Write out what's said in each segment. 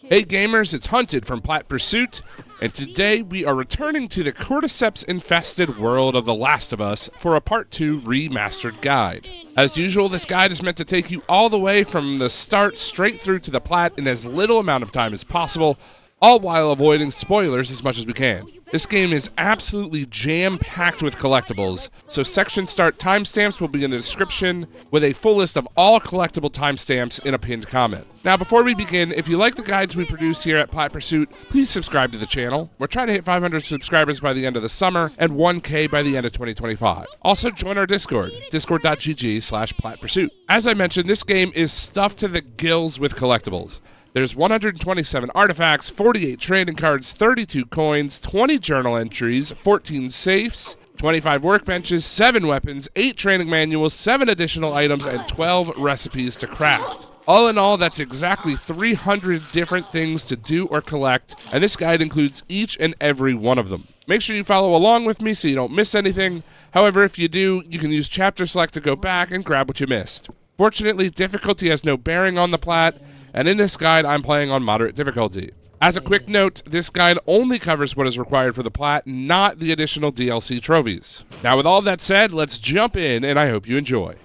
Hey gamers, it's Hunted from Plat Pursuit, and today we are returning to the cordyceps infested world of The Last of Us for a Part 2 Remastered guide. As usual, this guide is meant to take you all the way from the start straight through to the Plat in as little amount of time as possible, all while avoiding spoilers as much as we can. This game is absolutely jam-packed with collectibles, so section start timestamps will be in the description with a full list of all collectible timestamps in a pinned comment. Now before we begin, if you like the guides we produce here at Plat Pursuit, please subscribe to the channel. We're trying to hit 500 subscribers by the end of the summer and 1K by the end of 2025. Also join our Discord, discord.gg/PlatPursuit. As I mentioned, this game is stuffed to the gills with collectibles. There's 127 artifacts, 48 trading cards, 32 coins, 20 journal entries, 14 safes, 25 workbenches, 7 weapons, 8 training manuals, 7 additional items, and 12 recipes to craft. All in all, that's exactly 300 different things to do or collect, and this guide includes each and every one of them. Make sure you follow along with me so you don't miss anything. However, if you do, you can use chapter select to go back and grab what you missed. Fortunately, difficulty has no bearing on the Plat, and in this guide, I'm playing on moderate difficulty. As a quick note, this guide only covers what is required for the Plat, not the additional DLC trophies. Now, with all that said, let's jump in, and I hope you enjoy.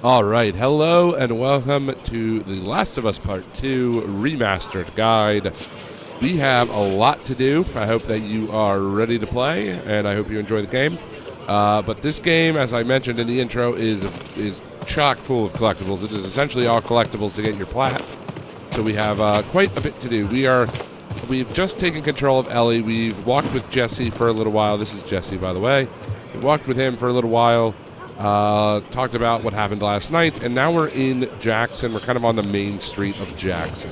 Alright, hello and welcome to The Last of Us Part 2 Remastered Guide. We have a lot to do. I hope that you are ready to play, and I hope you enjoy the game. But this game, as I mentioned in the intro, is chock full of collectibles. It is essentially all collectibles to get your Plat. So we have quite a bit to do. We've just taken control of Ellie. We've walked with Jesse for a little while. This is Jesse, by the way. We've walked with him for a little while, talked about what happened last night, and now we're in Jackson. We're kind of on the main street of Jackson.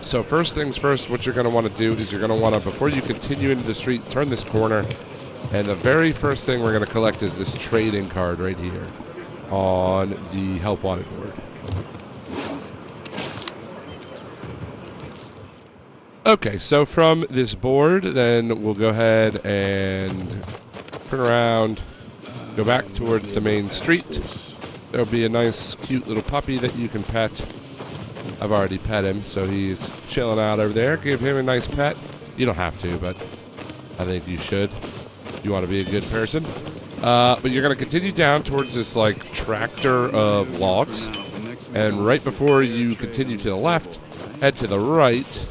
So first things first, what you're going to want to do is you're going to want to, before you continue into the street, turn this corner, and the very first thing we're going to collect is this trading card right here on the Help Wanted board. Okay, so from this board, then we'll go ahead and turn around, go back towards the main street. There'll be a nice, cute little puppy that you can pet. I've already pet him, so he's chilling out over there. Give him a nice pet. You don't have to, but I think you should. You want to be a good person. But you're going to continue down towards this, like, tractor of logs. And right before you continue to the left, head to the right.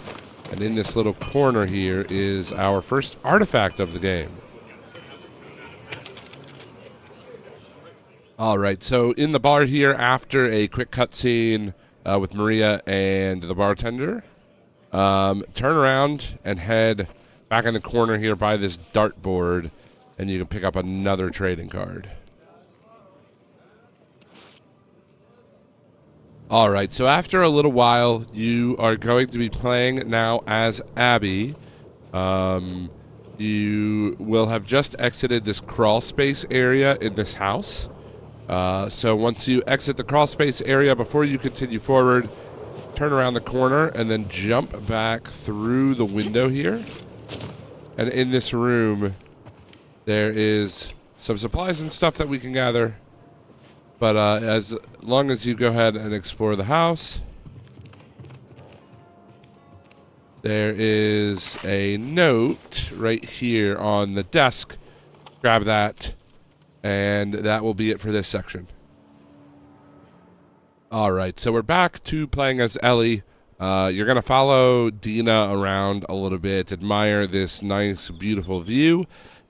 And in this little corner here is our first artifact of the game. Alright, so in the bar here, after a quick cutscene with Marina and the bartender, turn around and head back in the corner here by this dartboard, and you can pick up another trading card. Alright, so after a little while, you are going to be playing now as Abby. You will have just exited this crawl space area in this house. So once you exit the crawl space area, before you continue forward, turn around the corner and then jump back through the window here. And in this room, there is some supplies and stuff that we can gather. But as long as you go ahead and explore the house, there is a note right here on the desk. Grab that, and that will be it for this section. Alright, so we're back to playing as Ellie. You're going to follow Dina around a little bit, admire this nice, beautiful view,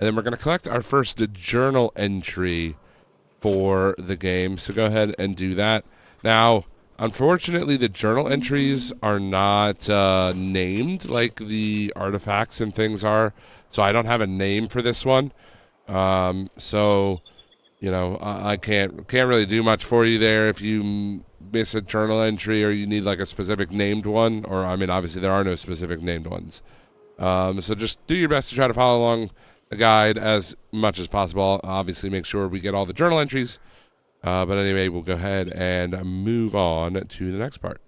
and then we're going to collect our first journal entry for the game, so go ahead and do that. Now, unfortunately, the journal entries are not named like the artifacts and things are, so I don't have a name for this one. So, you know, I can't really do much for you there if you miss a journal entry or you need like a specific named one, or I mean, obviously there are no specific named ones. So just do your best to try to follow along the guide as much as possible. Obviously, make sure we get all the journal entries. But anyway, we'll go ahead and move on to the next part.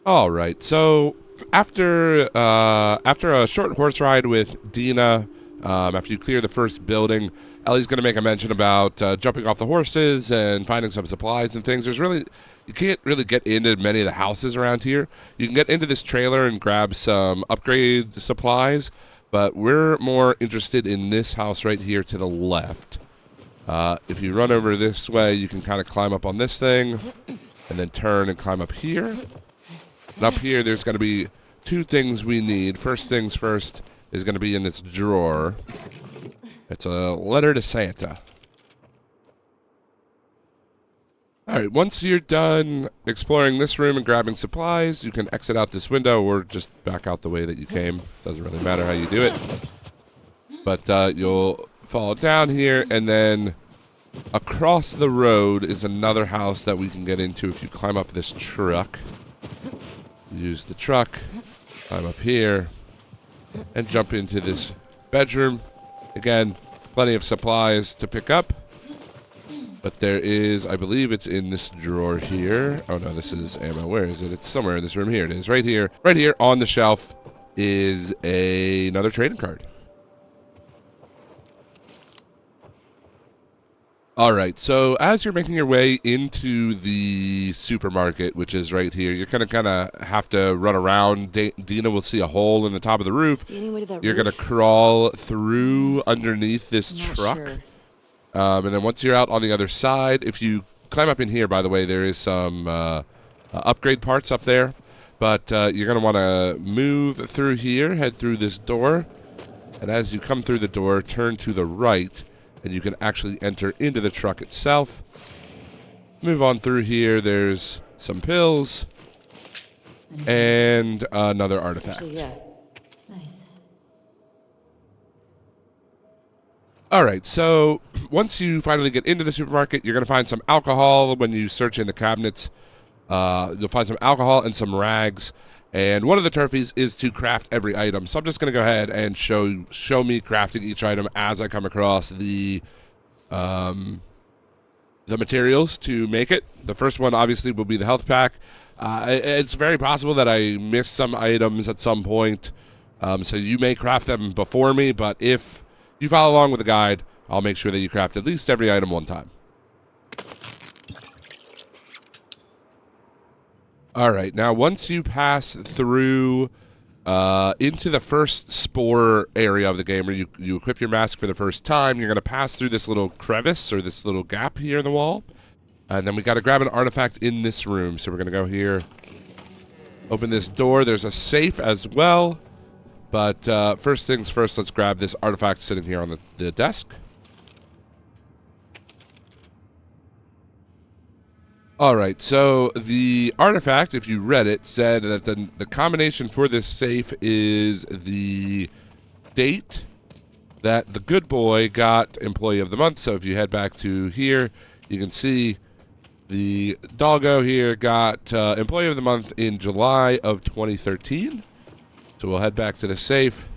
All right. So after a short horse ride with Dina, After you clear the first building, Ellie's going to make a mention about jumping off the horses and finding some supplies and things. You can't really get into many of the houses around here. You can get into this trailer and grab some upgrade supplies, but we're more interested in this house right here to the left. If you run over this way, you can kind of climb up on this thing and then turn and climb up here. And up here, there's going to be two things we need. First things first is going to be in this drawer. It's a letter to Santa. Alright, once you're done exploring this room and grabbing supplies, you can exit out this window or just back out the way that you came. Doesn't really matter how you do it. But you'll fall down here, and then across the road is another house that we can get into if you climb up this truck. Use the truck, climb up here, and jump into this bedroom. Again, plenty of supplies to pick up. But there is, I believe it's in this drawer here. Oh no, this is ammo. Where is it? It's somewhere in this room. Here it is. Right here. Right here on the shelf is another trading card. Alright, so as you're making your way into the supermarket, which is right here, you're going to kind of have to run around. Dina will see a hole in the top of the roof. You're going to crawl through underneath this truck. Sure. And then once you're out on the other side, if you climb up in here, by the way, there is some upgrade parts up there. But you're going to want to move through here, head through this door. And as you come through the door, turn to the right. And you can actually enter into the truck itself. Move on through here. There's some pills. And another artifact. Actually, yeah. Nice. Alright, so once you finally get into the supermarket, you're going to find some alcohol when you search in the cabinets. You'll find some alcohol and some rags. And one of the trophies is to craft every item. So I'm just going to go ahead and show me crafting each item as I come across the materials to make it. The first one, obviously, will be the health pack. It's very possible that I missed some items at some point. So you may craft them before me. But if you follow along with the guide, I'll make sure that you craft at least every item one time. Alright, now once you pass through into the first spore area of the game, where you equip your mask for the first time, you're going to pass through this little crevice, or this little gap here in the wall. And then we got to grab an artifact in this room. So we're going to go here, open this door. There's a safe as well. But first things first, let's grab this artifact sitting here on the desk. Alright, so the artifact, if you read it, said that the combination for this safe is the date that the good boy got Employee of the Month. So if you head back to here, you can see the doggo here got Employee of the Month in July of 2013. So we'll head back to the safe.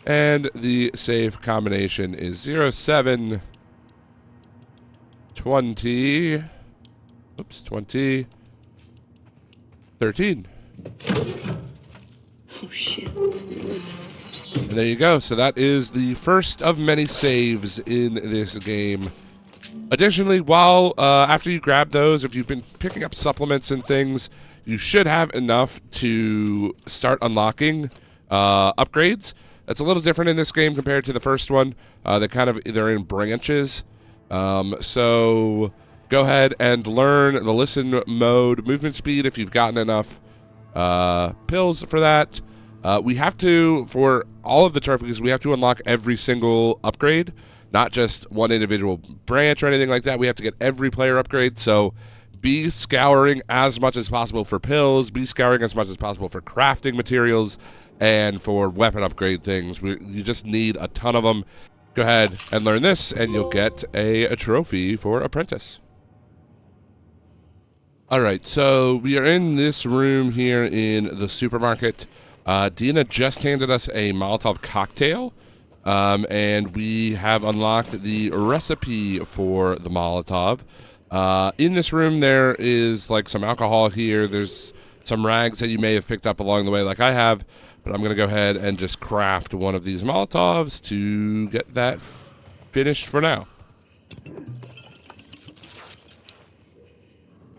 And the safe combination is 07... 2013. Oh, shit. And there you go. So that is the first of many saves in this game. Additionally, while after you grab those, if you've been picking up supplements and things, you should have enough to start unlocking upgrades. That's a little different in this game compared to the first one. They're in branches. So go ahead and learn the listen mode movement speed if you've gotten enough pills for that. We have to, for all of the trophies, we have to unlock every single upgrade, not just one individual branch or anything like that. We have to get every player upgrade. So be scouring as much as possible for pills, be scouring as much as possible for crafting materials, and for weapon upgrade things. You just need a ton of them. Go ahead and learn this, and you'll get a trophy for Apprentice. Alright, so we are in this room here in the supermarket. Dina just handed us a Molotov cocktail, and we have unlocked the recipe for the Molotov. In this room, there is like some alcohol here. There's some rags that you may have picked up along the way like I have, but I'm going to go ahead and just craft one of these Molotovs to get that finished for now.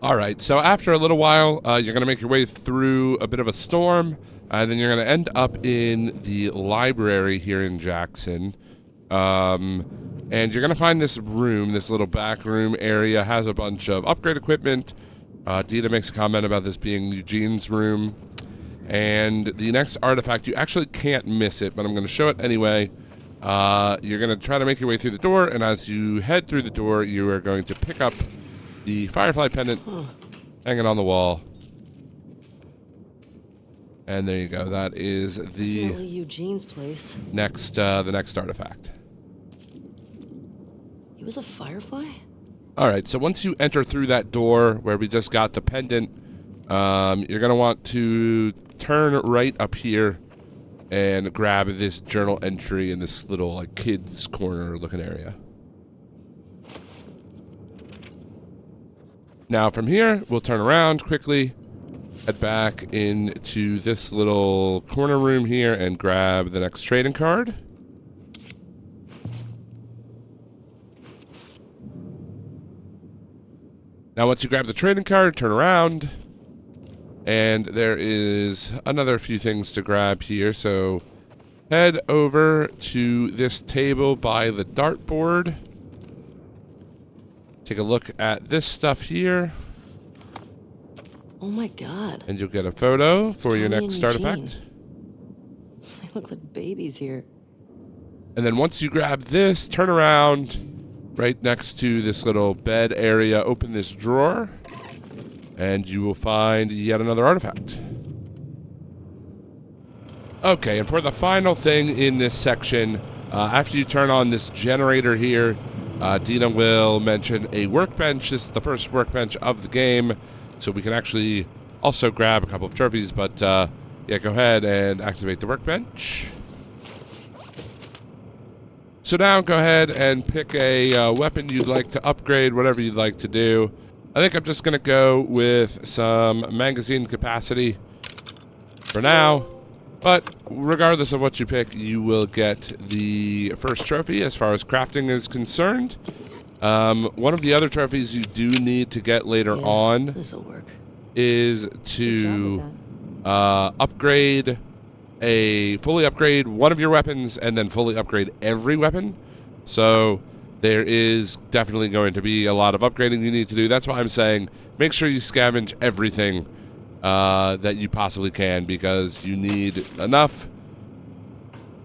Alright, so after a little while, you're going to make your way through a bit of a storm, and then you're going to end up in the library here in Jackson. And you're going to find this room, this little back room area, has a bunch of upgrade equipment. Dita makes a comment about this being Eugene's room. And the next artifact, you actually can't miss it, but I'm going to show it anyway. You're going to try to make your way through the door, and as you head through the door, you are going to pick up the Firefly pendant hanging on the wall. And there you go. That is the Eugene's place. The next artifact. He was a Firefly? Alright, so once you enter through that door where we just got the pendant, you're going to want to turn right up here and grab this journal entry in this little like kids corner looking area. Now from here, we'll turn around quickly, head back into this little corner room here and grab the next trading card. Now once you grab the trading card, turn around, and there is another few things to grab here, so head over to this table by the dartboard. Take a look at this stuff here. Oh my god. And you'll get a photo for your next artifact. They look like babies here. And then once you grab this, turn around right next to this little bed area, open this drawer, and you will find yet another artifact. Okay, and for the final thing in this section, after you turn on this generator here, Dina will mention a workbench. This is the first workbench of the game, so we can actually also grab a couple of trophies, but yeah, go ahead and activate the workbench. So now go ahead and pick a weapon you'd like to upgrade, whatever you'd like to do. I think I'm just going to go with some magazine capacity for now. But regardless of what you pick, you will get the first trophy as far as crafting is concerned. One of the other trophies you do need to get later on is to fully upgrade one of your weapons and then fully upgrade every weapon. So there is definitely going to be a lot of upgrading you need to do. That's why I'm saying make sure you scavenge everything that you possibly can, because you need enough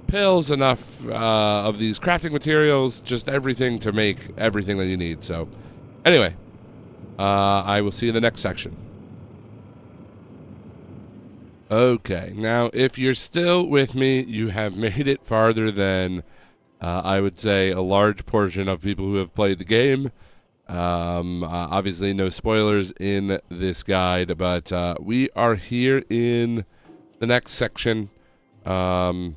pills, enough of these crafting materials, just everything to make everything that you need. So anyway, I will see you in the next section. Okay, now if you're still with me, you have made it farther than I would say a large portion of people who have played the game. Obviously no spoilers in this guide, but we are here in the next section, and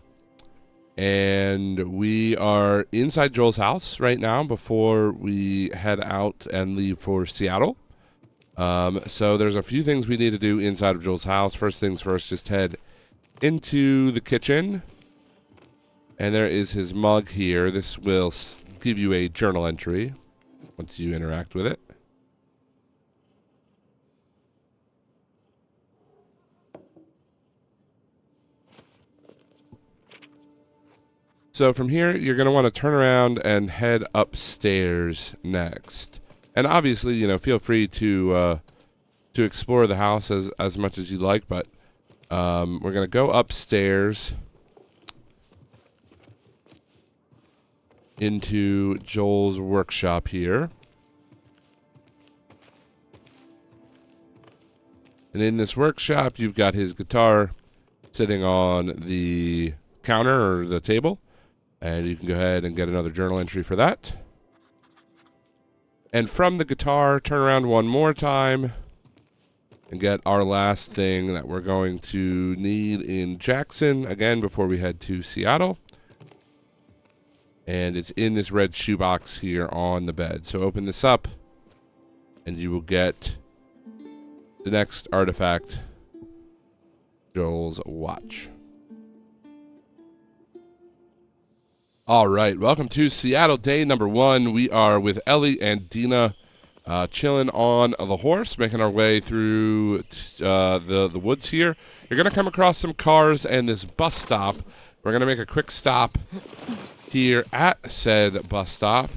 we are inside Joel's house right now before we head out and leave for Seattle. So there's a few things we need to do inside of Joel's house. First things first, just head into the kitchen, and there is his mug here. This will give you a journal entry once you interact with it. So from here, you're going to want to turn around and head upstairs next. And obviously, you know, feel free to explore the house as much as you like, but we're going to go upstairs into Joel's workshop here. And in this workshop, you've got his guitar sitting on the counter or the table, and you can go ahead and get another journal entry for that. And from the guitar, turn around one more time and get our last thing that we're going to need in Jackson, again, before we head to Seattle. And it's in this red shoebox here on the bed. So open this up, and you will get the next artifact Joel's watch. All right, welcome to Seattle day number 1. We are with Ellie and Dina chilling on the horse, making our way through the woods here. You're going to come across some cars and this bus stop. We're going to make a quick stop here at said bus stop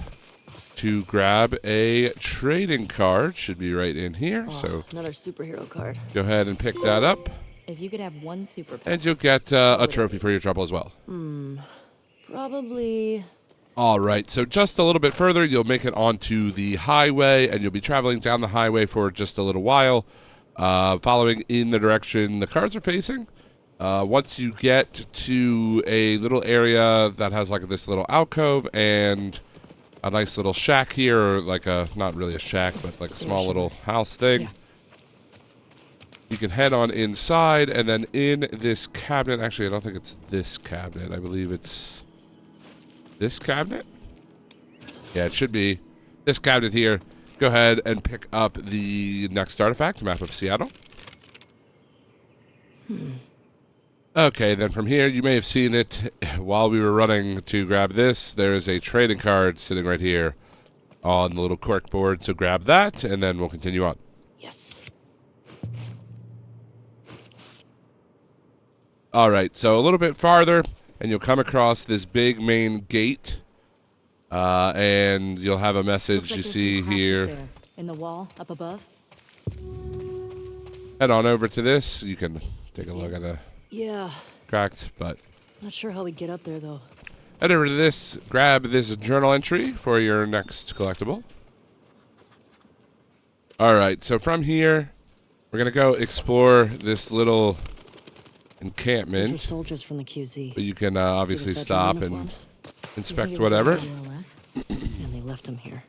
to grab a trading card. Should be right in here. Oh, so another superhero card. go ahead and pick that up. If you could have one superpower. And you'll get a trophy for your trouble as well. Probably. All right, so just a little bit further, you'll make it onto the highway, and you'll be traveling down the highway for just a little while, following in the direction the cars are facing. Once you get to a little area that has like this little alcove and a nice little shack here, or like a, not really a shack, but like a small little house thing. Yeah. You can head on inside, and then in this cabinet, actually I don't think it's this cabinet, I believe it's this cabinet? Yeah, it should be this cabinet here. Go ahead and pick up the next artifact, map of Seattle. Okay, then from here, you may have seen it while we were running to grab this. There is a trading card sitting right here on the little cork board, so grab that, and then we'll continue on. Yes. All right, so a little bit farther, and you'll come across this big main gate, and you'll have a message Looks like you there's see some cracks here. up there, in the wall up above. Head on over to this. You can take a look at the Yeah. cracks, but Not sure how we get up there, though. head over to this, grab this journal entry for your next collectible. All right, so from here, we're going to go explore this little These were encampment. soldiers from the QZ. But you can See obviously the federal stop and uniforms? inspect You think it was whatever. the ULF? And they left them here.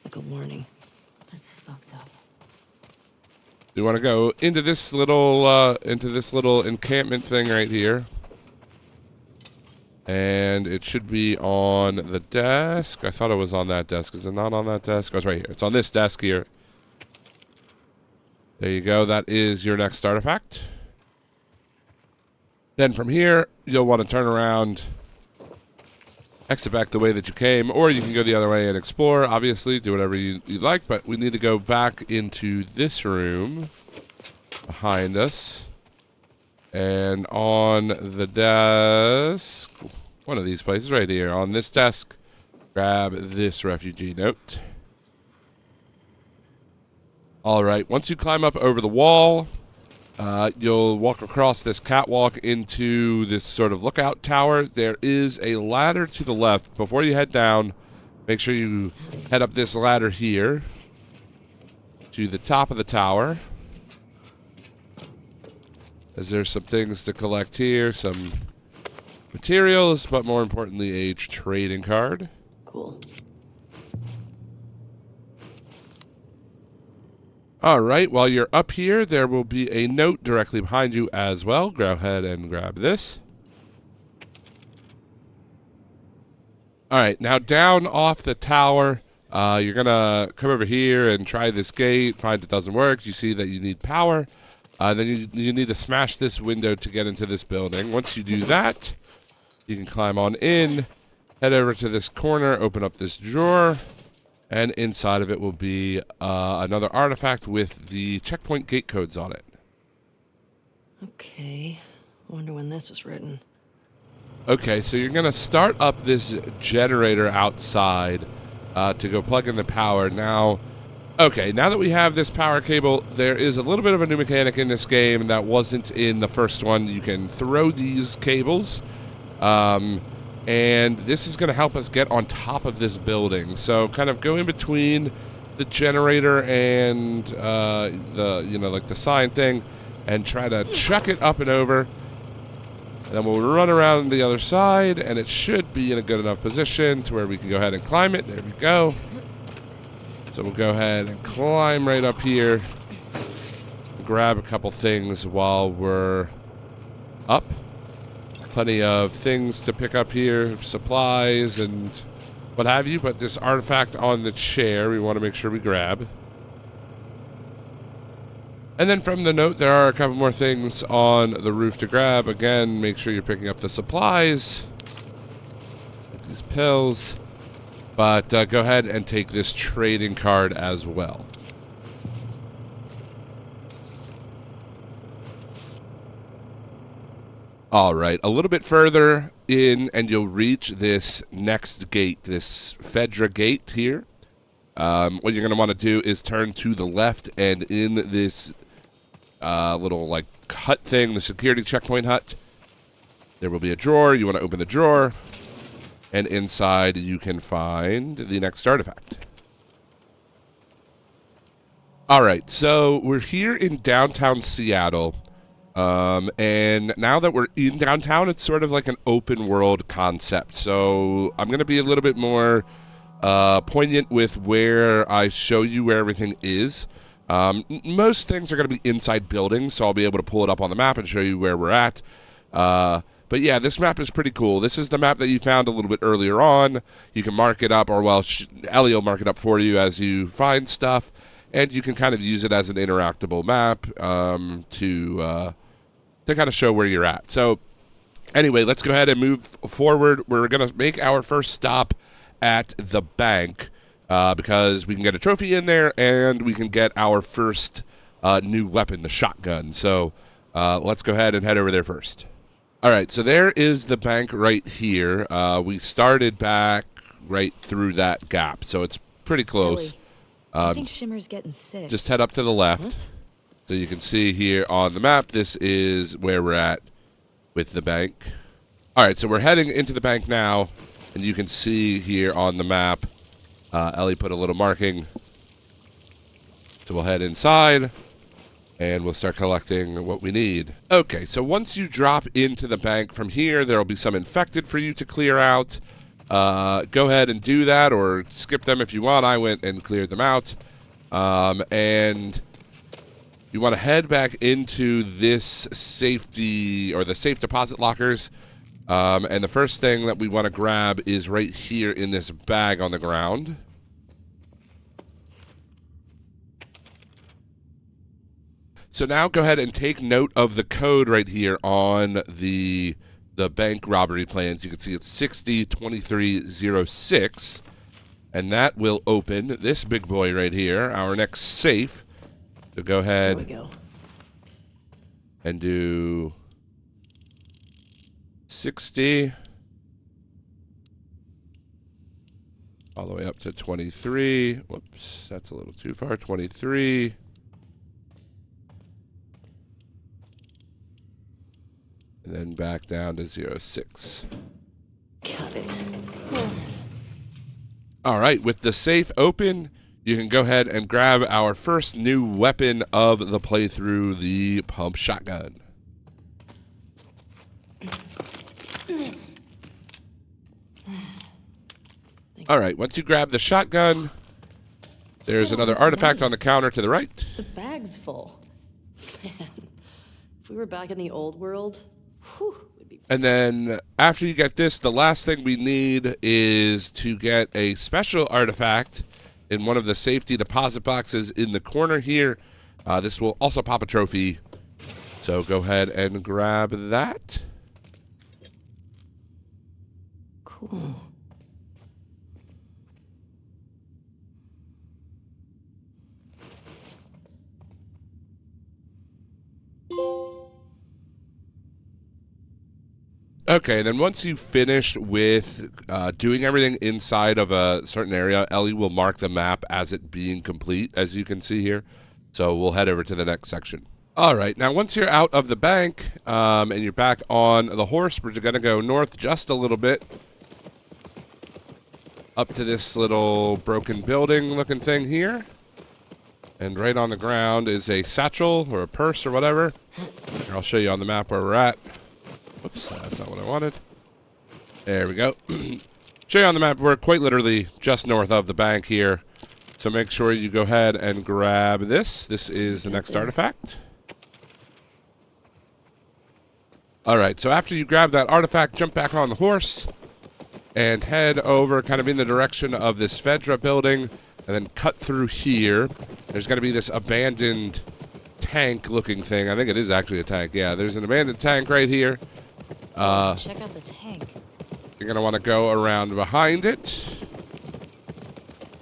Like a warning. That's fucked up. You want to go into this little encampment thing right here. And it should be on the desk. I thought it was on that desk. Is it not on that desk? Oh, it's right here. It's on this desk here. There you go. That is your next artifact. Then from here, you'll want to turn around, exit back the way that you came, or you can go the other way and explore. Obviously, do whatever you like, but we need to go back into this room behind us. And on the desk, one of these places right here, on this desk, grab this refugee note. All right, once you climb up over the wall, you'll walk across this catwalk into this sort of lookout tower. There is a ladder to the left. Before you head down, make sure you head up this ladder here to the top of the tower. As there's some things to collect here, some materials, but more importantly, a trading card. Cool. All right, while you're up here, there will be a note directly behind you as well. Go ahead and grab this. All right, now down off the tower, you're going to come over here and try this gate, find it doesn't work. You see that you need power. Then you need to smash this window to get into this building. Once you do that, you can climb on in, head over to this corner, open up this drawer. And inside of it will be another artifact with the checkpoint gate codes on it. Okay. Wonder when this was written. Okay, so you're going to start up this generator outside to go plug in the power. Now, okay, now that we have this power cable, there is a little bit of a new mechanic in this game that wasn't in the first one. You can throw these cables. And this is going to help us get on top of this building. So kind of go in between the generator and like the sign thing, and try to chuck it up and over. And then we'll run around the other side, and it should be in a good enough position to where we can go ahead and climb it. There we go. So we'll go ahead and climb right up here, grab a couple things while we're up. Plenty of things to pick up here, supplies and what have you, but this artifact on the chair we want to make sure we grab. And then from the note, there are a couple more things on the roof to grab. Again, make sure you're picking up the supplies. These pills. But go ahead and take this trading card as well. All right, a little bit further in, and you'll reach this next gate, this Fedra gate here. What you're going to want to do is turn to the left, and in this little like hut thing, the security checkpoint hut, there will be a drawer. You want to open the drawer, and inside you can find the next artifact. All right, so we're here in downtown Seattle. And now that we're in downtown, it's sort of like an open world concept. So I'm going to be a little bit more poignant with where I show you where everything is. Most things are going to be inside buildings, so I'll be able to pull it up on the map and show you where we're at. But yeah, this map is pretty cool. This is the map that you found a little bit earlier on. You can mark it up, or well, Ellie will mark it up for you as you find stuff. And you can kind of use it as an interactable map to kind of show where you're at. So anyway, let's go ahead and move forward. We're going to make our first stop at the bank because we can get a trophy in there and we can get our first new weapon, the shotgun. So let's go ahead and head over there first. All right, so there is the bank right here. We started back right through that gap, so it's pretty close. I think Shimmer's getting sick. Just head up to the left. What? So you can see here on the map, this is where we're at with the bank. All right, so we're heading into the bank now, and you can see here on the map, Ellie put a little marking. So we'll head inside, and we'll start collecting what we need. Okay, so once you drop into the bank from here, there will be some infected for you to clear out. Go ahead and do that, or skip them if you want. I went and cleared them out. And you want to head back into this safety, or the safe deposit lockers. And the first thing that we want to grab is right here in this bag on the ground. So now go ahead and take note of the code right here on the bank robbery plans. You can see it's 602306, and that will open this big boy right here, our next safe. So go ahead and do 60 all the way up to 23. Whoops, that's a little too far. 23. And then back down to 06. Got it. All right, with the safe open, you can go ahead and grab our first new weapon of the playthrough, the pump shotgun. All right, once you grab the shotgun, there's another artifact on the counter to the right. The bag's full. Man, if we were back in the old world, whew, would be. And then after you get this, the last thing we need is to get a special artifact in one of the safety deposit boxes in the corner here. This will also pop a trophy. So go ahead and grab that. Cool. Okay, then once you finish with doing everything inside of a certain area, Ellie will mark the map as it being complete, as you can see here. So we'll head over to the next section. All right, now once you're out of the bank and you're back on the horse, we're going to go north just a little bit. Up to this little broken building looking thing here. And right on the ground is a satchel or a purse or whatever. Here, I'll show you on the map where we're at. Whoops, that's not what I wanted. There we go. Show you on the map, we're quite literally just north of the bank here. So make sure you go ahead and grab this. This is the next artifact. All right, so after you grab that artifact, jump back on the horse and head over kind of in the direction of this Fedra building and then cut through here. There's going to be this abandoned tank-looking thing. I think it is actually a tank. Yeah, there's an abandoned tank right here. Check out the tank. You're going to want to go around behind it.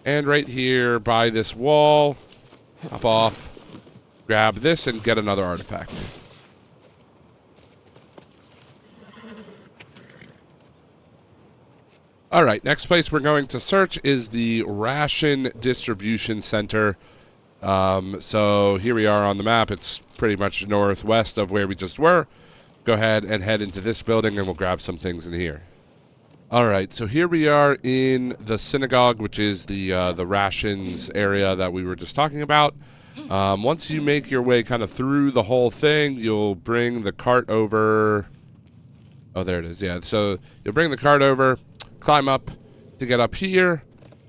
And right here by this wall, hop off, grab this, and get another artifact. All right, next place we're going to search is the Ration Distribution Center. So here we are on the map. It's pretty much northwest of where we just were. Go ahead and head into this building, and we'll grab some things in here. All right, so here we are in the synagogue, which is the rations area that we were just talking about. Once you make your way kind of through the whole thing, you'll bring the cart over. Oh, there it is. Yeah, so you'll bring the cart over, climb up to get up here,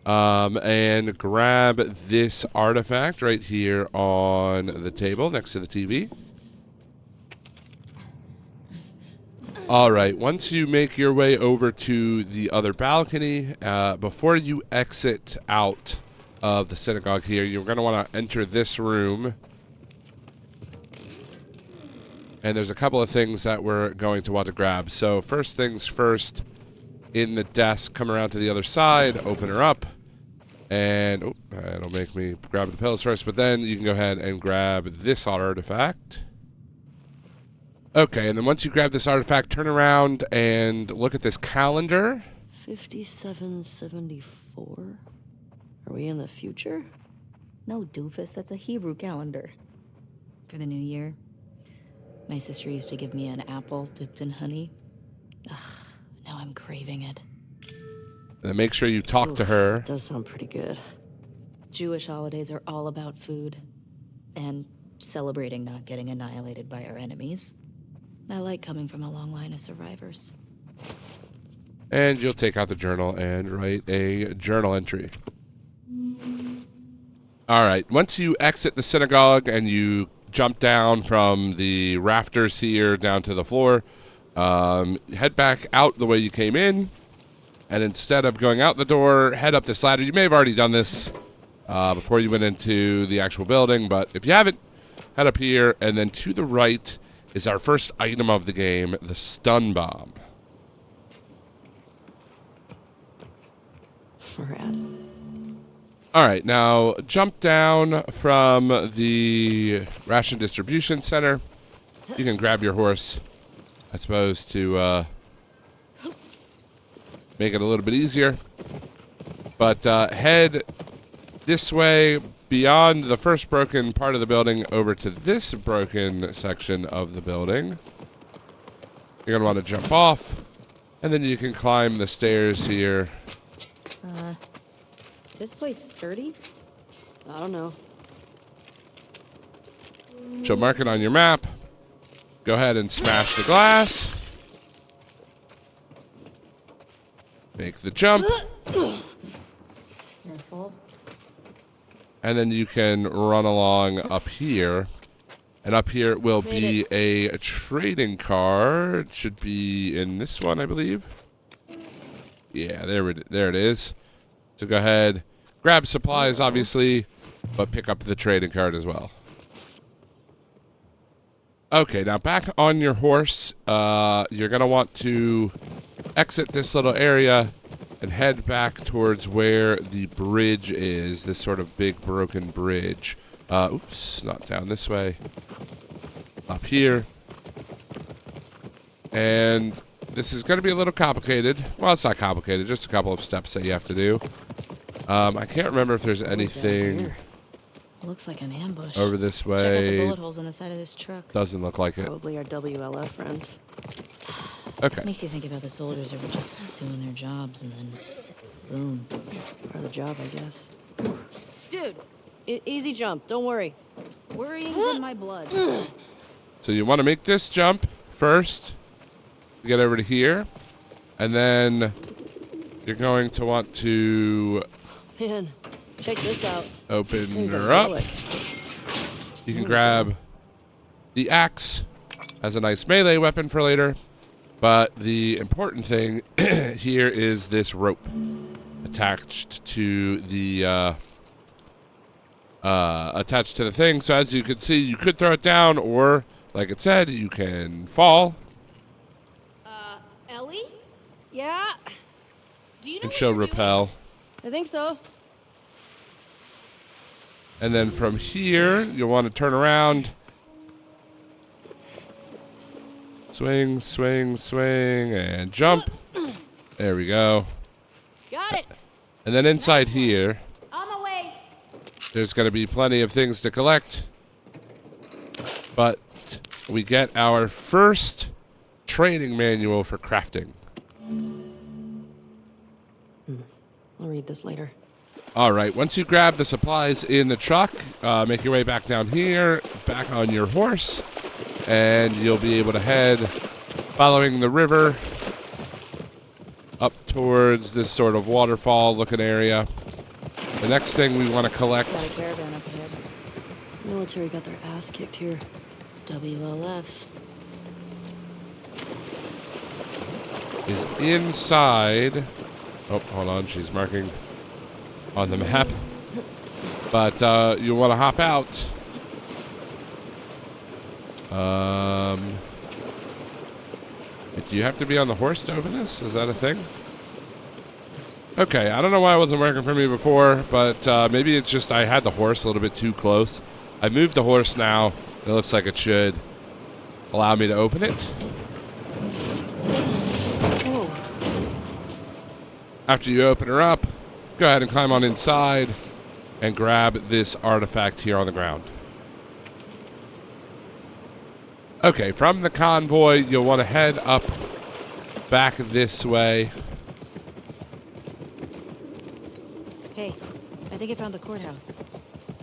and grab this artifact right here on the table next to the TV. All right, once you make your way over to the other balcony, before you exit out of the synagogue here, you're going to want to enter this room. And there's a couple of things that we're going to want to grab. So first things first, in the desk, come around to the other side, open her up, and it'll make me grab the pills first, but then you can go ahead and grab this artifact. Okay, and then once you grab this artifact, turn around and look at this calendar. 5774. Are we in the future? No, doofus, that's a Hebrew calendar. For the new year, my sister used to give me an apple dipped in honey. Ugh, now I'm craving it. And then make sure you talk to her. That does sound pretty good. Jewish holidays are all about food and celebrating not getting annihilated by our enemies. I like coming from a long line of survivors. And you'll take out the journal and write a journal entry. All right, once you exit the synagogue and you jump down from the rafters here down to the floor, head back out the way you came in, and instead of going out the door, head up this ladder. You may have already done this before you went into the actual building, but if you haven't, head up here, and then to the right is our first item of the game, the stun bomb. Rad. All right, now jump down from the ration distribution center. You can grab your horse, I suppose, to make it a little bit easier. But head this way beyond the first broken part of the building over to this broken section of the building. You're going to want to jump off, and then you can climb the stairs here. Is this place sturdy? I don't know. She'll mark it on your map. Go ahead and smash the glass. Make the jump. Careful. And then you can run along up here. And up here will be a trading card. Should be in this one, I believe. Yeah, there it is. So go ahead, grab supplies, obviously, but pick up the trading card as well. Okay, now back on your horse. You're going to want to exit this little area and head back towards where the bridge is, this sort of big broken bridge. Oops, not down this way. Up here. And this is going to be a little complicated. Well, it's not complicated, just a couple of steps that you have to do. I can't remember if there's anything Looks like an ambush. over this way. Check out the bullet holes on the side of this truck. Doesn't look like it. Probably our WLF friends. Okay. Makes you think about the soldiers who were just doing their jobs and then boom. Part of the job, I guess. Dude, Easy jump, don't worry. worrying's in my blood. So you want to make this jump first. You get over to here. And then you're going to want to Man, check this out. open Thing's her up. idyllic. You can grab the axe as a nice melee weapon for later. But the important thing here is this rope attached to the attached to the thing. So as you can see, you could throw it down, or like it said, you can fall. Ellie? Yeah? Do you know And what she'll you're doing? repel. I think so. And then from here, you'll want to turn around. Swing, swing, swing, and jump. There we go. Got it. And then inside here, On my way. there's going to be plenty of things to collect. But we get our first training manual for crafting. I'll read this later. All right, once you grab the supplies in the truck, make your way back down here, back on your horse, and you'll be able to head following the river up towards this sort of waterfall-looking area. The next thing we want to Got a collect caravan up ahead. Military got their ass kicked here. WLF. is inside. Oh, hold on, she's marking on the map. But you want to hop out. Do you have to be on the horse to open this? Is that a thing? Okay, I don't know why it wasn't working for me before, but maybe it's just I had the horse a little bit too close. I moved the horse now. It looks like it should allow me to open it. Whoa. After you open her up, go ahead and climb on inside and grab this artifact here on the ground. Okay, from the convoy, you'll want to head up back this way. Hey, I think I found the courthouse.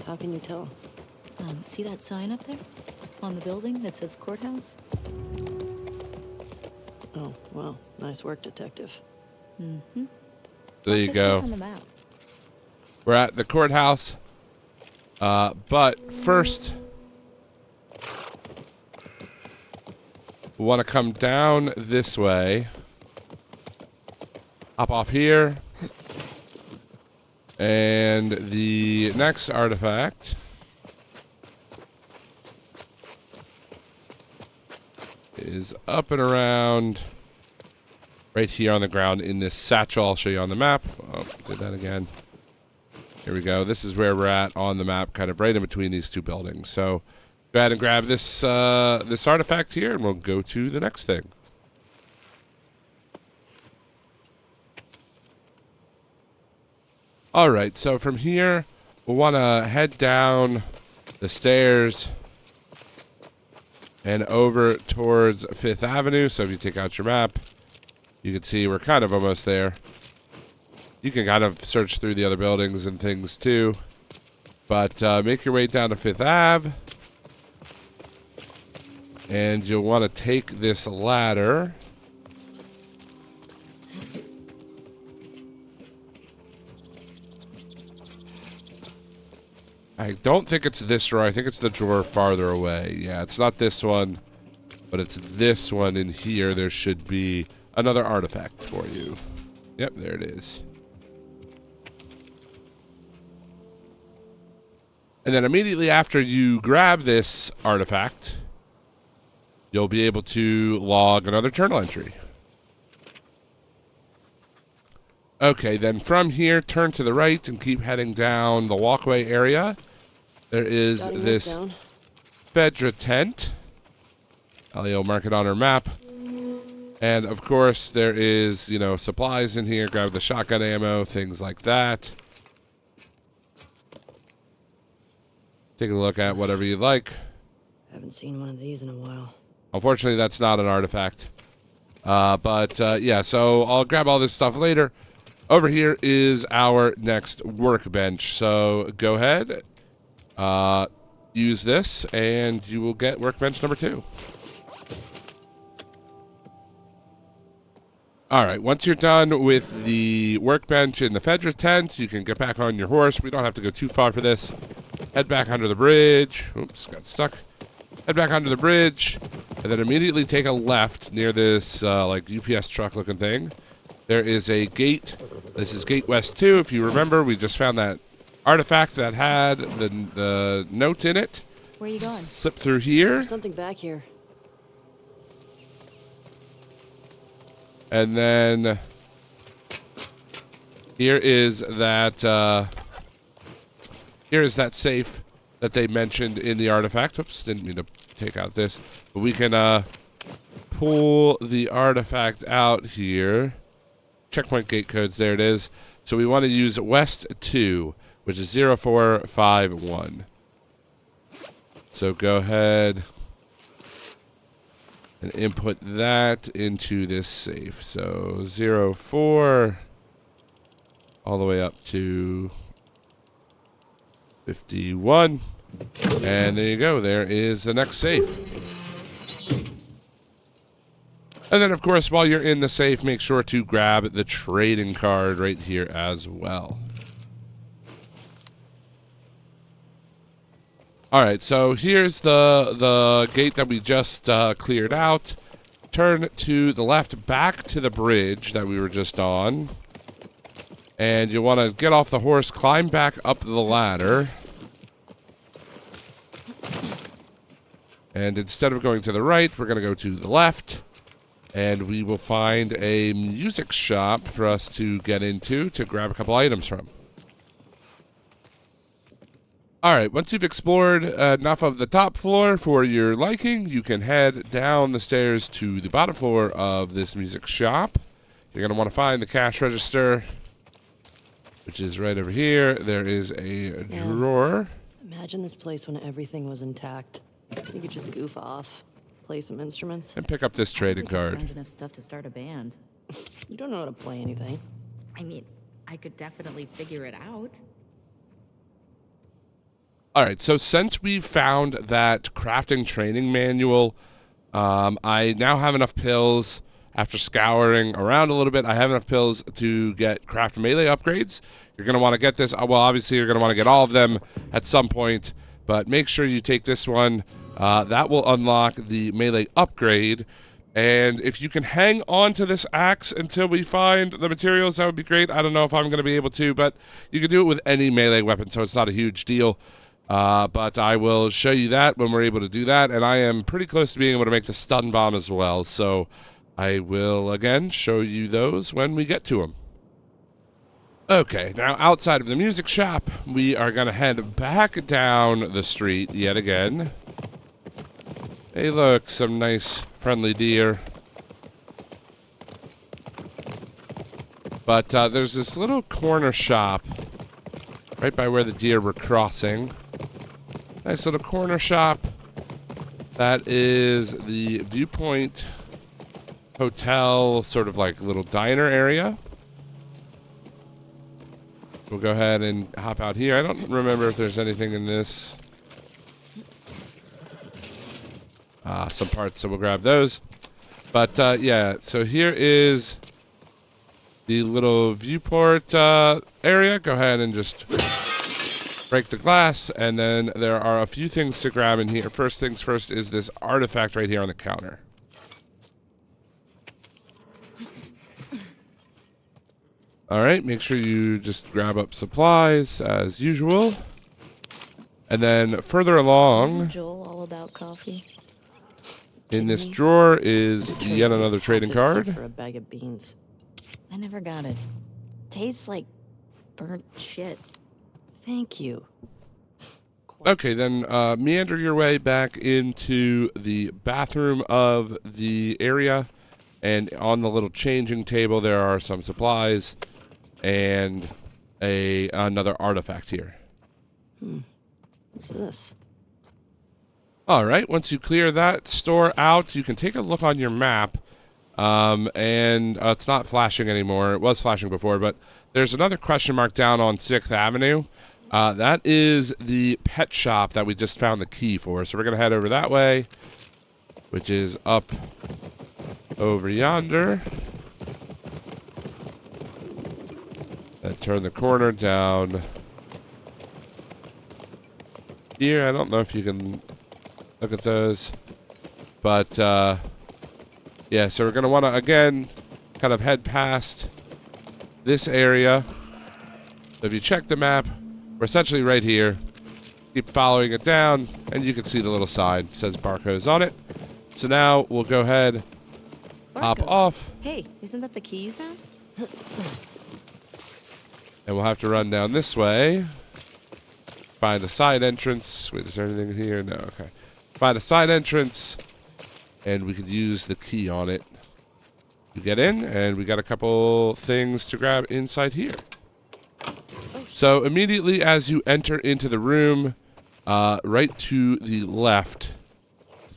How can you tell? See that sign up there? On the building that says courthouse? Oh, wow. Nice work, detective. Mm-hmm. There you go. On the map. We're at the courthouse. But first, we want to come down this way. Hop off here. And the next artifact is up and around right here on the ground in this satchel. I'll show you on the map. Oh, did that again. Here we go. This is where we're at on the map, kind of right in between these two buildings. So go ahead and grab this this artifact here, and we'll go to the next thing. All right, so from here, we'll want to head down the stairs and over towards 5th Avenue. So if you take out your map, you can see we're kind of almost there. You can kind of search through the other buildings and things too. But make your way down to 5th Ave. And you'll want to take this ladder. I don't think it's this drawer. I think it's the drawer farther away. Yeah, it's not this one, but it's this one in here. There should be another artifact for you. Yep, there it is. And then immediately after you grab this artifact, you'll be able to log another journal entry. Okay, then from here, turn to the right and keep heading down the walkway area. There is this Fedra tent. Ellie will mark it on her map. And of course, there is, you know, supplies in here. Grab the shotgun ammo, things like that. Take a look at whatever you like. Haven't seen one of these in a while. Unfortunately, that's not an artifact. Yeah, so I'll grab all this stuff later. Over here is our next workbench. So go ahead, use this, and you will get workbench number 2. All right, once you're done with the workbench in the Fedra tent, you can get back on your horse. We don't have to go too far for this. Head back under the bridge. Oops, got stuck. Head back under the bridge, and then immediately take a left near this like UPS truck looking thing. There is a gate. This is Gate West 2. If you remember, we just found that artifact that had the note in it. Where are you going? Slip through here. There's something back here. And then here is that safe that they mentioned in the artifact. Oops, didn't mean to take out this. But we can pull the artifact out here. Checkpoint gate codes, there it is. So we want to use West 2, which is 0451. So go ahead and input that into this safe. So 04 all the way up to 51. And there you go. There is the next safe. And then, of course, while you're in the safe, make sure to grab the trading card right here as well. All right, so here's the gate that we just cleared out. Turn to the left back to the bridge that we were just on. And you want to get off the horse, climb back up the ladder. And instead of going to the right, we're going to go to the left. And we will find a music shop for us to get into to grab a couple items from. Alright, once you've explored enough of the top floor for your liking, you can head down the stairs to the bottom floor of this music shop. You're going to want to find the cash register, which is right over here. There is a drawer. Imagine this place when everything was intact. You could just goof off, play some instruments. And pick up this trading card. Found enough stuff to start a band. You don't know how to play anything. I mean, I could definitely figure it out. Alright, so since we've found that crafting training manual, I now have enough pills. After scouring around a little bit, I have enough pills to get craft melee upgrades. You're going to want to get this. Well, obviously, you're going to want to get all of them at some point, but make sure you take this one. That will unlock the melee upgrade. And if you can hang on to this axe until we find the materials, that would be great. I don't know if I'm going to be able to, but you can do it with any melee weapon, so it's not a huge deal. But I will show you that when we're able to do that. And I am pretty close to being able to make the stun bomb as well. So I will, again, show you those when we get to them. Okay, now outside of the music shop, we are going to head back down the street yet again. Hey, look, some nice friendly deer. But there's this little corner shop right by where the deer were crossing. Nice little corner shop. That is the Viewpoint Hotel, sort of like little diner area. We'll go ahead and hop out here. I don't remember if there's anything in this. Some parts, so we'll grab those. But yeah, so here is the little viewport area. Go ahead and just break the glass, and then there are a few things to grab in here. First things first is this artifact right here on the counter. Alright, make sure you just grab up supplies as usual. And then further along, Joel all about coffee. in this drawer is yet another trading card. For a bag of beans. I never got it. Tastes like burnt shit. Thank you. Okay, then meander your way back into the bathroom of the area. And on the little changing table, there are some supplies and another artifact here. What's this? All right, once you clear that store out, you can take a look on your map. And it's not flashing anymore. It was flashing before, but there's another question mark down on 6th Avenue. That is the pet shop that we just found the key for. So we're going to head over that way, which is up over yonder. And turn the corner down here. I don't know if you can look at those. But, yeah, so we're going to want to, again, kind of head past this area. So if you check the map, We're essentially right here. Keep following it down, and you can see the little sign. It says barcodes on it. So now we'll go ahead, hop off, Hey, isn't that the key you found? and we'll have to run down this way. Find a side entrance. Wait, is there anything here? No, okay. Find a side entrance, and we could use the key on it. You get in, and we got a couple things to grab inside here. So immediately as you enter into the room, right to the left,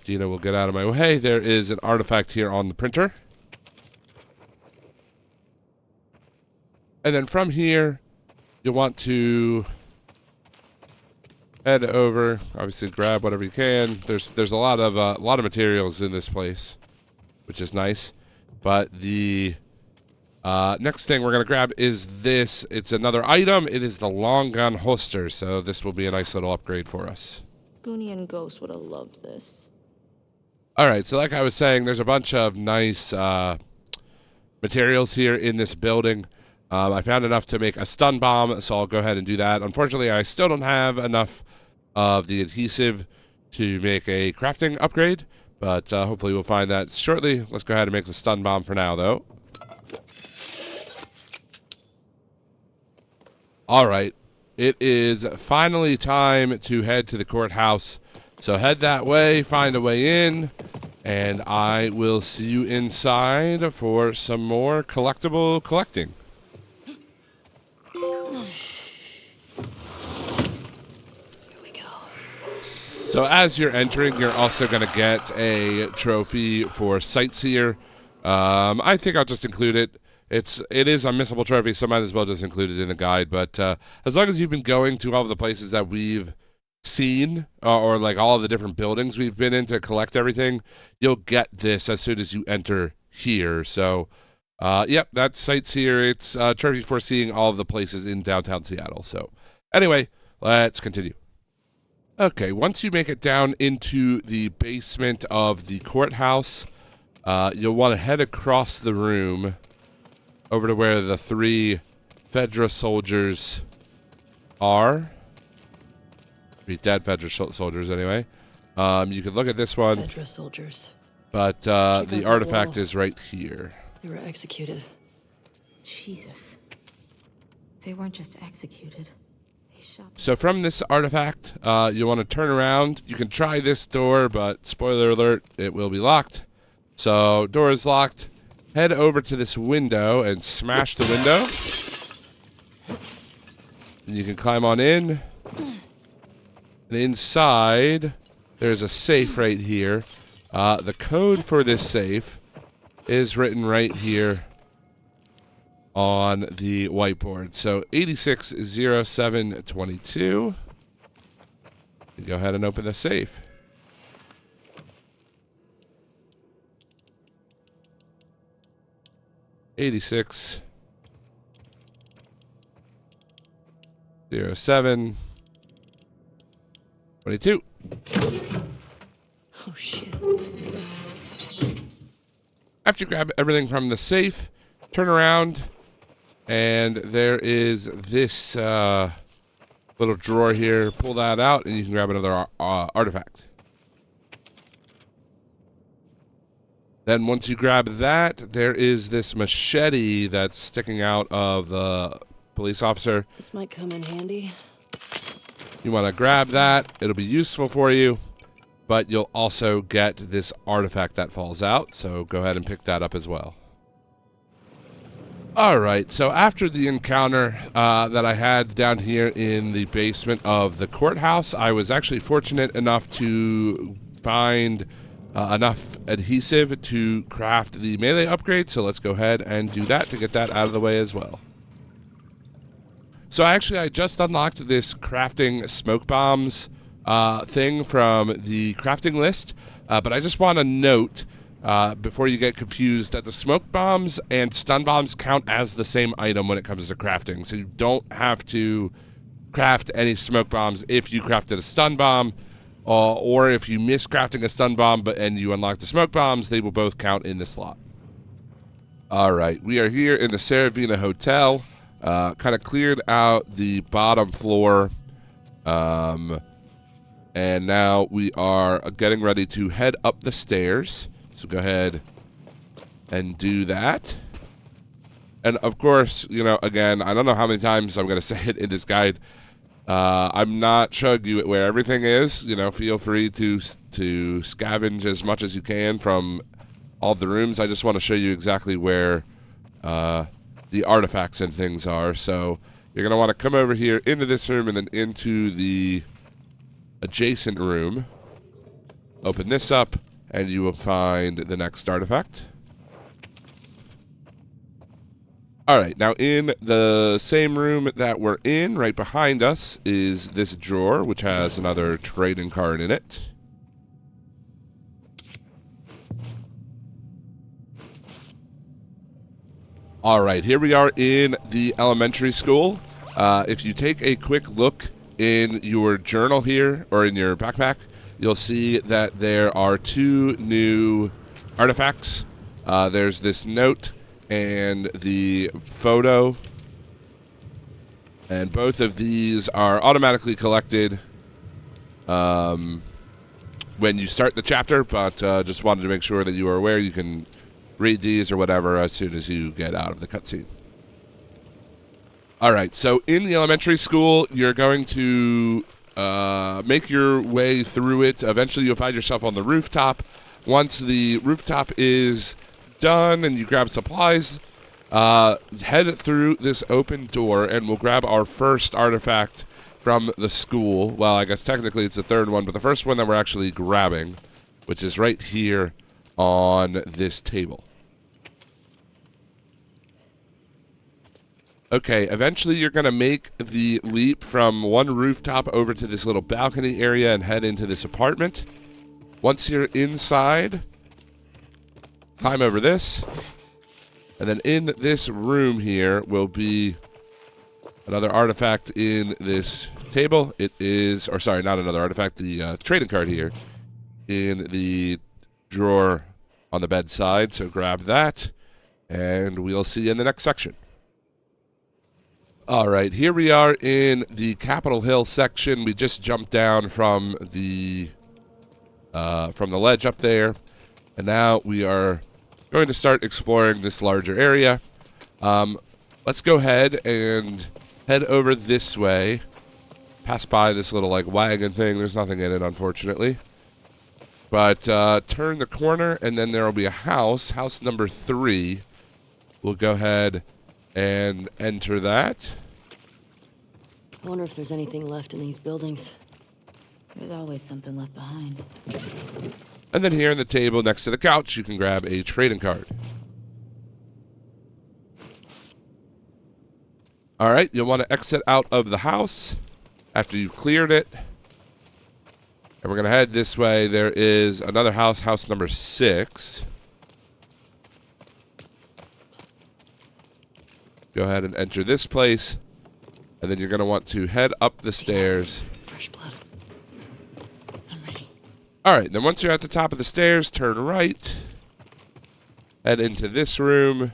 Dina will get out of my way, there is an artifact here on the printer. And then from here, you'll want to head over, obviously grab whatever you can. There's a lot of materials in this place, which is nice. But the next thing we're going to grab is this. It's another item. It is the long gun holster, so this will be a nice little upgrade for us. Goonie and Ghost would have loved this. All right, so like I was saying, there's a bunch of nice materials here in this building. I found enough to make a stun bomb, so I'll go ahead and do that. Unfortunately, I still don't have enough of the adhesive to make a crafting upgrade, but hopefully we'll find that shortly. Let's go ahead and make the stun bomb for now, though. All right, it is finally time to head to the courthouse. So head that way, find a way in, and I will see you inside for some more collectible collecting. Here we go. So as you're entering, you're also going to get a trophy for Sightseer. I think I'll just include it. It is a missable trophy, so might as well just include it in the guide. But as long as you've been going to all of the places that we've seen, or like all of the different buildings we've been in to collect everything, you'll get this as soon as you enter here. So, yep, that's Sightseer. It's a trophy for seeing all of the places in downtown Seattle. So, anyway, let's continue. Okay, once you make it down into the basement of the courthouse, you'll want to head across the room over to where the 3 Fedra soldiers are. Be dead Fedra soldiers, anyway. You can look at this one. Fedra soldiers. But the artifact is right here. They were executed. Jesus. They weren't just executed. They shot. So from this artifact, you want to turn around. You can try this door, but spoiler alert, it will be locked. So door is locked. Head over to this window and smash the window. And you can climb on in. And inside, there's a safe right here. The code for this safe is written right here on the whiteboard. So 860722. You go ahead and open the safe. '86 07 22. Oh shit. After you grab everything from the safe, turn around, and there is this little drawer here. Pull that out, and you can grab another artifact. Then once you grab that, there is this machete that's sticking out of the police officer. This might come in handy. You want to grab that. It'll be useful for you, but you'll also get this artifact that falls out, so go ahead and pick that up as well. Alright, so after the encounter that I had down here in the basement of the courthouse, I was actually fortunate enough to find enough adhesive to craft the melee upgrade, so let's go ahead and do that to get that out of the way as well. So actually, I just unlocked this crafting smoke bombs thing from the crafting list, but I just want to note, before you get confused, that the smoke bombs and stun bombs count as the same item when it comes to crafting, so you don't have to craft any smoke bombs if you crafted a stun bomb, or if you miss crafting a stun bomb and you unlock the smoke bombs, they will both count in the slot. Alright, we are here in the Saravina Hotel. kind of cleared out the bottom floor. And now we are getting ready to head up the stairs. So go ahead and do that. And of course, you know, again, I don't know how many times I'm going to say it in this guide. I'm not showing you where everything is. You know, feel free to scavenge as much as you can from all the rooms. I just want to show you exactly where the artifacts and things are. So you're going to want to come over here into this room and then into the adjacent room. Open this up, and you will find the next artifact. All right, now in the same room that we're in, right behind us, is this drawer, which has another trading card in it. All right, here we are in the elementary school. If you take a quick look in your journal here, or in your backpack, you'll see that there are 2 new artifacts. There's this note and the photo, and both of these are automatically collected when you start the chapter, but just wanted to make sure that you are aware you can read these or whatever as soon as you get out of the cutscene. Alright, so in the elementary school, you're going to make your way through it. Eventually you'll find yourself on the rooftop. Once the rooftop is done and you grab supplies, head through this open door and we'll grab our first artifact from the school. Well, I guess technically it's the third one, but the first one that we're actually grabbing, which is right here on this table. Okay, eventually you're going to make the leap from one rooftop over to this little balcony area and head into this apartment. Once you're inside, climb over this, and then in this room here will be another artifact in this table. It is, or sorry, not another artifact, the trading card here in the drawer on the bedside. So grab that, and we'll see you in the next section. All right, here we are in the Capitol Hill section. We just jumped down from the ledge up there, and now we are going to start exploring this larger area. Let's go ahead and head over this way. Pass by this little like wagon thing. There's nothing in it, unfortunately. But turn the corner, and then there will be a house, house number 3. We'll go ahead and enter that. I wonder if there's anything left in these buildings. There's always something left behind. And then here on the table next to the couch, you can grab a trading card. All right, you'll want to exit out of the house after you've cleared it. And we're going to head this way. There is another house, house number 6. Go ahead and enter this place. And then you're going to want to head up the stairs. Fresh blood. I'm ready. All right, then once you're at the top of the stairs, turn right. Head into this room.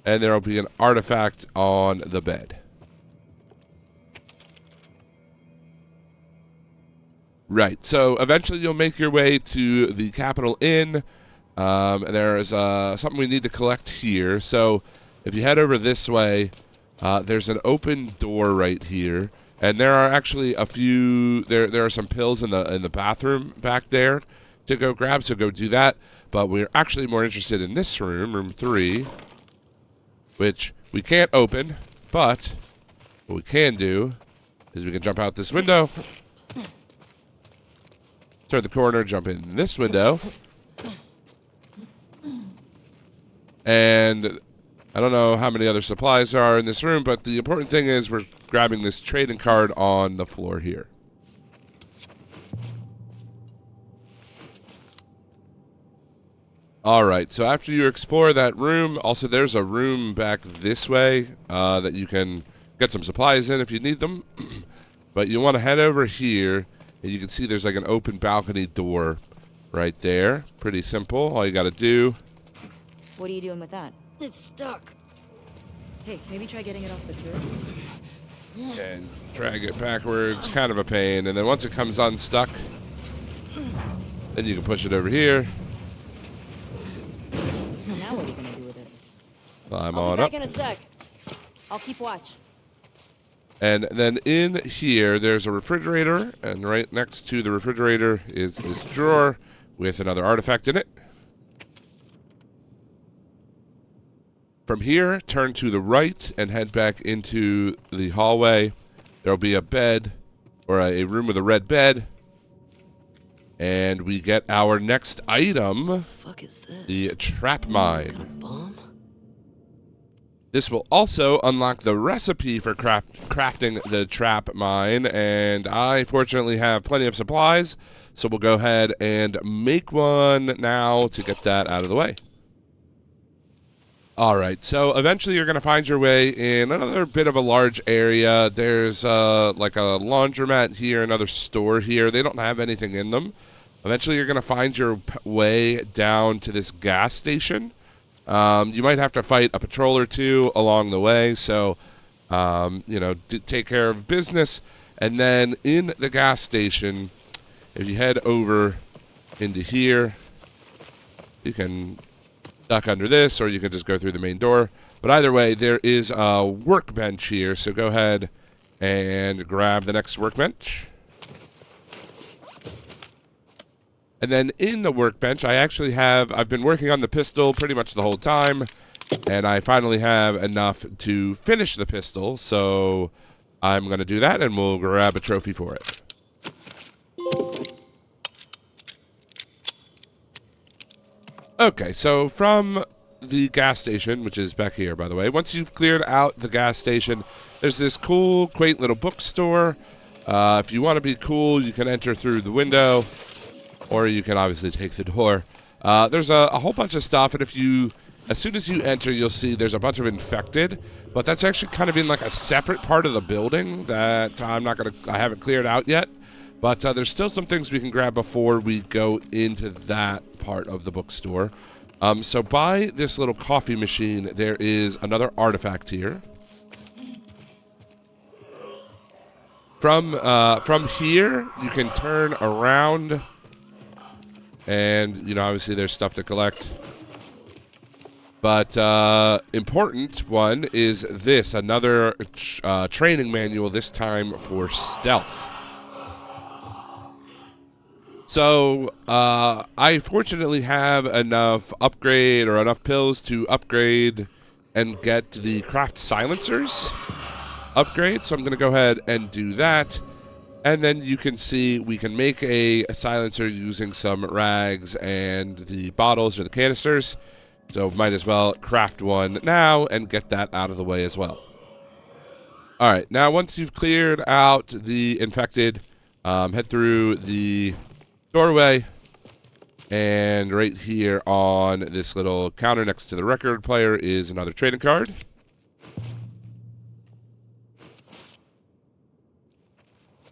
And there will be an artifact on the bed. Right, so eventually you'll make your way to the Capitol Inn. And there is something we need to collect here. So if you head over this way, there's an open door right here. And there are actually a few, there are some pills in the bathroom back there to go grab, so go do that. But we're actually more interested in this room, room 3, which we can't open, but what we can do is we can jump out this window, turn the corner, jump in this window, and I don't know how many other supplies are in this room, but the important thing is we're grabbing this trading card on the floor here. All right, so after you explore that room, also there's a room back this way that you can get some supplies in if you need them. But you want to head over here, and you can see there's like an open balcony door right there. Pretty simple. All you got to do. What are you doing with that? It's stuck. Hey, maybe try getting it off the grid. And drag it backwards, kind of a pain. And then once it comes unstuck, then you can push it over here. Now what are you gonna do with it? Climb I'll on be up. back in a sec. I'll keep watch. And then in here, there's a refrigerator. And right next to the refrigerator is this drawer with another artifact in it. From here, turn to the right and head back into the hallway. There'll be a bed, or a room with a red bed. And we get our next item, The fuck is this? the trap Got a mine. bomb? This will also unlock the recipe for crafting the trap mine, and I fortunately have plenty of supplies, so we'll go ahead and make one now to get that out of the way. Alright, so eventually you're going to find your way in another bit of a large area. There's like a laundromat here, another store here. They don't have anything in them. Eventually you're going to find your way down to this gas station. You might have to fight a patrol or two along the way, so, you know, take care of business. And then in the gas station, if you head over into here, you can duck under this, or you can just go through the main door. But either way, there is a workbench here, so go ahead and grab the next workbench. And then in the workbench, I've been working on the pistol pretty much the whole time, and I finally have enough to finish the pistol, so I'm going to do that, and we'll grab a trophy for it. Okay, so from the gas station, which is back here, by the way, once you've cleared out the gas station, there's this cool, quaint little bookstore. If you want to be cool, you can enter through the window, or you can obviously take the door. There's a whole bunch of stuff, and as soon as you enter, you'll see there's a bunch of infected, but that's actually kind of in like a separate part of the building that I haven't cleared out yet. But there's still some things we can grab before we go into that part of the bookstore. So by this little coffee machine, there is another artifact here. From here, you can turn around, and, you know, obviously there's stuff to collect. But important one is this, another training manual, this time for stealth. So, I fortunately have enough pills to upgrade and get the craft silencers upgrade. So I'm going to go ahead and do that. And then you can see we can make a silencer using some rags and the bottles or the canisters. So might as well craft one now and get that out of the way as well. All right, now once you've cleared out the infected, head through the doorway, and right here on this little counter next to the record player is another trading card.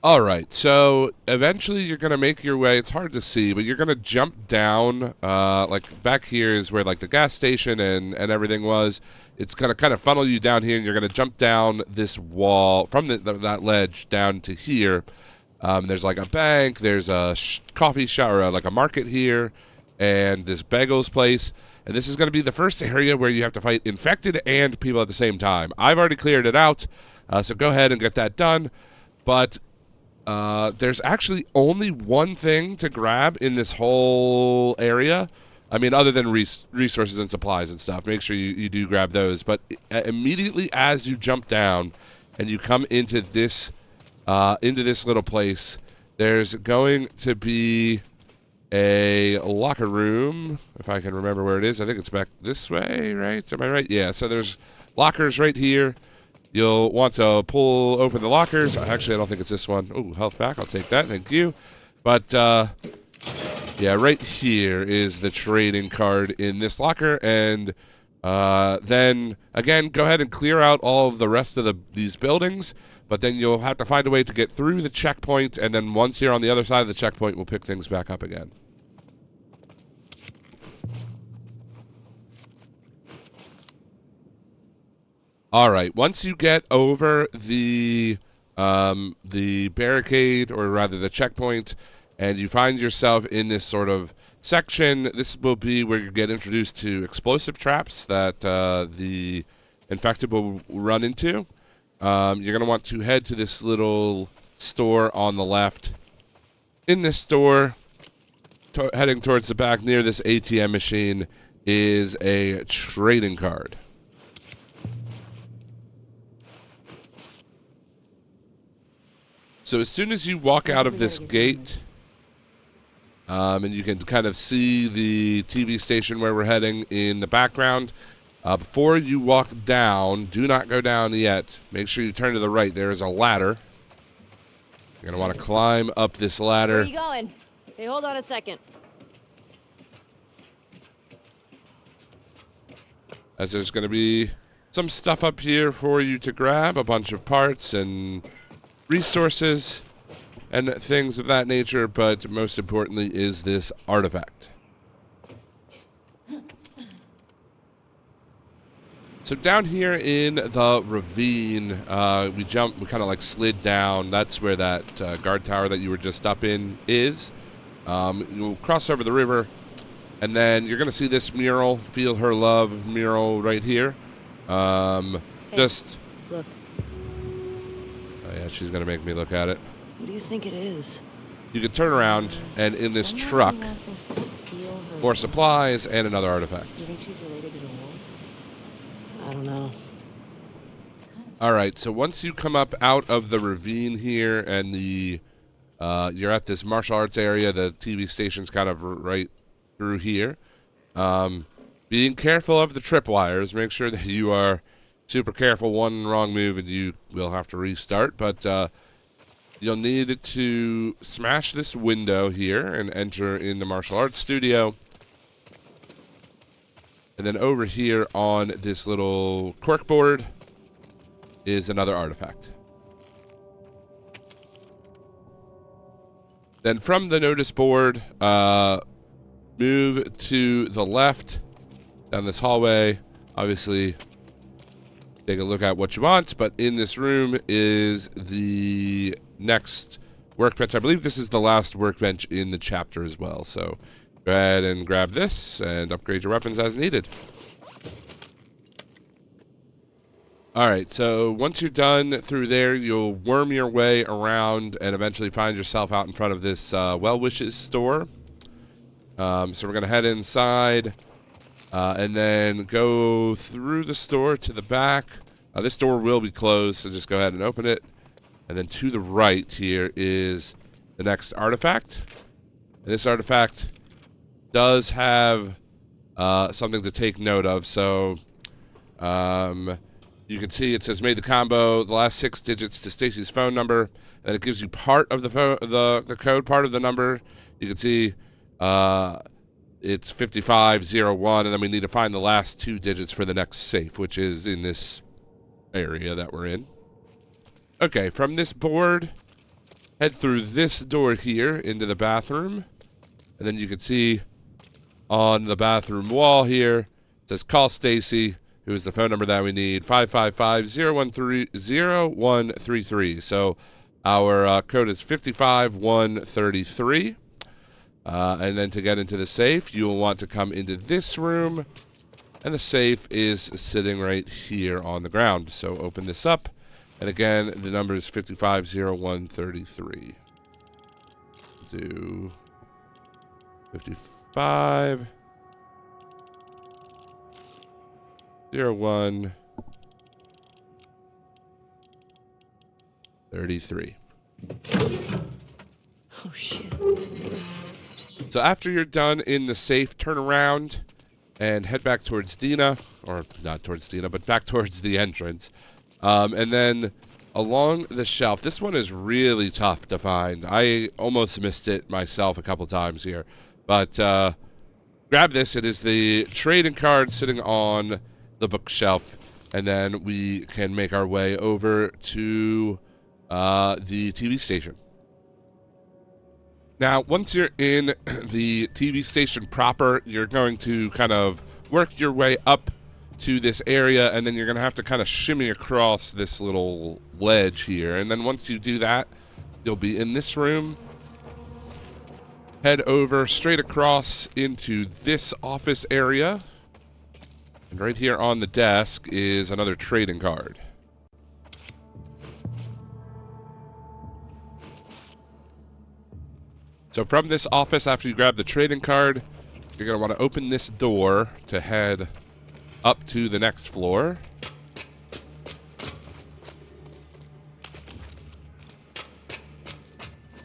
All right, so eventually you're going to make your way. It's hard to see, but you're going to jump down. Like back here is where like the gas station and everything was. It's going to kind of funnel you down here, and you're going to jump down this wall from that ledge down to here. There's like a bank, there's a coffee shop, or like a market here, and this bagels place. And this is going to be the first area where you have to fight infected and people at the same time. I've already cleared it out, so go ahead and get that done. But there's actually only one thing to grab in this whole area. I mean, other than resources and supplies and stuff. Make sure you do grab those. But immediately as you jump down and you come into this little place, there's going to be a locker room, if I can remember where it is. I think it's back this way, right? Am I right? Yeah, so there's lockers right here. You'll want to pull open the lockers. Actually, I don't think it's this one. Oh, health pack. I'll take that. Thank you. But, yeah, right here is the trading card in this locker. And then, again, go ahead and clear out all of the rest of these buildings. But then you'll have to find a way to get through the checkpoint. And then once you're on the other side of the checkpoint, we'll pick things back up again. All right. Once you get over the barricade, or rather the checkpoint, and you find yourself in this sort of section, this will be where you get introduced to explosive traps that the infected will run into. You're going to want to head to this little store on the left. In this store, heading towards the back near this ATM machine, is a trading card. So as soon as you walk out of this gate, and you can kind of see the TV station where we're heading in the background, before you walk down, do not go down yet. Make sure you turn to the right. There is a ladder. You're going to want to climb up this ladder. Where are you going? Hey, hold on a second. As there's going to be some stuff up here for you to grab, a bunch of parts and resources and things of that nature, but most importantly is this artifact. So down here in the ravine, we kind of like slid down. That's where that guard tower that you were just up in is. You'll cross over the river, and then you're going to see this mural, Feel Her Love mural right here. Hey, just... Look, Oh yeah, she's going to make me look at it. what do you think it is? You can turn around, and in this Someone truck, wants us to feel her more love. supplies and another Do artifact. you think she's related to the wolves? I don't know. Alright, so once you come up out of the ravine here, and you're at this martial arts area, the TV station's kind of right through here. Being careful of the tripwires, make sure that you are super careful. One wrong move and you will have to restart, but you'll need to smash this window here and enter in the martial arts studio. And then over here on this little corkboard is another artifact. Then from the notice board, move to the left down this hallway. Obviously, take a look at what you want, but in this room is the next workbench. I believe this is the last workbench in the chapter as well, so go ahead and grab this and upgrade your weapons as needed. Alright, so once you're done through there, you'll worm your way around and eventually find yourself out in front of this Well Wishes store. So we're going to head inside and then go through the store to the back. This door will be closed, so just go ahead and open it. And then to the right here is the next artifact. And this artifact does have something to take note of. So you can see it says made the combo, the last 6 digits to Stacy's phone number, and it gives you part of the code, part of the number. You can see it's 5501, and then we need to find the last 2 digits for the next safe, which is in this area that we're in. Okay, from this board, head through this door here into the bathroom, and then you can see on the bathroom wall here, it says call Stacy, who is the phone number that we need, 555-013-0133. So our code is 55133. And then to get into the safe, you will want to come into this room, and the safe is sitting right here on the ground. So open this up, and again, the number is 550133. Do 55 01 33. Oh, shit. So after you're done in the safe, turn around and head back towards Dina, or not towards Dina, but back towards the entrance. And then along the shelf, this one is really tough to find. I almost missed it myself a couple times here. But grab this. It is the trading card sitting on the bookshelf. And then we can make our way over to the TV station. Now, once you're in the TV station proper, you're going to kind of work your way up to this area, and then you're going to have to kind of shimmy across this little ledge here. And then once you do that, you'll be in this room. Head over straight across into this office area. And right here on the desk is another trading card. So from this office, after you grab the trading card, you're going to want to open this door to head up to the next floor.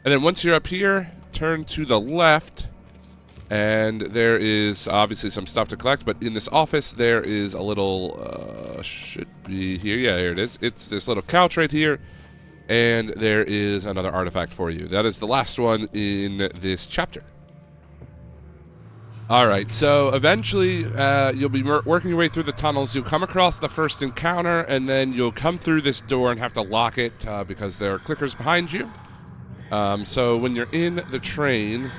And then once you're up here, turn to the left, and there is obviously some stuff to collect, but in this office there is a little, should be here, yeah, here it is. It's this little couch right here, and there is another artifact for you. That is the last one in this chapter. Alright, so eventually you'll be working your way through the tunnels. You'll come across the first encounter, and then you'll come through this door and have to lock it because there are clickers behind you. So when you're in the train,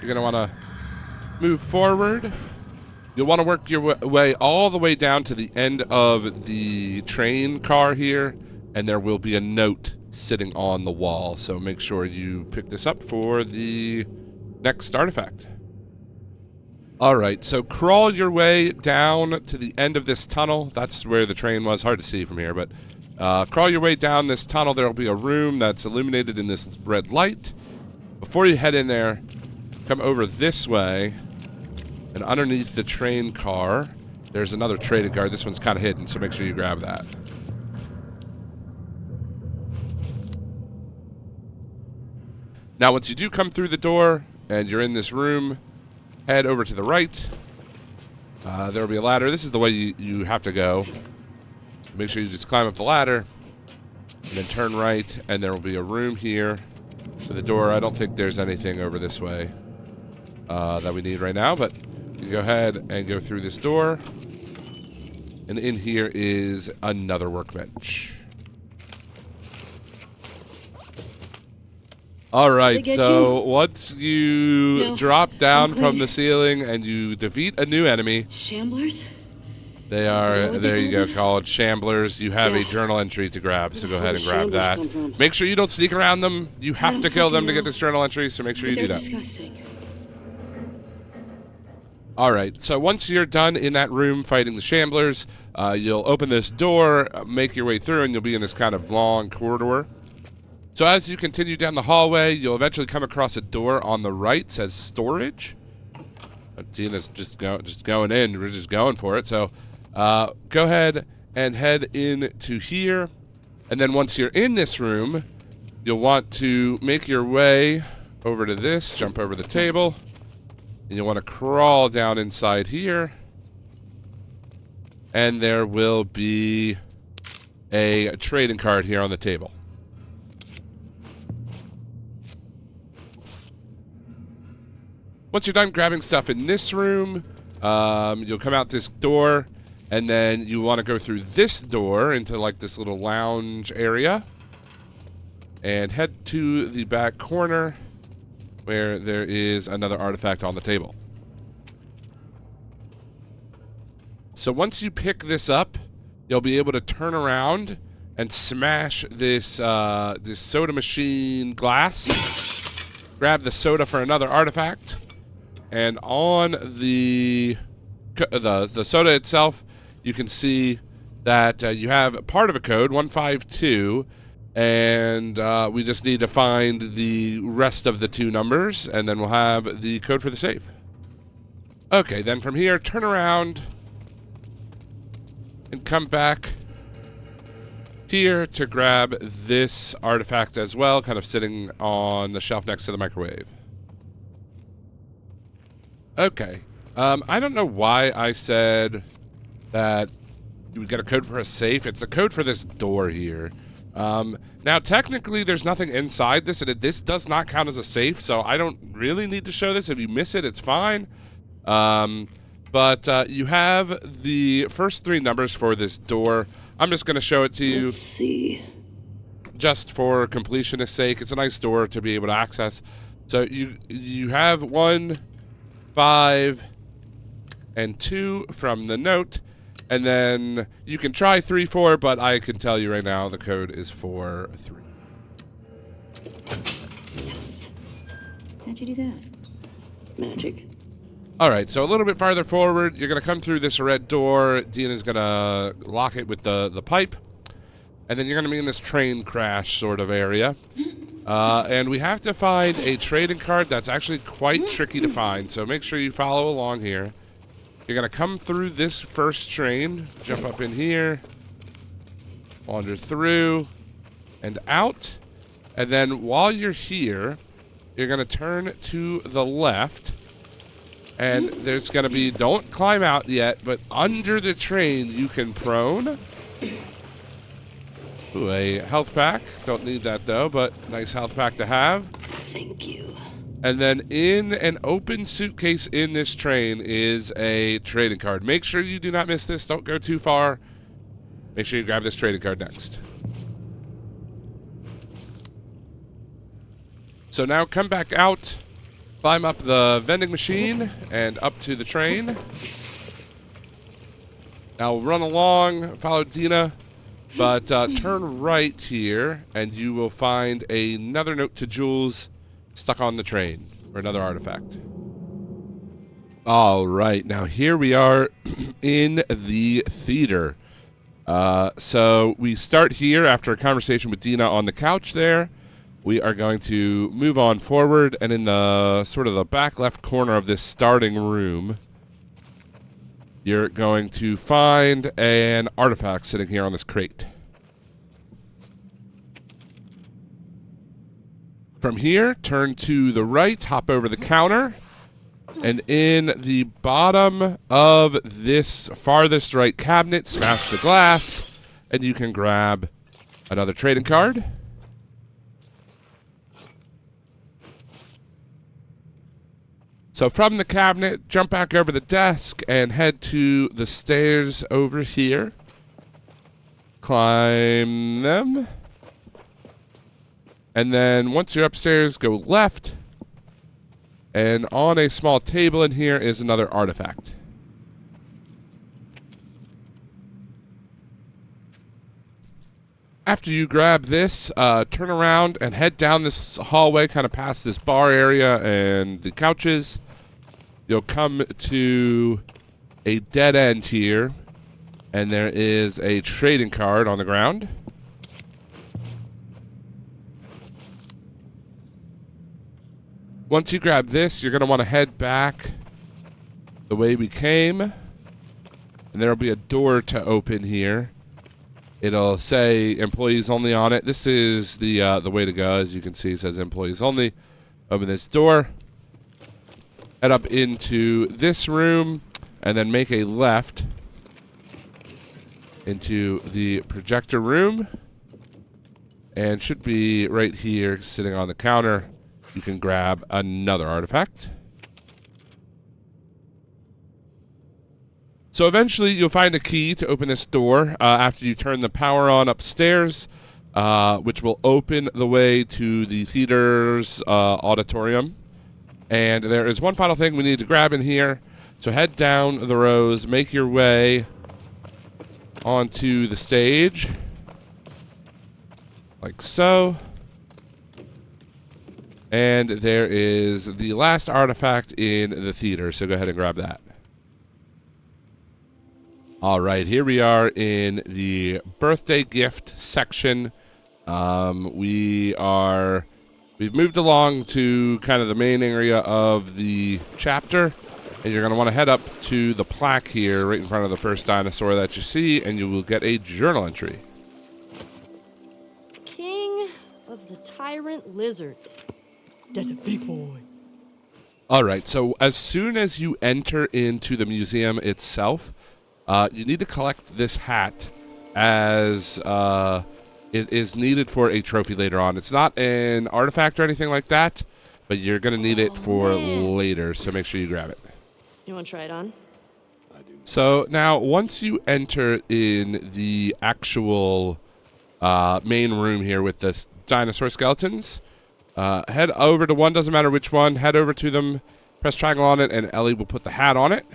you're going to want to move forward. You'll want to work your way all the way down to the end of the train car here, and there will be a note sitting on the wall. So make sure you pick this up for the next artifact. Alright, so crawl your way down to the end of this tunnel. That's where the train was. Hard to see from here, but crawl your way down this tunnel. There will be a room that's illuminated in this red light. Before you head in there, come over this way, and underneath the train car, there's another trading card. This one's kind of hidden, so make sure you grab that. Now, once you do come through the door, and you're in this room, head over to the right. There will be a ladder. This is the way you have to go. Make sure you just climb up the ladder, and then turn right, and there will be a room here with a door. I don't think there's anything over this way that we need right now, but you go ahead and go through this door, and in here is another workbench. Alright, so once you drop down from the ceiling and you defeat a new enemy. Shamblers? They are, there you go, called Shamblers. You have a journal entry to grab, so go ahead and grab that. Make sure you don't sneak around them. You have to kill them to get this journal entry, so make sure you do that. Disgusting. Alright, so once you're done in that room fighting the Shamblers, you'll open this door, make your way through, and you'll be in this kind of long corridor. So as you continue down the hallway, you'll eventually come across a door on the right. It says storage. Tina's just going in. We're just going for it. So go ahead and head into here. And then once you're in this room, you'll want to make your way over to this, jump over the table. And you'll want to crawl down inside here. And there will be a trading card here on the table. Once you're done grabbing stuff in this room, you'll come out this door, and then you want to go through this door into like this little lounge area, and head to the back corner where there is another artifact on the table. So once you pick this up, you'll be able to turn around and smash this this soda machine glass. Grab the soda for another artifact. And on the soda itself, you can see that you have part of a code, 152, and we just need to find the rest of the two numbers, and then we'll have the code for the safe. Okay, then from here, turn around and come back here to grab this artifact as well, kind of sitting on the shelf next to the microwave. Okay. I don't know why I said that you would get a code for a safe. It's a code for this door here. Now, technically, there's nothing inside this, and this does not count as a safe, so I don't really need to show this. If you miss it, it's fine. But you have the first three numbers for this door. I'm just going to show it to you. Let's see. Just for completionist's sake. It's a nice door to be able to access. So you have 1, 5, and 2 from the note. And then you can try 3-4, but I can tell you right now the code is 4-3. Yes. How'd you do that? Magic. All right, so a little bit farther forward, you're going to come through this red door. Dina's going to lock it with the pipe. And then you're going to be in this train crash sort of area. And we have to find a trading card that's actually quite tricky to find. So make sure you follow along here. You're going to come through this first train, jump up in here, wander through, and out. And then while you're here, you're going to turn to the left. And there's going to be, don't climb out yet, but under the train you can prone. Ooh, a health pack. Don't need that though, but nice health pack to have. Thank you. And then in an open suitcase in this train is a trading card. Make sure you do not miss this. Don't go too far. Make sure you grab this trading card next. So now come back out, climb up the vending machine, and up to the train. Now run along, follow Dina, but turn right here, and you will find another note to Jules stuck on the train, or another artifact. All right, now here we are in the theater. So we start here after a conversation with Dina on the couch there. We are going to move on forward, and in the sort of the back left corner of this starting room, you're going to find an artifact sitting here on this crate. From here, turn to the right, hop over the counter, and in the bottom of this farthest right cabinet, smash the glass, and you can grab another trading card. So from the cabinet, jump back over the desk and head to the stairs over here. Climb them. And then once you're upstairs, go left. And on a small table in here is another artifact. After you grab this, turn around and head down this hallway, kind of past this bar area and the couches. You'll come to a dead end here, and there is a trading card on the ground. Once you grab this, you're going to want to head back the way we came, and there will be a door to open here. It'll say employees only on it. This is the way to go. As you can see, it says employees only. Open this door. Head up into this room, and then make a left into the projector room. And should be right here, sitting on the counter. You can grab another artifact. So eventually you'll find a key to open this door after you turn the power on upstairs, which will open the way to the theater's auditorium. And there is one final thing we need to grab in here. So head down the rows, make your way onto the stage, like so. And there is the last artifact in the theater, so go ahead and grab that. All right, here we are in the birthday gift section. We've moved along to kind of the main area of the chapter, and you're going to want to head up to the plaque here right in front of the first dinosaur that you see, and you will get a journal entry. King of the Tyrant Lizards. That's a big boy. All right, so as soon as you enter into the museum itself, you need to collect this hat as it is needed for a trophy later on. It's not an artifact or anything like that, but you're going to need it for later, so make sure you grab it. You want to try it on? So now, once you enter in the actual main room here with the dinosaur skeletons, head over to one, doesn't matter which one, head over to them, press triangle on it, and Ellie will put the hat on it.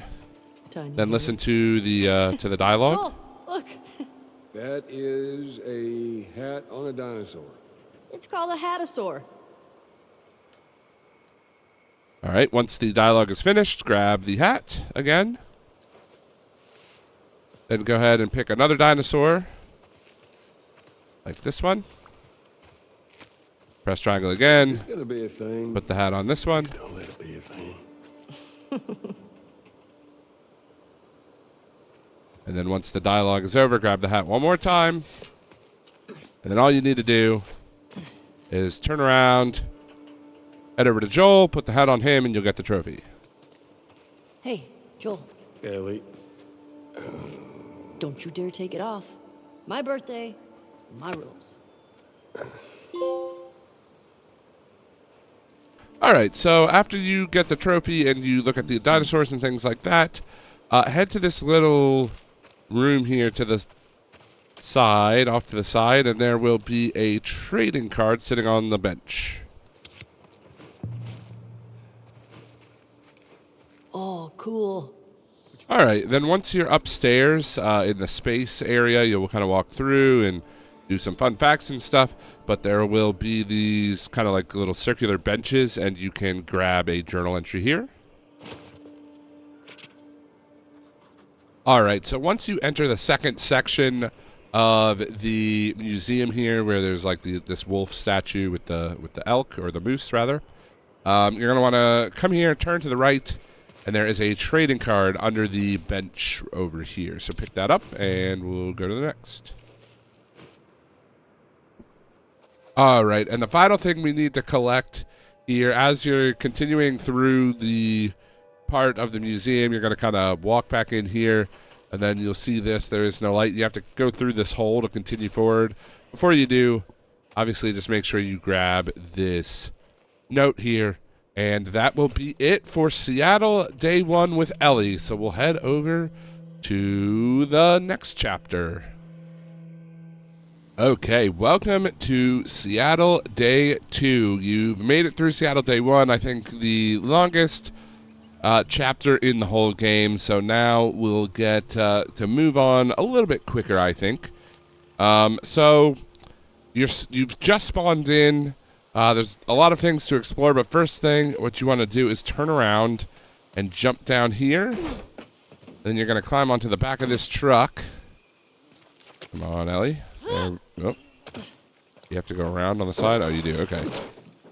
Tiny then hat. listen to the dialogue. Oh, look. That is a hat on a dinosaur. It's called a hatasaur. All right, once the dialogue is finished, grab the hat again. Then go ahead and pick another dinosaur, like this one. Press triangle again. It's gonna be a thing. Put the hat on this one. Don't let it be a thing. And then once the dialogue is over, grab the hat one more time. And then all you need to do is turn around, head over to Joel, put the hat on him, and you'll get the trophy. Hey, Joel, Ellie. don't you dare take it off. My birthday, my rules. All right, so after you get the trophy and you look at the dinosaurs and things like that, head to this little room here to the side, off to the side, and there will be a trading card sitting on the bench. Oh, cool. All right, then once you're upstairs in the space area, you'll kind of walk through and do some fun facts and stuff, but there will be these kind of like little circular benches, and you can grab a journal entry here. All right, so once you enter the second section of the museum here, where there's like this wolf statue with the elk, or the moose rather, you're gonna want to come here, turn to the right, and there is a trading card under the bench over here. So pick that up, and we'll go to the next. All right, and the final thing we need to collect here, as you're continuing through the part of the museum, you're going to kind of walk back in here, and then you'll see this. There is no light. You have to go through this hole to continue forward. Before you do, obviously just make sure you grab this note here, and that will be it for Seattle Day 1 with Ellie. So we'll head over to the next chapter. Okay, welcome to Seattle Day 2. You've made it through Seattle Day 1, I think the longest chapter in the whole game. So now we'll get to move on a little bit quicker, I think. So you've just spawned in. There's a lot of things to explore, but first thing, what you want to do is turn around and jump down here. Then you're going to climb onto the back of this truck. Come on, Ellie. Oh, you have to go around on the side? Oh, you do. Okay.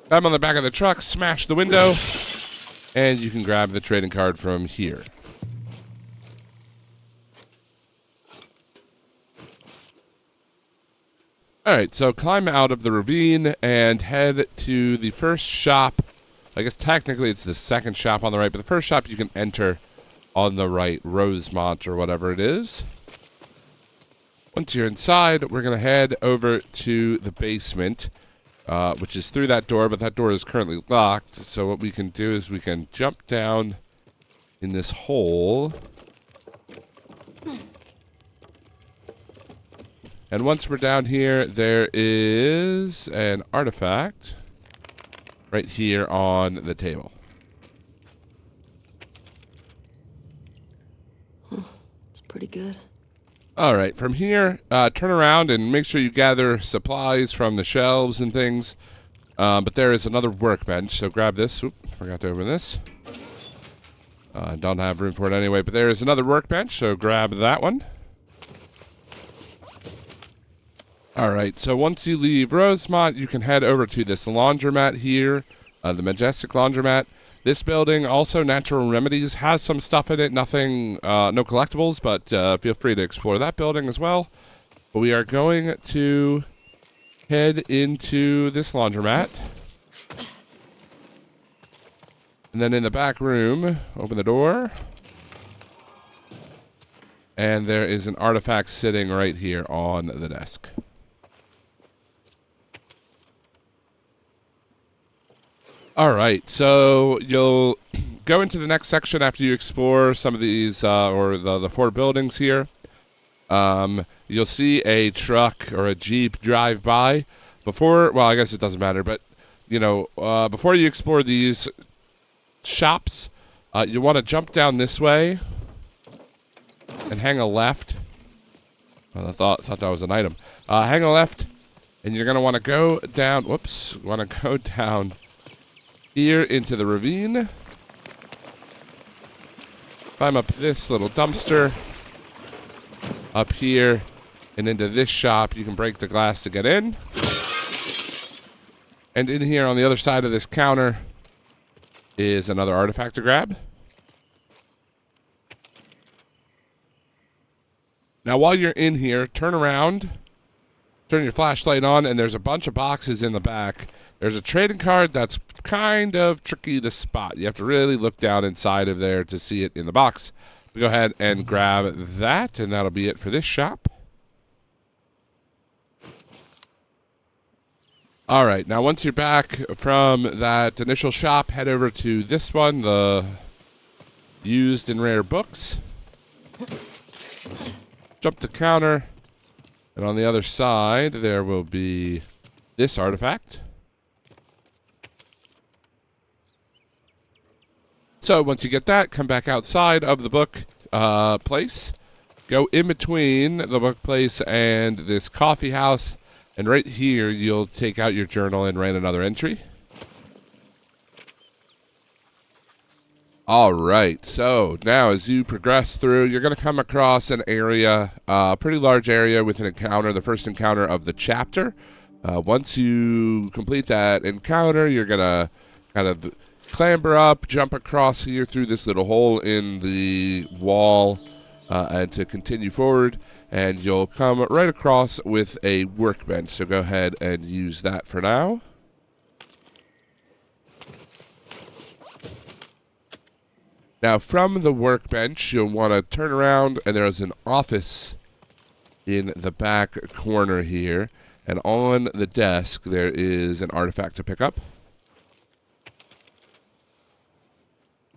Climb on the back of the truck, smash the window, and you can grab the trading card from here. All right, so climb out of the ravine and head to the first shop. I guess technically it's the second shop on the right, but the first shop you can enter on the right, Rosemont or whatever it is. Once you're inside, we're going to head over to the basement, which is through that door, but that door is currently locked. So what we can do is we can jump down in this hole. And once we're down here, there is an artifact right here on the table. It's pretty good. All right, from here, turn around and make sure you gather supplies from the shelves and things. But there is another workbench, so grab this. Oop, forgot to open this. Don't have room for it anyway, but there is another workbench, so grab that one. All right, so once you leave Rosemont, you can head over to this laundromat here, the Majestic Laundromat. This building, also Natural Remedies, has some stuff in it. Nothing, no collectibles, but feel free to explore that building as well. But we are going to head into this laundromat. And then in the back room, open the door. And there is an artifact sitting right here on the desk. All right, so you'll go into the next section after you explore some of these, or the four buildings here. You'll see a truck or a Jeep drive by. Well, I guess it doesn't matter, but, you know, before you explore these shops, you want to jump down this way. and hang a left. Well, I thought that was an item. Hang a left, and you're going to want to go down. Whoops. Want to go down here into the ravine. Climb up this little dumpster. Up here and into this shop. You can break the glass to get in. And in here on the other side of this counter is another artifact to grab. Now, while you're in here, turn around, turn your flashlight on, and there's a bunch of boxes in the back. There's a trading card that's kind of tricky to spot. You have to really look down inside of there to see it in the box. Go ahead and grab that, and that'll be it for this shop. All right, now once you're back from that initial shop, head over to this one, the used and rare books. Jump the counter, and on the other side, there will be this artifact. So once you get that, come back outside of the book place. Go in between the book place and this coffee house. And right here, you'll take out your journal and write another entry. All right, so now as you progress through, you're going to come across an area, a pretty large area with an encounter, the first encounter of the chapter. Once you complete that encounter, you're going to kind of clamber up, jump across here through this little hole in the wall, and to continue forward. And you'll come right across with a workbench. So go ahead and use that for now. Now from the workbench, you'll want to turn around, and there's an office in the back corner here. And on the desk, there is an artifact to pick up.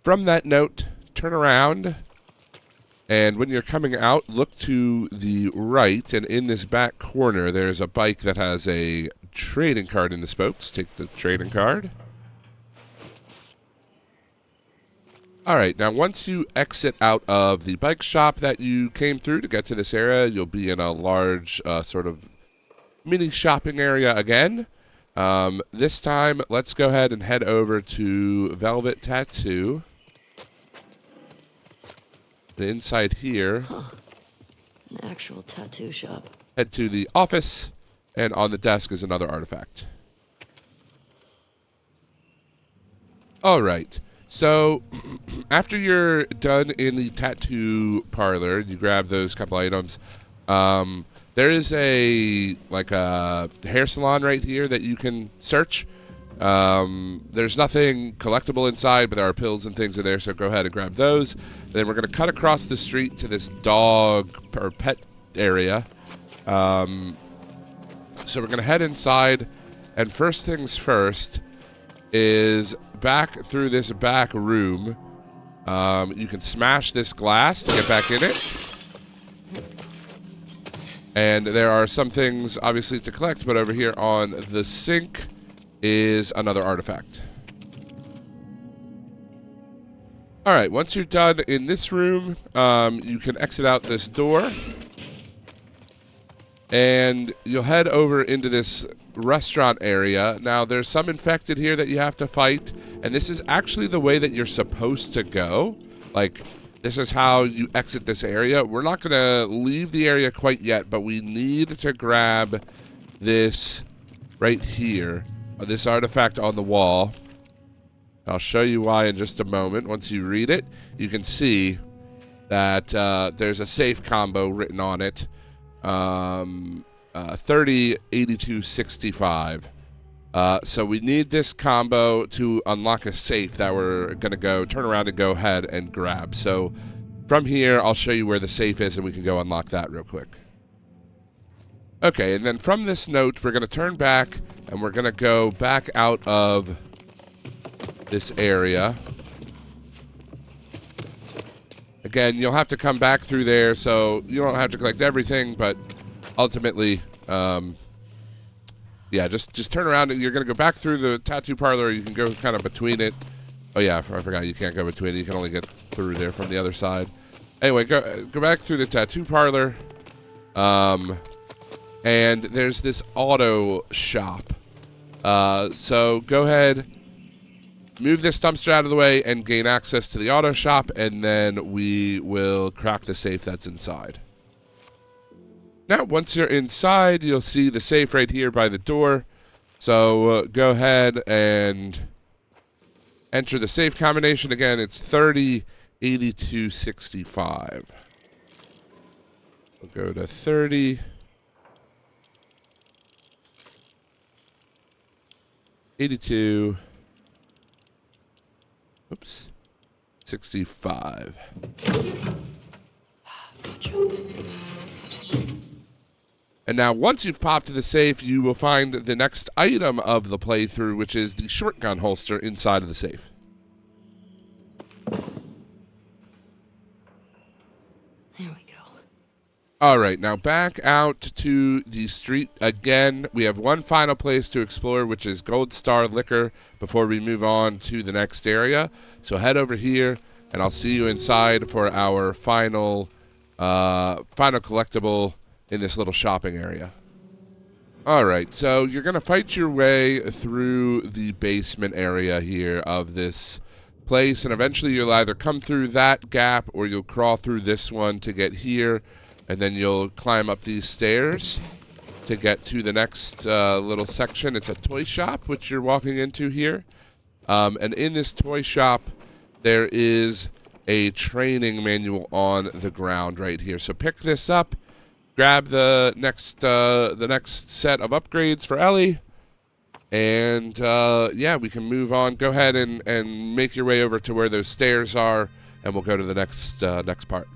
From that note, turn around. And when you're coming out, look to the right, and in this back corner, there's a bike that has a trading card in the spokes. Take the trading card. All right, now once you exit out of the bike shop that you came through to get to this area, you'll be in a large sort of mini shopping area again. This time, let's go ahead and head over to Velvet Tattoo. And inside here, an actual tattoo shop. Head to the office, and on the desk is another artifact. All right, so after you're done in the tattoo parlor, you grab those couple items. There is a hair salon right here that you can search. There's nothing collectible inside, but there are pills and things in there, so go ahead and grab those. And then we're going to cut across the street to this dog or pet area. So we're going to head inside, and first things first is back through this back room. You can smash this glass to get back in it. And there are some things, obviously, to collect, but over here on the sink is another artifact. All right, once you're done in this room, you can exit out this door. And you'll head over into this restaurant area. Now, there's some infected here that you have to fight. And this is actually the way that you're supposed to go. Like, this is how you exit this area. We're not going to leave the area quite yet, but we need to grab this right here. This artifact on the wall. I'll show you why in just a moment. Once you read it, you can see that there's a safe combo written on it. 30, 82, 65. So we need this combo to unlock a safe that we're going to go turn around and go ahead and grab. So from here, I'll show you where the safe is, and we can go unlock that real quick. Okay, and then from this note, we're going to turn back, and we're going to go back out of this area. Again, you'll have to come back through there, so you don't have to collect everything, but ultimately, yeah, just turn around, and you're going to go back through the tattoo parlor. You can go kind of between it. Oh, yeah, I forgot you can't go between it. You can only get through there from the other side. Anyway, go back through the tattoo parlor. And there's this auto shop. So go ahead, move this dumpster out of the way and gain access to the auto shop, and then we will crack the safe that's inside. Now, once you're inside, you'll see the safe right here by the door. So go ahead and enter the safe combination. Again, it's 308265. We'll go to 30. 82. Oops. 65. And now, once you've popped the safe, you will find the next item of the playthrough, which is the shotgun holster inside of the safe. There we go. All right, now back out to the street again. We have one final place to explore, which is Gold Star Liquor, before we move on to the next area. So head over here, and I'll see you inside for our final collectible in this little shopping area. All right, so you're going to fight your way through the basement area here of this place, and eventually you'll either come through that gap or you'll crawl through this one to get here. And then you'll climb up these stairs to get to the next little section. It's a toy shop, which you're walking into here. And in this toy shop, there is a training manual on the ground right here. So pick this up, grab the next set of upgrades for Ellie, and yeah, we can move on. Go ahead and make your way over to where those stairs are, and we'll go to the next part.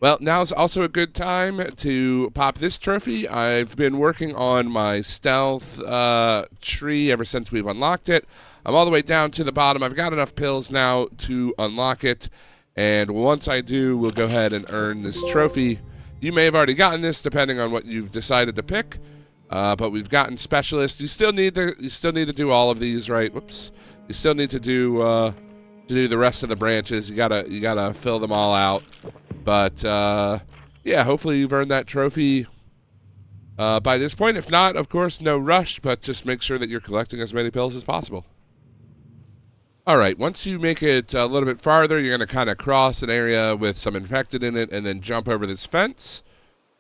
Well, now's also a good time to pop this trophy. I've been working on my stealth tree ever since we've unlocked it. I'm all the way down to the bottom. I've got enough pills now to unlock it. And once I do, we'll go ahead and earn this trophy. You may have already gotten this, depending on what you've decided to pick. But we've gotten specialist. You still need to do all of these, right? Whoops. You still need to do the rest of the branches. You gotta fill them all out. But yeah, hopefully you've earned that trophy by this point. If not, of course, no rush, but just make sure that you're collecting as many pills as possible. All right, once you make it a little bit farther, you're going to kind of cross an area with some infected in it and then jump over this fence.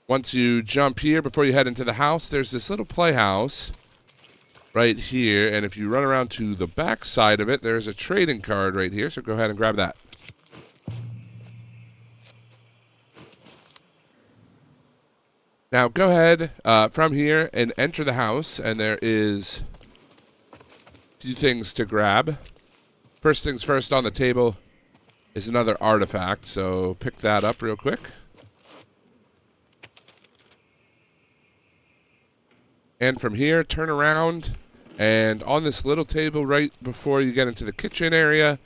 Once you jump here, before you head into the house, there's this little playhouse right here. And if you run around to the back side of it, there's a trading card right here. So go ahead and grab that. Now go ahead from here and enter the house, and there is a few things to grab. First things first, on the table is another artifact, so pick that up real quick. And from here, turn around, and on this little table right before you get into the kitchen area,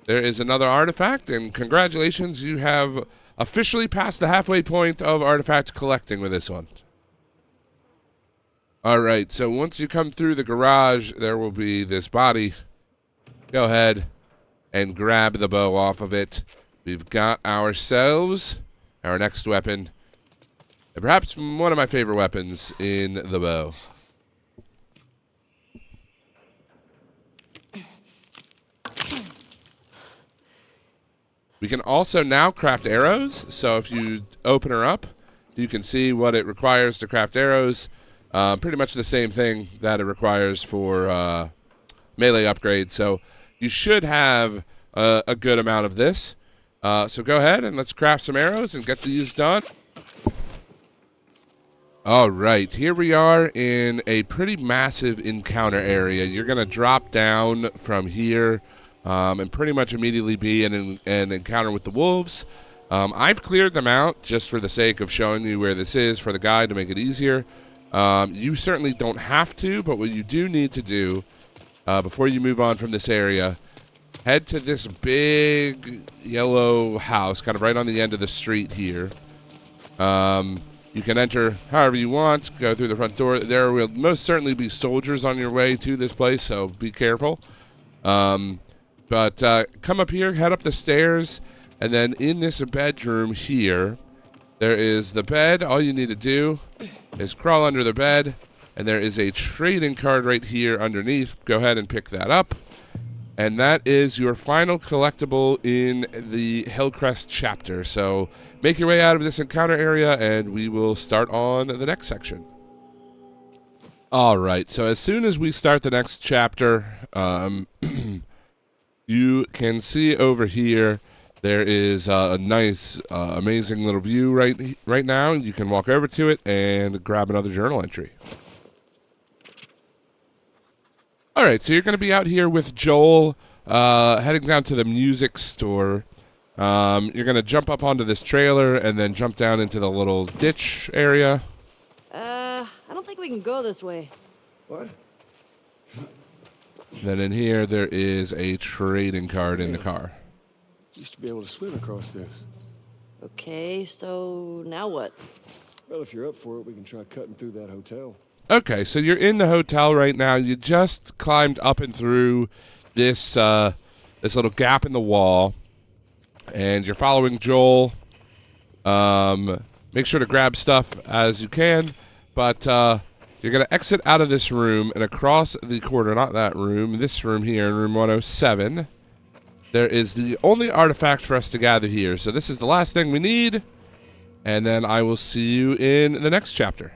there is another artifact, and congratulations, you have officially passed the halfway point of artifact collecting with this one. Alright, so once you come through the garage, there will be this body. Go ahead and grab the bow off of it. We've got ourselves our next weapon. And perhaps one of my favorite weapons in the bow. We can also now craft arrows, so if you open her up, you can see what it requires to craft arrows. Pretty much the same thing that it requires for melee upgrades, so you should have a good amount of this. So go ahead and let's craft some arrows and get these done. All right, here we are in a pretty massive encounter area. You're going to drop down from here and pretty much immediately be in an encounter with the wolves. I've cleared them out just for the sake of showing you where this is for the guide to make it easier. You certainly don't have to, but what you do need to do before you move on from this area, head to this big yellow house kind of right on the end of the street here. You can enter however you want, go through the front door. There will most certainly be soldiers on your way to this place, so be careful. But come up here, head up the stairs, And then in this bedroom here, there is the bed. All you need to do is crawl under the bed, and there is a trading card right here underneath. Go ahead and pick that up. And that is your final collectible in the Hillcrest chapter. So make your way out of this encounter area, and we will start on the next section. All right, so as soon as we start the next chapter, you can see over here, there is a nice, amazing little view right now. You can walk over to it and grab another journal entry. All right, so you're going to be out here with Joel, heading down to the music store. You're going to jump up onto this trailer and then jump down into the little ditch area. I don't think we can go this way. What? Then in here, there is a trading card in the car. Used to be able to swim across this. Okay, so now what? Well, if you're up for it, we can try cutting through that hotel. Okay, so you're in the hotel right now. You just climbed up and through this this little gap in the wall, and you're following Joel. Make sure to grab stuff as you can, but you're going to exit out of this room and across the corridor, not that room, this room here in room 107. There is the only artifact for us to gather here, so this is the last thing we need, and then I will see you in the next chapter.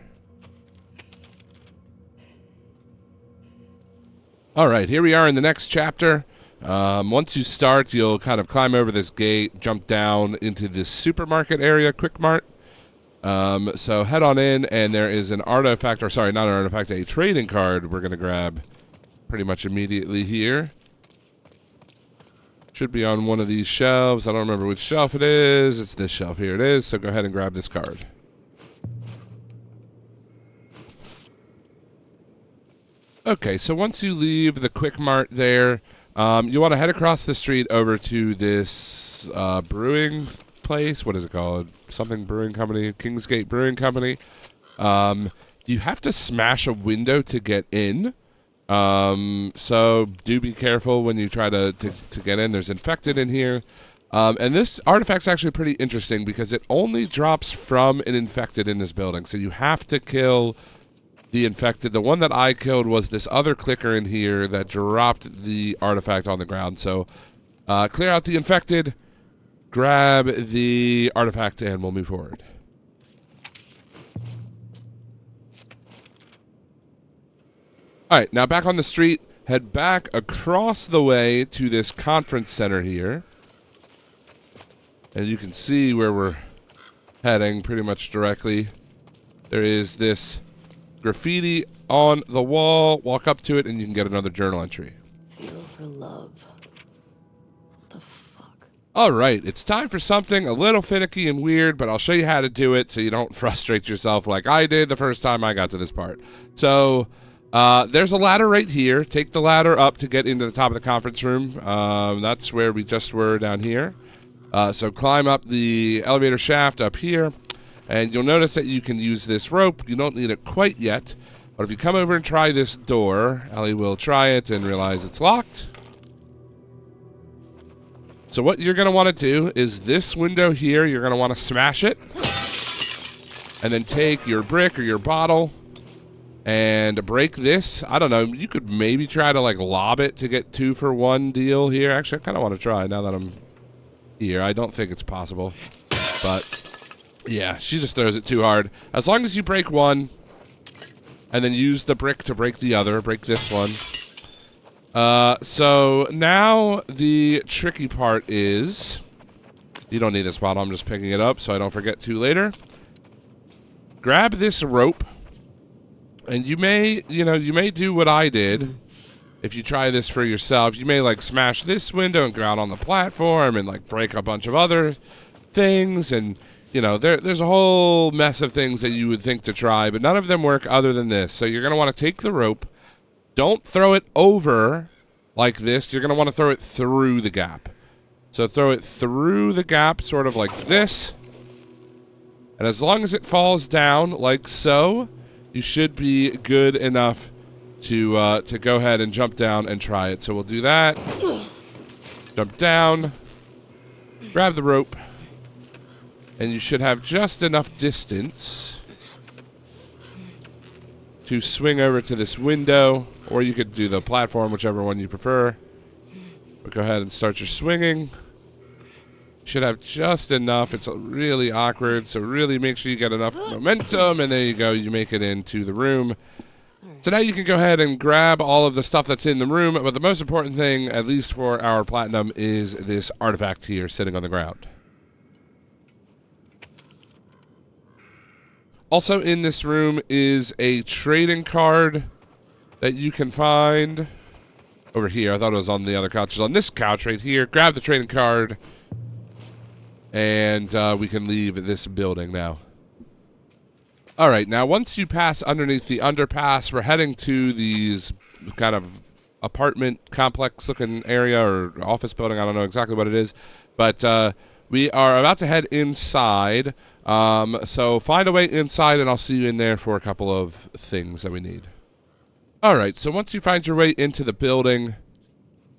All right, here we are in the next chapter. Once you start, you'll kind of climb over this gate, jump down into this supermarket area, Quick Mart. So head on in, and there is an artifact, or sorry, not an artifact, a trading card we're going to grab pretty much immediately here. Should be on one of these shelves. I don't remember which shelf it is. It's this shelf. Here it is. So go ahead and grab this card. Okay, so once you leave the Quick Mart there, you want to head across the street over to this brewing place. What is it called? Something Brewing Company, Kingsgate Brewing Company. You have to smash a window to get in. So do be careful when you try to get in. There's infected in here. And this artifact's actually pretty interesting because it only drops from an infected in this building. So you have to kill the infected. The one that I killed was this other clicker in here that dropped the artifact on the ground. So clear out the infected, grab the artifact, and we'll move forward. All right, now back on the street, head back across the way to this conference center here. And you can see where we're heading pretty much directly. There is this graffiti on the wall. Walk up to it and you can get another journal entry. Feel for love. What the fuck? All right, it's time for something a little finicky and weird, but I'll show you how to do it so you don't frustrate yourself like I did the first time I got to this part. So there's a ladder right here. Take the ladder up to get into the top of the conference room. That's where we just were down here. So climb up the elevator shaft up here, and you'll notice that you can use this rope. You don't need it quite yet, but if you come over and try this door, Ellie will try it and realize it's locked. So what you're going to want to do is this window here, you're going to want to smash it, and then take your brick or your bottle and break this. I don't know, you could maybe try to like lob it to get 2 for 1 deal here. Actually, I kind of want to try now that I'm here. I don't think it's possible, but yeah, she just throws it too hard. As long as you break one and then use the brick to break the other, break this one. So now the tricky part is, you don't need this bottle, I'm just picking it up so I don't forget to later. Grab this rope. And you may do what I did. If you try this for yourself, you may like smash this window and go out on the platform and like break a bunch of other things. And you know, there's a whole mess of things that you would think to try, but none of them work other than this. So you're going to want to take the rope. Don't throw it over like this. You're going to want to throw it through the gap. So throw it through the gap, sort of like this. And as long as it falls down like so, you should be good enough to go ahead and jump down and try it. So we'll do that. Jump down. grab the rope, and you should have just enough distance to swing over to this window, or you could do the platform, whichever one you prefer. But go ahead and start your swinging. Should have just enough. It's really awkward, so really make sure you get enough momentum, and there you go. You make it into the room. So now you can go ahead and grab all of the stuff that's in the room, but the most important thing, at least for our platinum, is this artifact here sitting on the ground. Also in this room is a trading card that you can find over here. I thought it was on the other couch. It's on this couch right here. Grab the trading card, and we can leave this building now. All right, now once you pass underneath the underpass, we're heading to these kind of apartment complex-looking area or office building. I don't know exactly what it is, but we are about to head inside. So find a way inside, and I'll see you in there for a couple of things that we need. All right, so once you find your way into the building,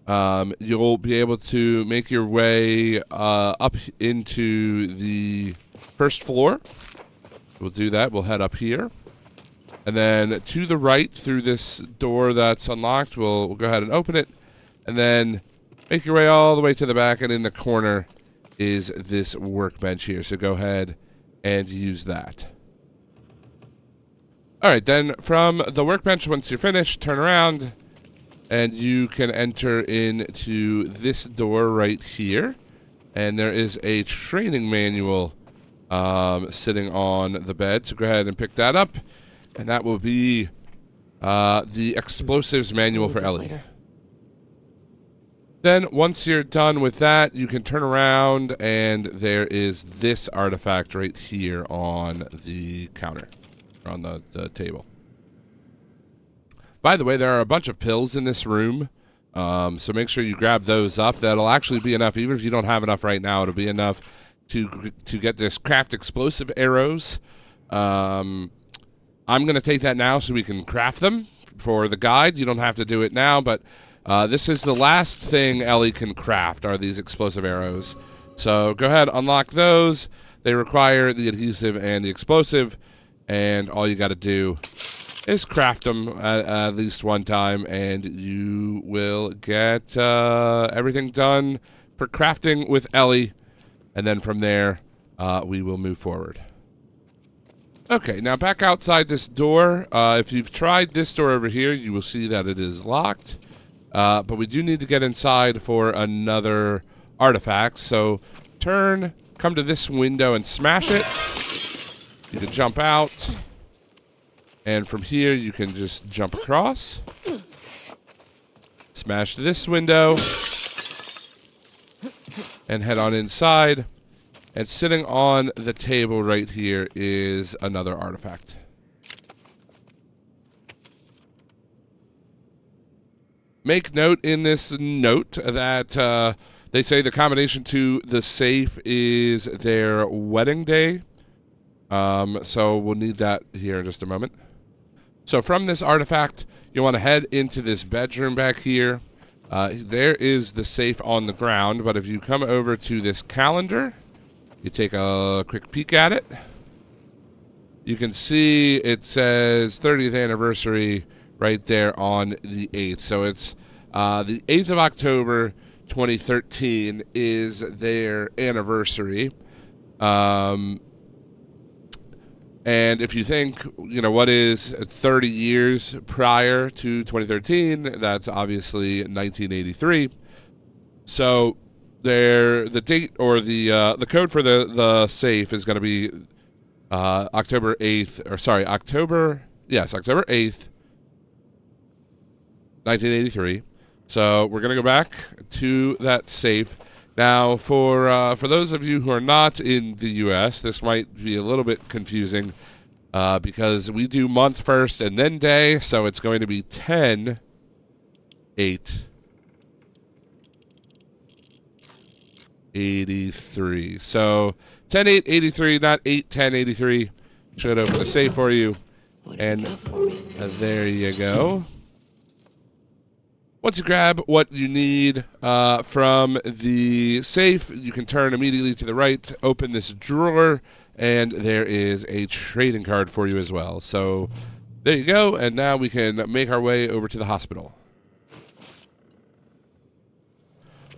you'll be able to make your way up into the first floor. We'll do that. We'll head up here. And then to the right through this door that's unlocked, we'll go ahead and open it. And then make your way all the way to the back, and in the corner is this workbench here. So go ahead and use that. All right, then from the workbench, once you're finished, turn around, and you can enter into this door right here. And there is a training manual sitting on the bed, so go ahead and pick that up, and that will be the explosives manual for Ellie. Then once you're done with that, you can turn around, and there is this artifact right here on the counter, or on the table. By the way, there are a bunch of pills in this room, so make sure you grab those up. That'll actually be enough. Even if you don't have enough right now, it'll be enough to get this craft explosive arrows. I'm going to take that now so we can craft them for the guide. You don't have to do it now, but this is the last thing Ellie can craft, are these explosive arrows. So go ahead, unlock those. They require the adhesive and the explosive, and all you got to do is craft them at least one time, and you will get everything done for crafting with Ellie. And then from there, we will move forward. Okay, now back outside this door. If you've tried this door over here, you will see that it is locked. But we do need to get inside for another artifact. So come to this window and smash it. You can jump out. And from here, you can just jump across. Smash this window. And head on inside. And sitting on the table right here is another artifact. Make note in this note that they say the combination to the safe is their wedding day. So we'll need that here in just a moment. So from this artifact, you want to head into this bedroom back here. There is the safe on the ground, but if you come over to this calendar, you take a quick peek at it. You can see it says 30th anniversary right there on the 8th. So it's the 8th of October, 2013 is their anniversary. And if you think, what is 30 years prior to 2013, that's obviously 1983. So the date or the code for the safe is going to be October 8th, October 8th, 1983. So we're going to go back to that safe. Now, for those of you who are not in the U.S., this might be a little bit confusing because we do month first and then day, so it's going to be 10/8/83. So 10/8/83, not 8/10/83. Should open the safe for you, and there you go. Once you grab what you need from the safe, you can turn immediately to the right, open this drawer, and there is a trading card for you as well. So there you go, and now we can make our way over to the hospital.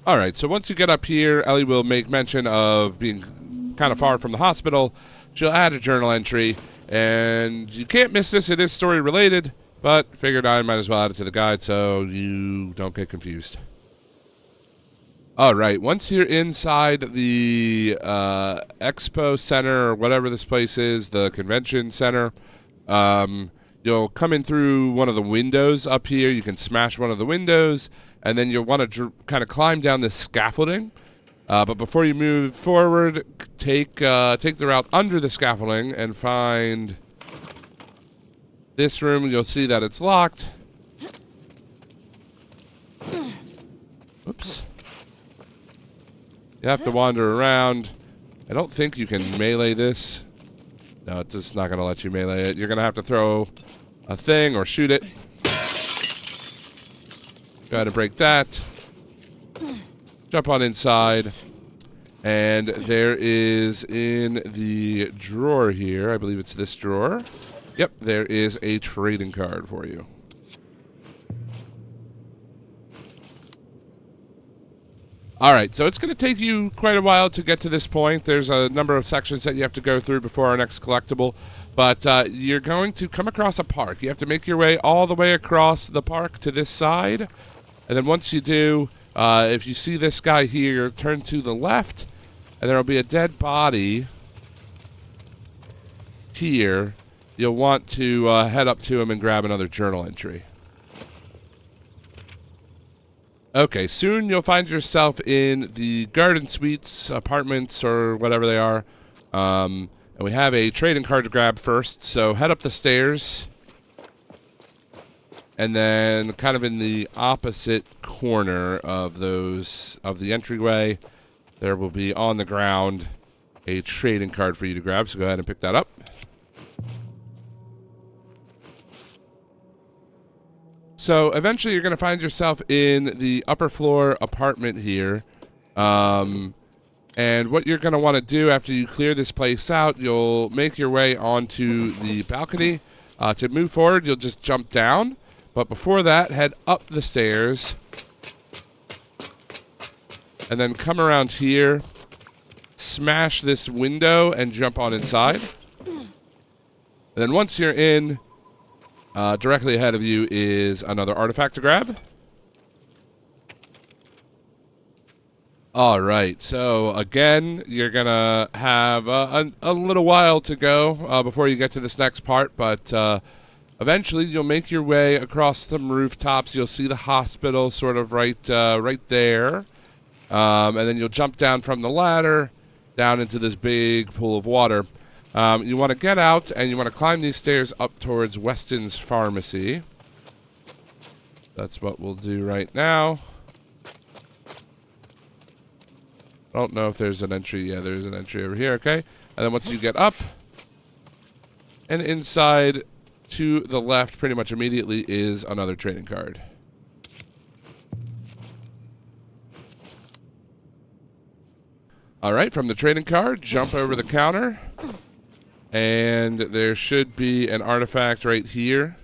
All right, so once you get up here, Ellie will make mention of being kind of far from the hospital. She'll add a journal entry, and you can't miss this. It is story related, but figured I might as well add it to the guide so you don't get confused. All right, once you're inside the expo center or whatever this place is, the convention center, you'll come in through one of the windows up here. You can smash one of the windows, and then you'll want to kind of climb down this scaffolding. But before you move forward, take the route under the scaffolding and find this room. You'll see that it's locked. Oops. You have to wander around. I don't think you can melee this. No, it's just not going to let you melee it. You're going to have to throw a thing or shoot it. Go ahead and break that. Jump on inside. And there is in the drawer here, I believe it's this drawer. Yep, there is a trading card for you. All right, so it's going to take you quite a while to get to this point. There's a number of sections that you have to go through before our next collectible. But you're going to come across a park. You have to make your way all the way across the park to this side. And then once you do, if you see this guy here, turn to the left. And there will be a dead body here. You'll want to head up to him and grab another journal entry. Okay, soon you'll find yourself in the garden suites, apartments, or whatever they are. And we have a trading card to grab first, so head up the stairs. And then kind of in the opposite corner of the entryway, there will be on the ground a trading card for you to grab, so go ahead and pick that up. So eventually you're going to find yourself in the upper floor apartment here. And what you're going to want to do after you clear this place out, you'll make your way onto the balcony. To move forward, you'll just jump down. But before that, head up the stairs. And then come around here, smash this window, and jump on inside. And then once you're in, directly ahead of you is another artifact to grab. All right, so again, you're going to have a little while to go before you get to this next part, but eventually you'll make your way across some rooftops. You'll see the hospital sort of right there, and then you'll jump down from the ladder down into this big pool of water. You want to get out, and you want to climb these stairs up towards Weston's Pharmacy. That's what we'll do right now. I don't know if there's an entry. Yeah, there's an entry over here, okay? And then once you get up, and inside to the left, pretty much immediately, is another trading card. All right, from the trading card, jump over the counter. And there should be an artifact right here.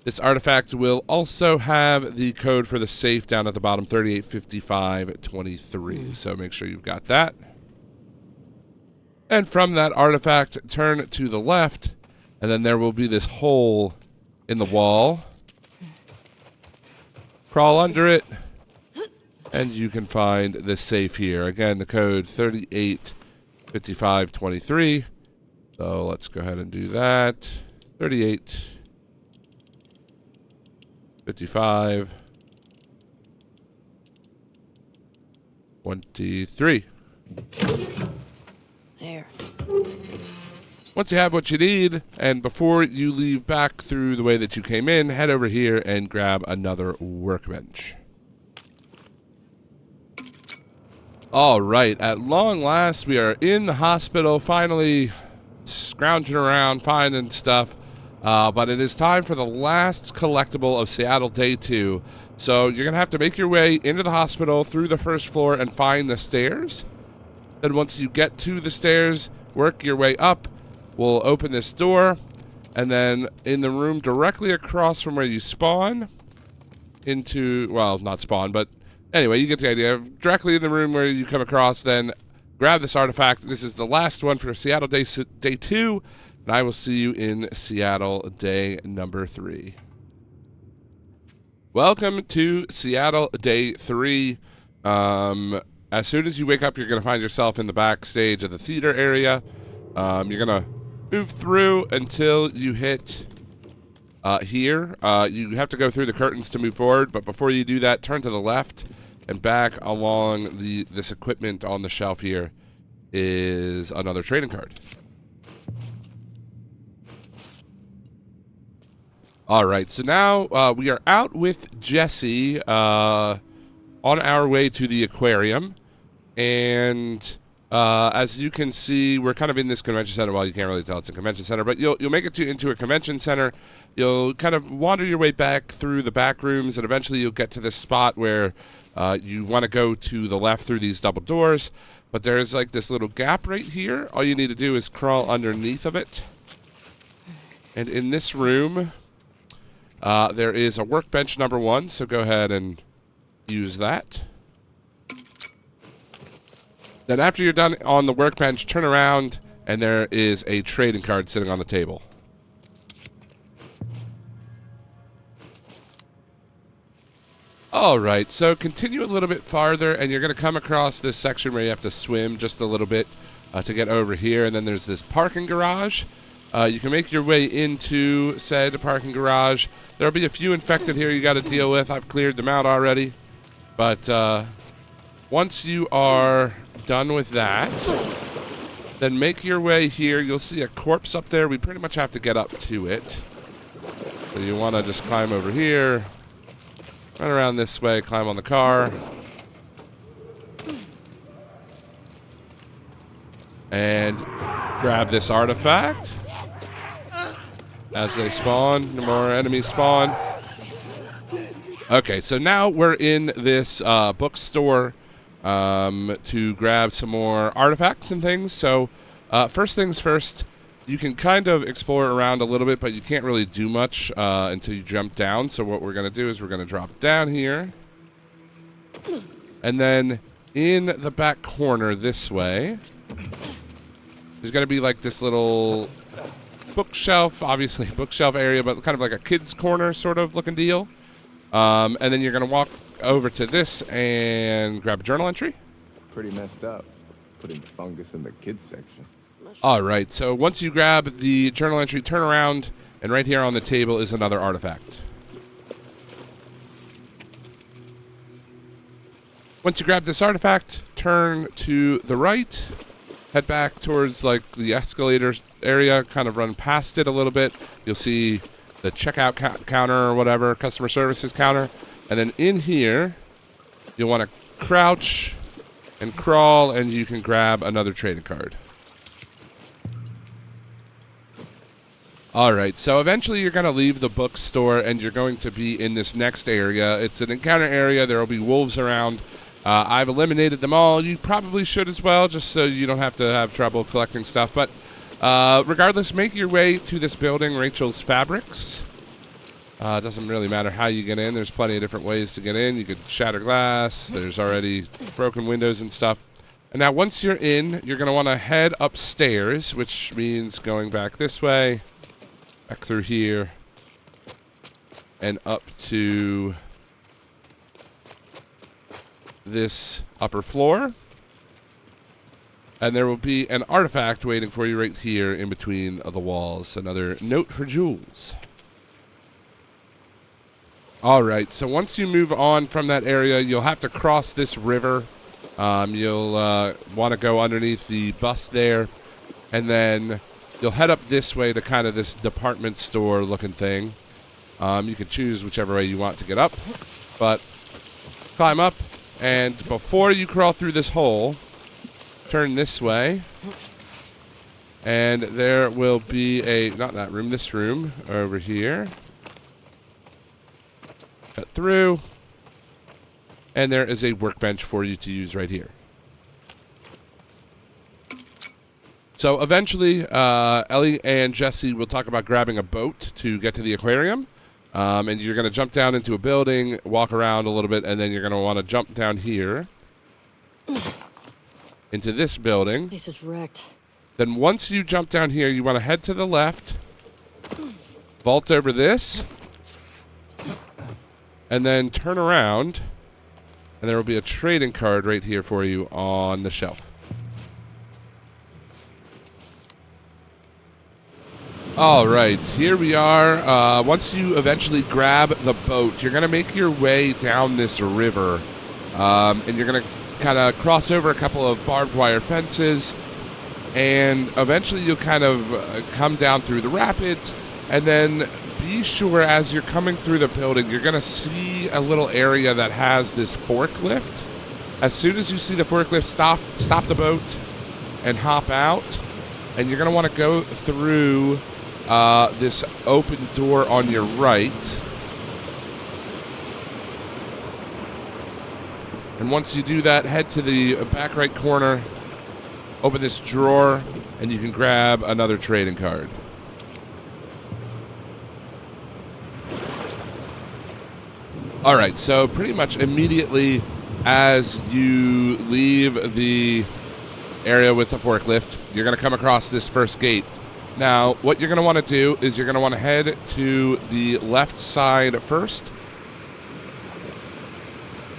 This artifact will also have the code for the safe down at the bottom, 385523. So make sure you've got that. And from that artifact, turn to the left, and then there will be this hole in the wall. Crawl under it, and you can find the safe here. Again, the code 385523. So let's go ahead and do that. 385523. There. Once you have what you need, and before you leave back through the way that you came in, head over here and grab another workbench. All right, at long last, we are in the hospital, finally scrounging around, finding stuff. But it is time for the last collectible of Seattle Day 2. So you're going to have to make your way into the hospital through the first floor and find the stairs. Then once you get to the stairs, work your way up. We'll open this door. And then in the room directly across from where you spawn into, well, not spawn, but anyway, you get the idea. Directly in the room where you come across, then grab this artifact. This is the last one for Seattle Day 2. And I will see you in Seattle Day number 3. Welcome to Seattle Day 3. As soon as you wake up, you're going to find yourself in the backstage of the theater area. You're going to move through until you hit here. You have to go through the curtains to move forward, but before you do that, turn to the left and back along this equipment on the shelf here is another trading card. All right, so now we are out with Jesse on our way to the aquarium, and as you can see, we're kind of in this convention center. Well, you can't really tell it's a convention center, but you'll make it into a convention center. You'll kind of wander your way back through the back rooms, and eventually you'll get to this spot where you want to go to the left through these double doors, but there's like this little gap right here. All you need to do is crawl underneath of it, and in this room, there is a workbench number 1, so go ahead and use that. Then after you're done on the workbench, turn around, and there is a trading card sitting on the table. All right, so continue a little bit farther, and you're going to come across this section where you have to swim just a little bit to get over here, and then there's this parking garage. You can make your way into said parking garage. There'll be a few infected here you got to deal with. I've cleared them out already. But once you are done with that, then make your way here. You'll see a corpse up there. We pretty much have to get up to it. So you want to just climb over here, run around this way, climb on the car. And grab this artifact. As they spawn, the more enemies spawn. Okay, so now we're in this bookstore to grab some more artifacts and things. So first things first, you can kind of explore around a little bit, but you can't really do much until you jump down. So what we're going to do is we're going to drop down here. And then in the back corner this way, there's going to be like this little bookshelf, obviously bookshelf area, but kind of like a kid's corner sort of looking deal. And then you're going to walk over to this and grab a journal entry. Pretty messed up, putting fungus in the kids section. All right, so once you grab the journal entry, turn around, and right here on the table is another artifact. Once you grab this artifact, turn to the right. Head back towards like the escalators area, kind of run past it a little bit. You'll see the checkout counter or whatever, customer services counter. And then in here, you'll want to crouch and crawl, and you can grab another trading card. All right, so eventually you're going to leave the bookstore, and you're going to be in this next area. It's an encounter area. There will be wolves around. I've eliminated them all. You probably should as well, just so you don't have to have trouble collecting stuff. But regardless, make your way to this building, Rachel's Fabrics. It doesn't really matter how you get in. There's plenty of different ways to get in. You could shatter glass. There's already broken windows and stuff. And now once you're in, you're going to want to head upstairs, which means going back this way, back through here, and up to this upper floor, and there will be an artifact waiting for you right here in between the walls. Another note for Jules. All right, so once you move on from that area, you'll have to cross this river. You'll want to go underneath the bus there, and then you'll head up this way to kind of this department store looking thing. You can choose whichever way you want to get up, but climb up. And before you crawl through this hole, turn this way. And there will be a, not that room, this room over here. Cut through. And there is a workbench for you to use right here. So eventually, Ellie and Jesse will talk about grabbing a boat to get to the aquarium. And you're going to jump down into a building, walk around a little bit, and then you're going to want to jump down here into this building. Place is wrecked. Then once you jump down here, you want to head to the left, vault over this, and then turn around, and there will be a trading card right here for you on the shelf. All right, here we are. Once you eventually grab the boat, you're going to make your way down this river, and you're going to kind of cross over a couple of barbed wire fences, and eventually you'll kind of come down through the rapids, and then be sure as you're coming through the building, you're going to see a little area that has this forklift. As soon as you see the forklift, stop the boat and hop out, and you're going to want to go through this open door on your right. And once you do that, head to the back right corner, open this drawer, and you can grab another trading card. All right, so pretty much immediately as you leave the area with the forklift, you're going to come across this first gate. Now, what you're going to want to do is you're going to want to head to the left side first,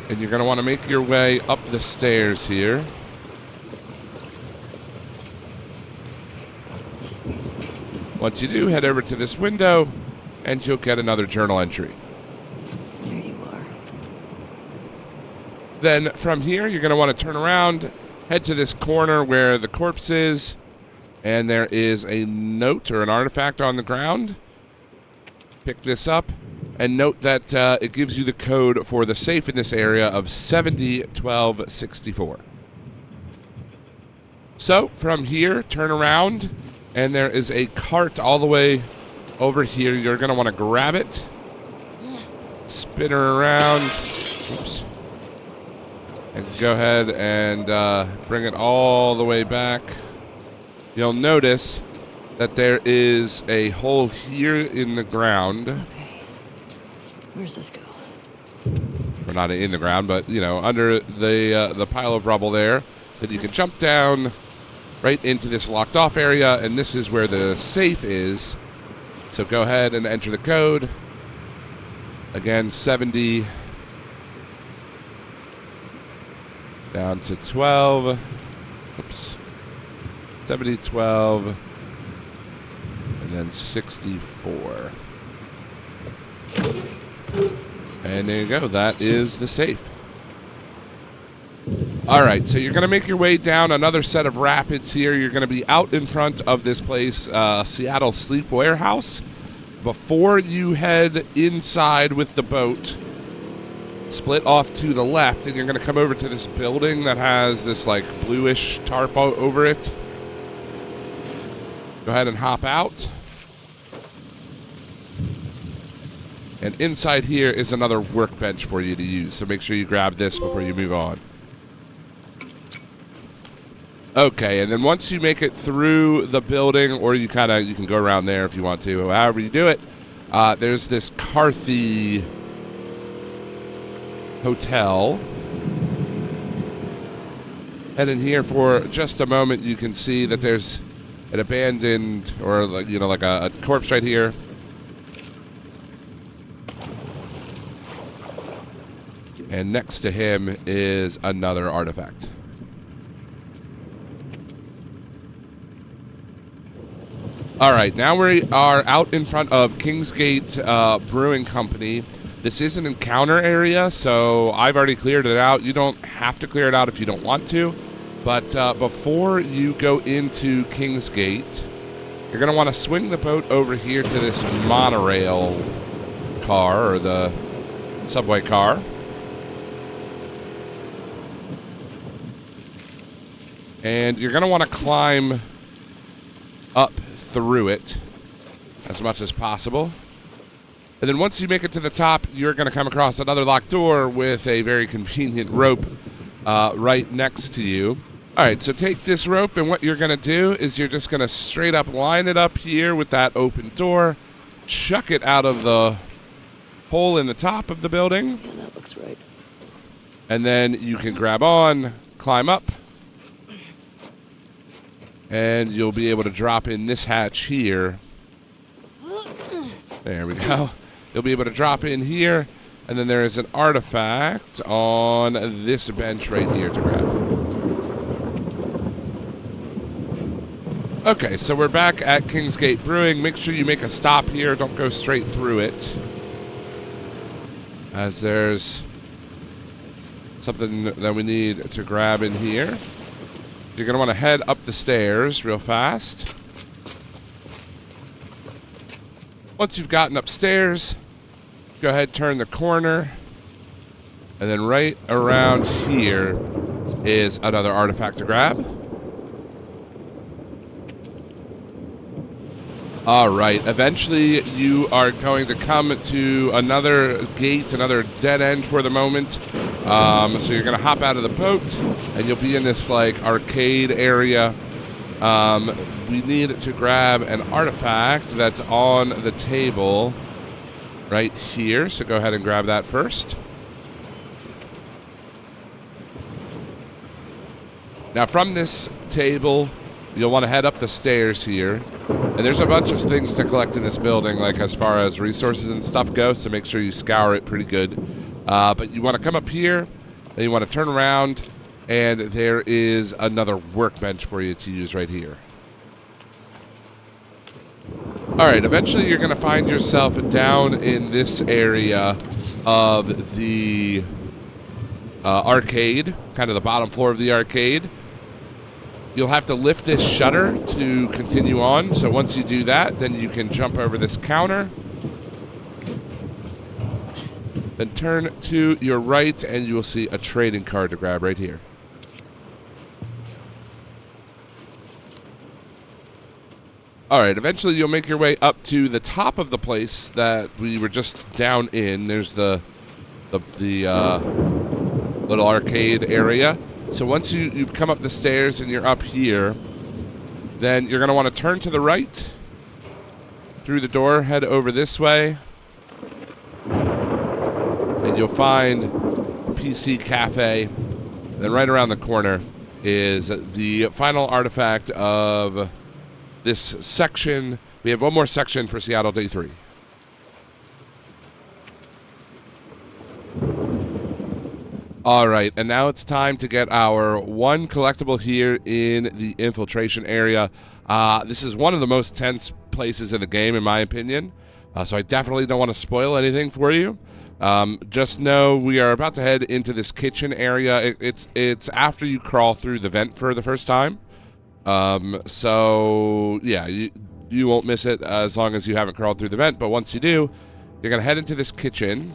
and you're going to want to make your way up the stairs here. Once you do, head over to this window, and you'll get another journal entry. There you are. Then from here, you're going to want to turn around, head to this corner where the corpse is, and there is a note or an artifact on the ground. Pick this up, and note that it gives you the code for the safe in this area of 701264. So from here, turn around, and there is a cart all the way over here. You're going to want to grab it, spin her around, oops, and go ahead and bring it all the way back. You'll notice that there is a hole here in the ground. Okay. Where's this go? Or not in the ground, but, you know, under the pile of rubble there, that you can jump down right into this locked off area, and this is where the safe is. So go ahead and enter the code. Again, 70 down to 12. Oops. 70, 12, and then 64. And there you go. That is the safe. All right, so you're going to make your way down another set of rapids here. You're going to be out in front of this place, Seattle Sleep Warehouse. Before you head inside with the boat, split off to the left, and you're going to come over to this building that has this, like, bluish tarp over it. Go ahead and hop out. And inside here is another workbench for you to use, so make sure you grab this before you move on. Okay, and then once you make it through the building, or you can go around there if you want to, however you do it, there's this Carthy hotel. And in here for just a moment, you can see that there's an abandoned, or like, you know, like a corpse right here. And next to him is another artifact. All right, now we are out in front of Kingsgate Brewing Company. This is an encounter area, so I've already cleared it out. You don't have to clear it out if you don't want to. But before you go into Kingsgate, you're going to want to swing the boat over here to this monorail car, or the subway car. And you're going to want to climb up through it as much as possible. And then once you make it to the top, you're going to come across another locked door with a very convenient rope right next to you. All right, so take this rope, and what you're going to do is you're just going to straight up line it up here with that open door, chuck it out of the hole in the top of the building. Yeah, that looks right. And then you can grab on, climb up, and you'll be able to drop in this hatch here. There we go. You'll be able to drop in here, and then there is an artifact on this bench right here to grab. Okay, so we're back at Kingsgate Brewing. Make sure you make a stop here. Don't go straight through it, as there's something that we need to grab in here. You're going to want to head up the stairs real fast. Once you've gotten upstairs, go ahead, turn the corner, and then right around here is another artifact to grab. All right, eventually you are going to come to another gate, another dead end for the moment. So you're going to hop out of the boat, and you'll be in this like arcade area. We need to grab an artifact that's on the table right here. So go ahead and grab that first. Now from this table, you'll want to head up the stairs here. And there's a bunch of things to collect in this building, like as far as resources and stuff go, so make sure you scour it pretty good. But you want to come up here, and you want to turn around, and there is another workbench for you to use right here. All right, eventually you're going to find yourself down in this area of the arcade, kind of the bottom floor of the arcade. You'll have to lift this shutter to continue on. So once you do that, then you can jump over this counter. Then turn to your right, and you will see a trading card to grab right here. All right, eventually you'll make your way up to the top of the place that we were just down in. There's the little arcade area. So once you've come up the stairs and you're up here, then you're going to want to turn to the right, through the door, head over this way, and you'll find PC Cafe. Then right around the corner is the final artifact of this section. We have one more section for Seattle Day 3. All right, and now it's time to get our one collectible here in the Infiltration area. This is one of the most tense places in the game, in my opinion, so I definitely don't want to spoil anything for you. Just know we are about to head into this kitchen area. It's after you crawl through the vent for the first time. So, yeah, you won't miss it as long as you haven't crawled through the vent, but once you do, you're going to head into this kitchen.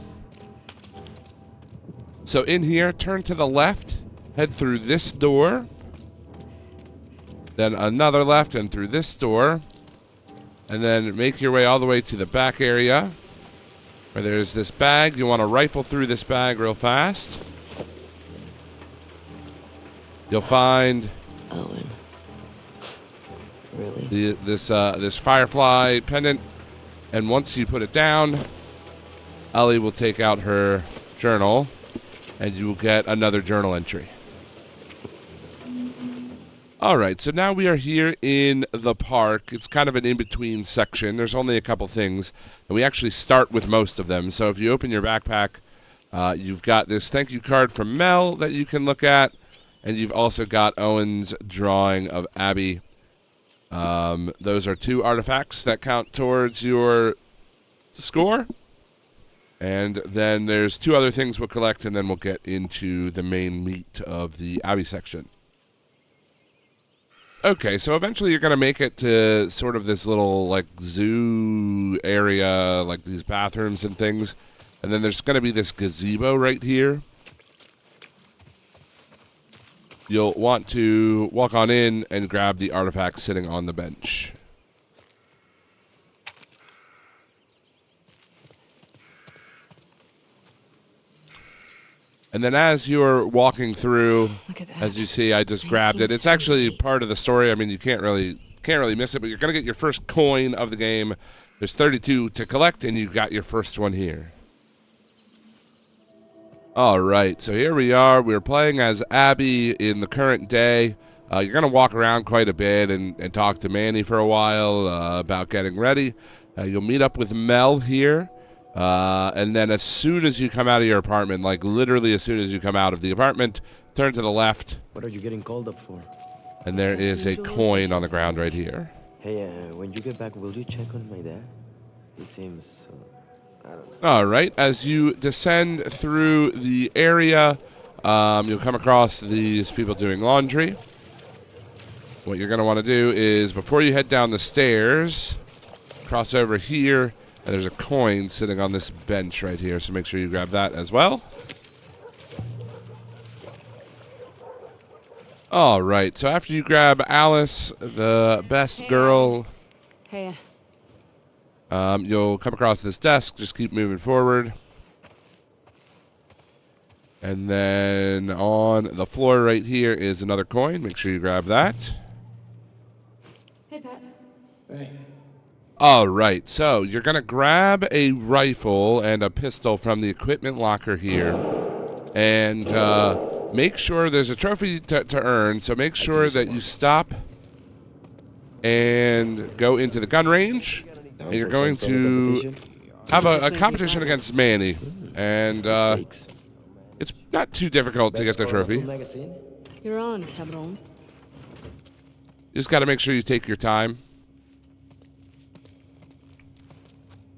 So in here, turn to the left, head through this door, then another left and through this door, and then make your way all the way to the back area where there's this bag. You want to rifle through this bag real fast. You'll find Owen. Really? this firefly pendant, and once you put it down, Ellie will take out her journal, and you will get another journal entry. All right, so now we are here in the park. It's kind of an in-between section. There's only a couple things, and we actually start with most of them. So if you open your backpack, you've got this thank you card from Mel that you can look at, and you've also got Owen's drawing of Abby. Those are 2 artifacts that count towards your score. And then there's 2 other things we'll collect, and then we'll get into the main meat of the Abbey section. Okay, so eventually you're going to make it to sort of this little, like, zoo area, like these bathrooms and things. And then there's going to be this gazebo right here. You'll want to walk on in and grab the artifact sitting on the bench. And then as you're walking through, Look at that. as you see, I just grabbed it. It's actually part of the story. I mean, you can't really miss it, but you're going to get your first coin of the game. There's 32 to collect, and you got your first one here. All right, so here we are. We're playing as Abby in the current day. You're going to walk around quite a bit and talk to Manny for a while about getting ready. You'll meet up with Mel here. And then as soon as you come out of your apartment, like literally as soon as you come out of the apartment, turn to the left. What are you getting called up for? And there is a coin on the ground right here. Hey, when you get back, will you check on my dad? He seems, I don't know. All right, as you descend through the area, you'll come across these people doing laundry. What you're going to want to do is, before you head down the stairs, cross over here, and there's a coin sitting on this bench right here, so make sure you grab that as well. All right, so after you grab Alice, the best girl, Hey. you'll come across this desk. Just keep moving forward. And then on the floor right here is another coin. Make sure you grab that. Hey, Pat. All right, so you're going to grab a rifle and a pistol from the equipment locker here. And make sure there's a trophy to earn, so make sure that you stop and go into the gun range. And you're going to have a competition against Manny. And it's not too difficult to get the trophy. You're on, Cabron. You just got to make sure you take your time.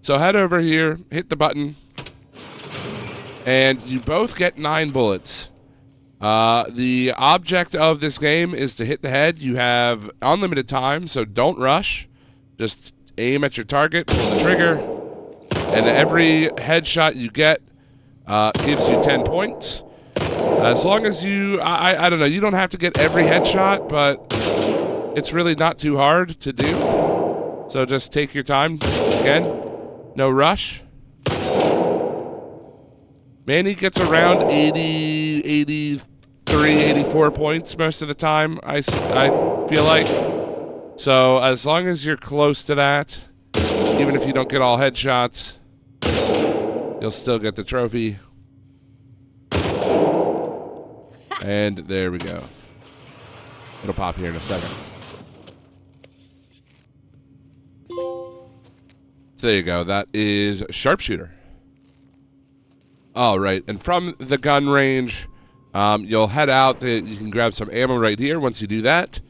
So head over here, hit the button, and you both get 9 bullets. The object of this game is to hit the head. You have unlimited time, so don't rush. Just aim at your target, pull the trigger, and every headshot you get gives you 10 points. As long as you, I don't know, you don't have to get every headshot, but it's really not too hard to do. So just take your time. Again, no rush. Manny gets around 80, 83, 84 points most of the time, I feel like. So as long as you're close to that, even if you don't get all headshots, you'll still get the trophy. And there we go. It'll pop here in a second. So there you go. That is Sharpshooter. All right. And from the gun range, you'll head out. You can grab some ammo right here. Once you do that,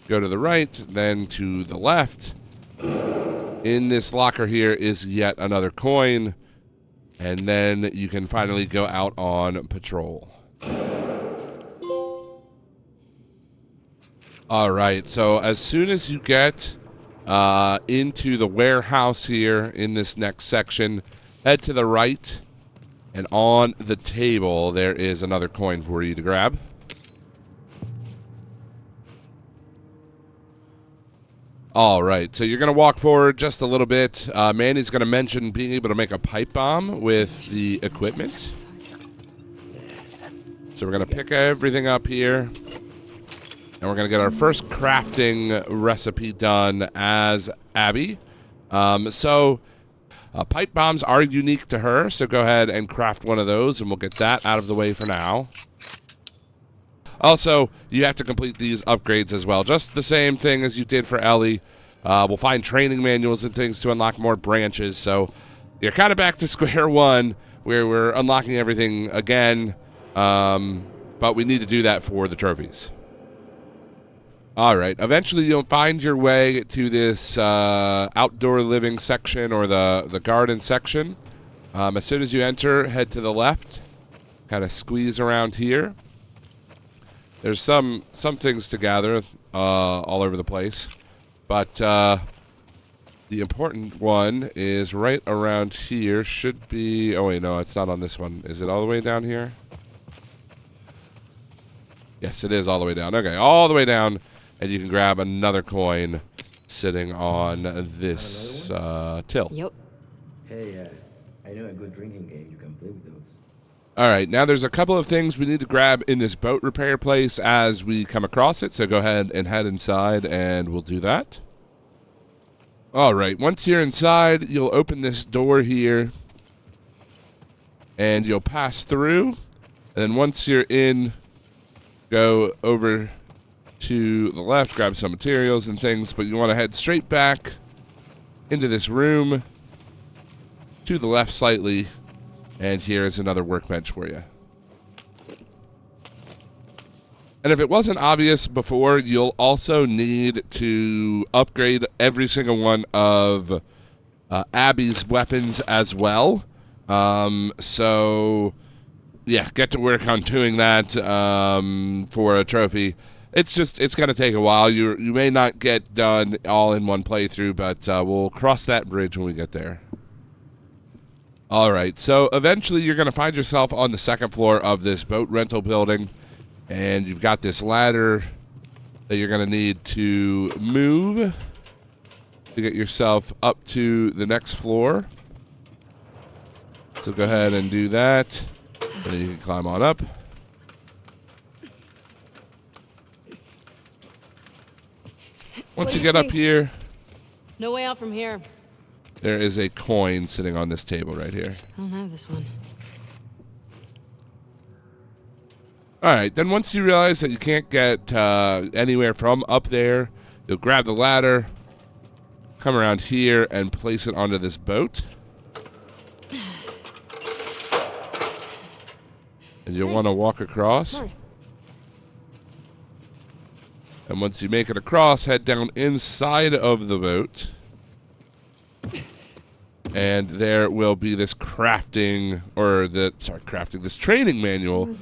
go to the right, then to the left. In this locker here is yet another coin. And then you can finally go out on patrol. All right. So as soon as you get into the warehouse here in this next section, head to the right, and on the table there is another coin for you to grab. All right, so you're going to walk forward just a little bit. Manny's going to mention being able to make a pipe bomb with the equipment. So we're going to pick everything up here. And we're going to get our first crafting recipe done as Abby. Pipe bombs are unique to her, so go ahead and craft one of those, and we'll get that out of the way for now. Also, you have to complete these upgrades as well. Just the same thing as you did for Ellie. We'll find training manuals and things to unlock more branches, so you're kind of back to square one, where we're unlocking everything again, but we need to do that for the trophies. All right. Eventually, you'll find your way to this outdoor living section or the garden section. As soon as you enter, head to the left. Kind of squeeze around here. There's some things to gather all over the place. But the important one is right around here. Should be... Oh, wait, no, it's not on this one. Is it all the way down here? Yes, it is all the way down. Okay, all the way down. And you can grab another coin sitting on this till. Yep. Hey, I know a good drinking game. You can play with those. All right, now there's a couple of things we need to grab in this boat repair place as we come across it, so go ahead and head inside and we'll do that. All right, once you're inside, you'll open this door here and you'll pass through. And then once you're in, go over to the left, grab some materials and things, but you want to head straight back into this room to the left slightly. And here is another workbench for you. And if it wasn't obvious before, you'll also need to upgrade every single one of Abby's weapons as well. So, yeah, get to work on doing that for a trophy. It's going to take a while. You may not get done all in one playthrough, but we'll cross that bridge when we get there. All right, so eventually you're going to find yourself on the second floor of this boat rental building, and you've got this ladder that you're going to need to move to get yourself up to the next floor. So go ahead and do that, and then you can climb on up. Once you get up here, No way out from here. there is a coin sitting on this table right here. I don't have this one. All right, then once you realize that you can't get anywhere from up there, you'll grab the ladder, come around here, and place it onto this boat. And you'll want to walk across. And once you make it across, head down inside of the boat. And there will be this crafting, this training manual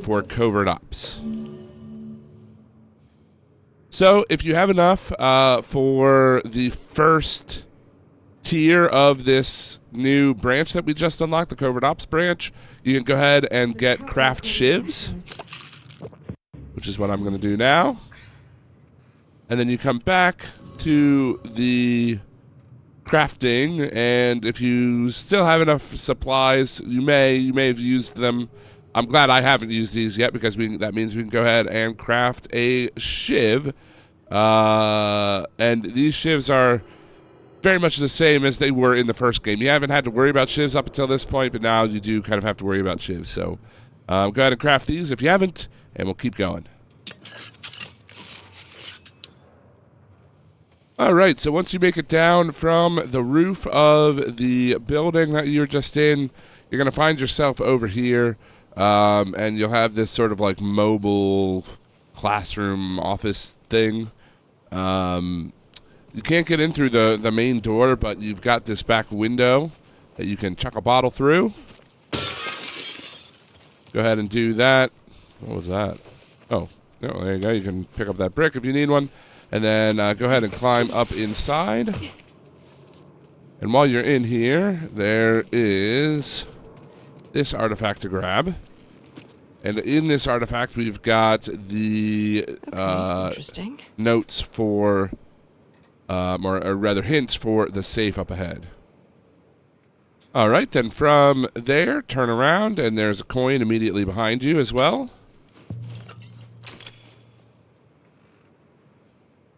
for covert ops. So if you have enough for the first tier of this new branch that we just unlocked, the covert ops branch, you can go ahead and get craft shivs, which is what I'm going to do now. And then you come back to the crafting, and if you still have enough supplies, you may have used them. I'm glad I haven't used these yet, because that means we can go ahead and craft a shiv. And these shivs are very much the same as they were in the first game. You haven't had to worry about shivs up until this point, but now you do kind of have to worry about shivs. So go ahead and craft these if you haven't, and we'll keep going. All right, so once you make it down from the roof of the building that you're just in, you're going to find yourself over here, and you'll have this sort of like mobile classroom office thing. You can't get in through the main door, but you've got this back window that you can chuck a bottle through. Go ahead and do that. What was that? Oh, there you go. You can pick up that brick if you need one. And then go ahead and climb up inside. And while you're in here, there is this artifact to grab. And in this artifact, we've got the Interesting. notes for, or rather hints for the safe up ahead. All right, then from there, turn around, and there's a coin immediately behind you as well.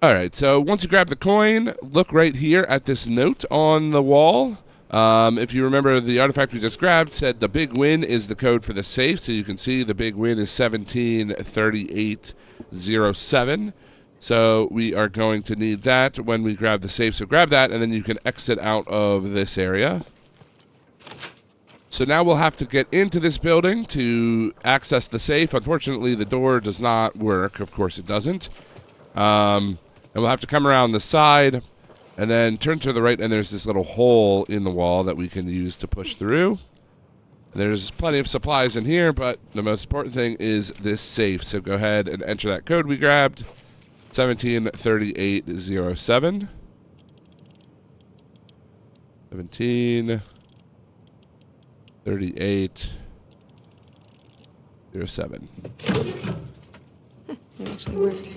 All right, so once you grab the coin, look right here at this note on the wall. If you remember, the artifact we just grabbed said the big win is the code for the safe, so you can see the big win is 173807. So we are going to need that when we grab the safe. So grab that, and then you can exit out of this area. So now we'll have to get into this building to access the safe. Unfortunately, the door does not work. Of course it doesn't. And we'll have to come around the side and then turn to the right, and there's this little hole in the wall that we can use to push through. And there's plenty of supplies in here, but the most important thing is this safe. So go ahead and enter that code we grabbed, 173807. 173807. It actually worked.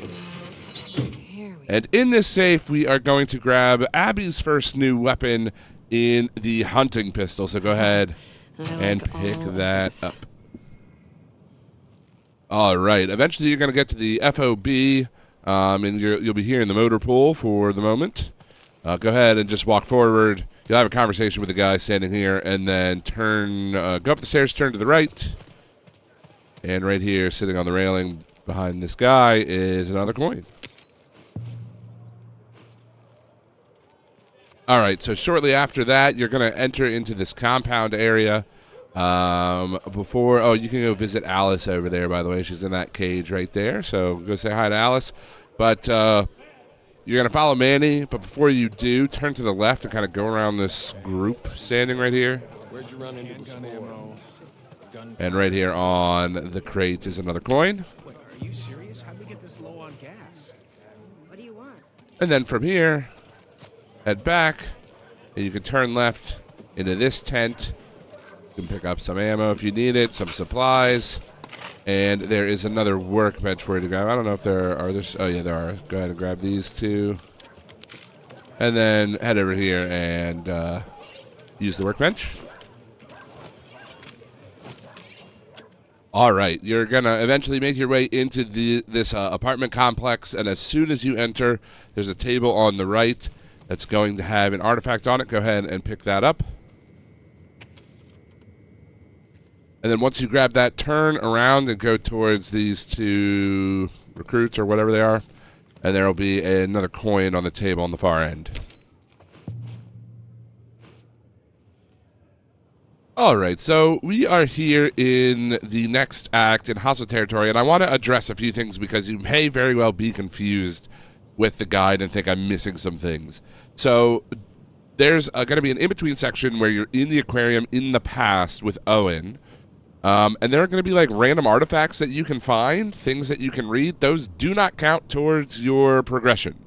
And in this safe, we are going to grab Abby's first new weapon in the hunting pistol. So go ahead and pick that up. All right. Eventually, you're going to get to the FOB, and you'll be here in the motor pool for the moment. Go ahead and just walk forward. You'll have a conversation with the guy standing here, and then go up the stairs, turn to the right. And right here, sitting on the railing behind this guy, is another coin. All right, so shortly after that, you're going to enter into this compound area. You can go visit Alice over there, by the way. She's in that cage right there, so go say hi to Alice. But you're going to follow Manny, but before you do, turn to the left and kind of go around this group standing right here. Where'd you run into the store? And right here on the crate is another coin. Wait, are you serious? How'd we get this low on gas? What do you want? And then from here, head back, and you can turn left into this tent. You can pick up some ammo if you need it, some supplies, and there is another workbench for you to grab. I don't know if there are. Oh, yeah, there are. Go ahead and grab these two. And then head over here and use the workbench. All right, you're going to eventually make your way into this apartment complex, and as soon as you enter, there's a table on the right that's going to have an artifact on it. Go ahead and pick that up. And then once you grab that, turn around and go towards these two recruits or whatever they are, and there will be another coin on the table on the far end. All right, so we are here in the next act in hostile territory, and I want to address a few things because you may very well be confused with the guide and think I'm missing some things. So there's going to be an in-between section where you're in the aquarium in the past with Owen, and there are going to be like random artifacts that you can find, things that you can read. Those do not count towards your progression.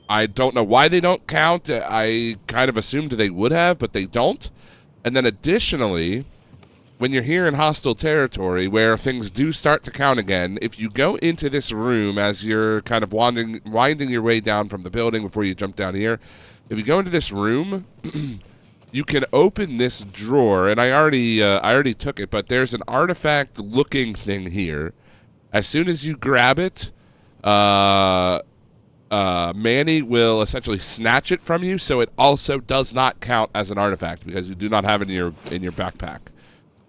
I don't know why they don't count. I kind of assumed they would have, but they don't. And then additionally, when you're here in hostile territory where things do start to count again, if you go into this room as you're kind of winding your way down from the building before you jump down here, if you go into this room, you can open this drawer, and I already took it, but there's an artifact-looking thing here. As soon as you grab it, Manny will essentially snatch it from you, so it also does not count as an artifact because you do not have it in your backpack.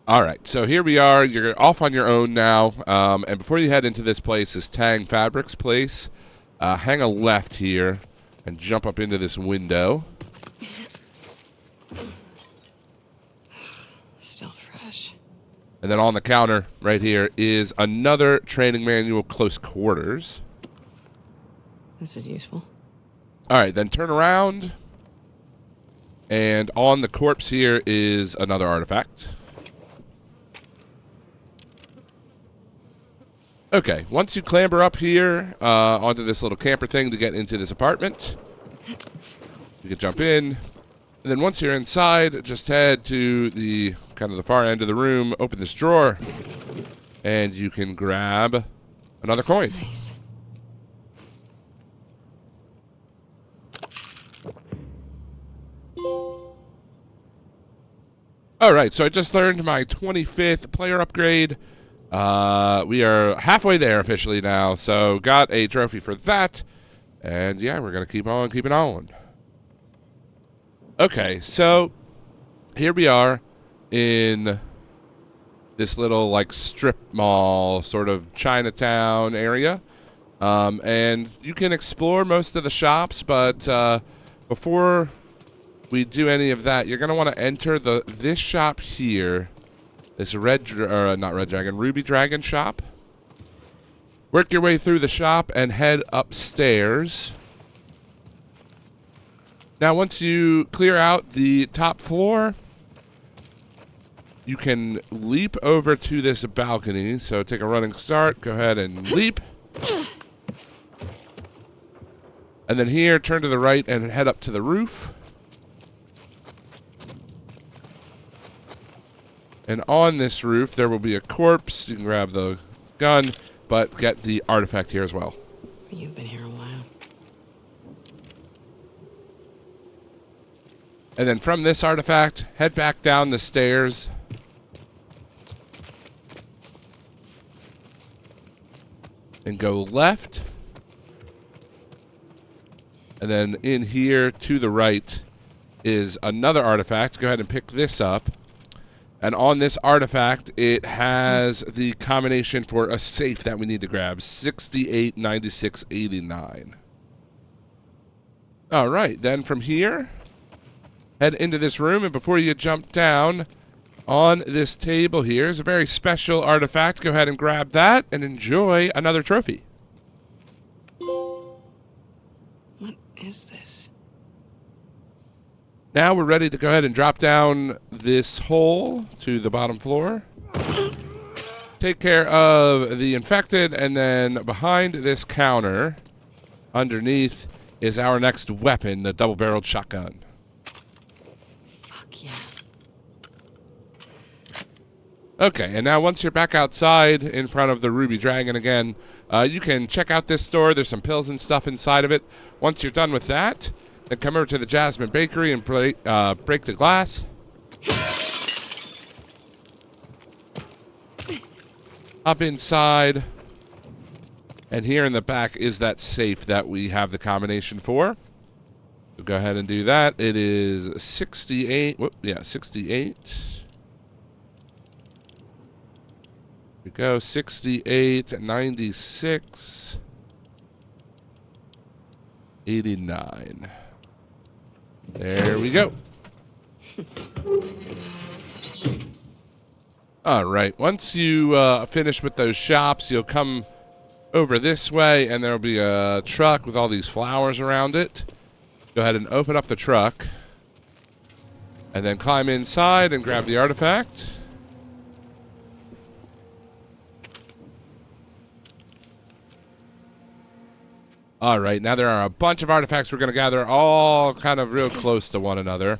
All right, so here we are. You're off on your own now, and before you head into this place, this Tang Fabrics place, hang a left here and jump up into this window. Still fresh. And then on the counter right here is another training manual, Close Quarters. This is useful. All right, then turn around, and on the corpse here is another artifact. Okay, once you clamber up here onto this little camper thing to get into this apartment, you can jump in. And then once you're inside, just head to the kind of the far end of the room, open this drawer, and you can grab another coin. Nice. All right, so I just learned my 25th player upgrade. We are halfway there officially now, so got a trophy for that. And yeah, we're going to keep on keeping on. Okay, so here we are in this little like strip mall, sort of Chinatown area. And you can explore most of the shops, but before we do any of that, you're going to want to enter this shop here. This Ruby Dragon shop. Work your way through the shop and head upstairs. Now, once you clear out the top floor, you can leap over to this balcony. So take a running start. Go ahead and leap. And then here, turn to the right and head up to the roof. And on this roof, there will be a corpse. You can grab the gun, but get the artifact here as well. You've been here a while. And then from this artifact, head back down the stairs. and go left. And then in here to the right is another artifact. Go ahead and pick this up. And on this artifact, it has the combination for a safe that we need to grab. 68, 96, 89. All right, then from here, head into this room. And before you jump down, on this table here is a very special artifact. Go ahead and grab that and enjoy another trophy. What is this? Now we're ready to go ahead and drop down this hole to the bottom floor. Take care of the infected, and then behind this counter, underneath, is our next weapon, the double-barreled shotgun. Fuck yeah. Okay, and now once you're back outside in front of the Ruby Dragon again, you can check out this store. There's some pills and stuff inside of it. Once you're done with that, then come over to the Jasmine Bakery and break the glass. Up inside. And here in the back is that safe that we have the combination for. So go ahead and do that. It is 68. 68. We go 68, 96, 89. There we go. All right. Once you finish with those shops, you'll come over this way, and there'll be a truck with all these flowers around it. Go ahead and open up the truck, and then climb inside and grab the artifact. All right, now there are a bunch of artifacts we're going to gather, all kind of real close to one another.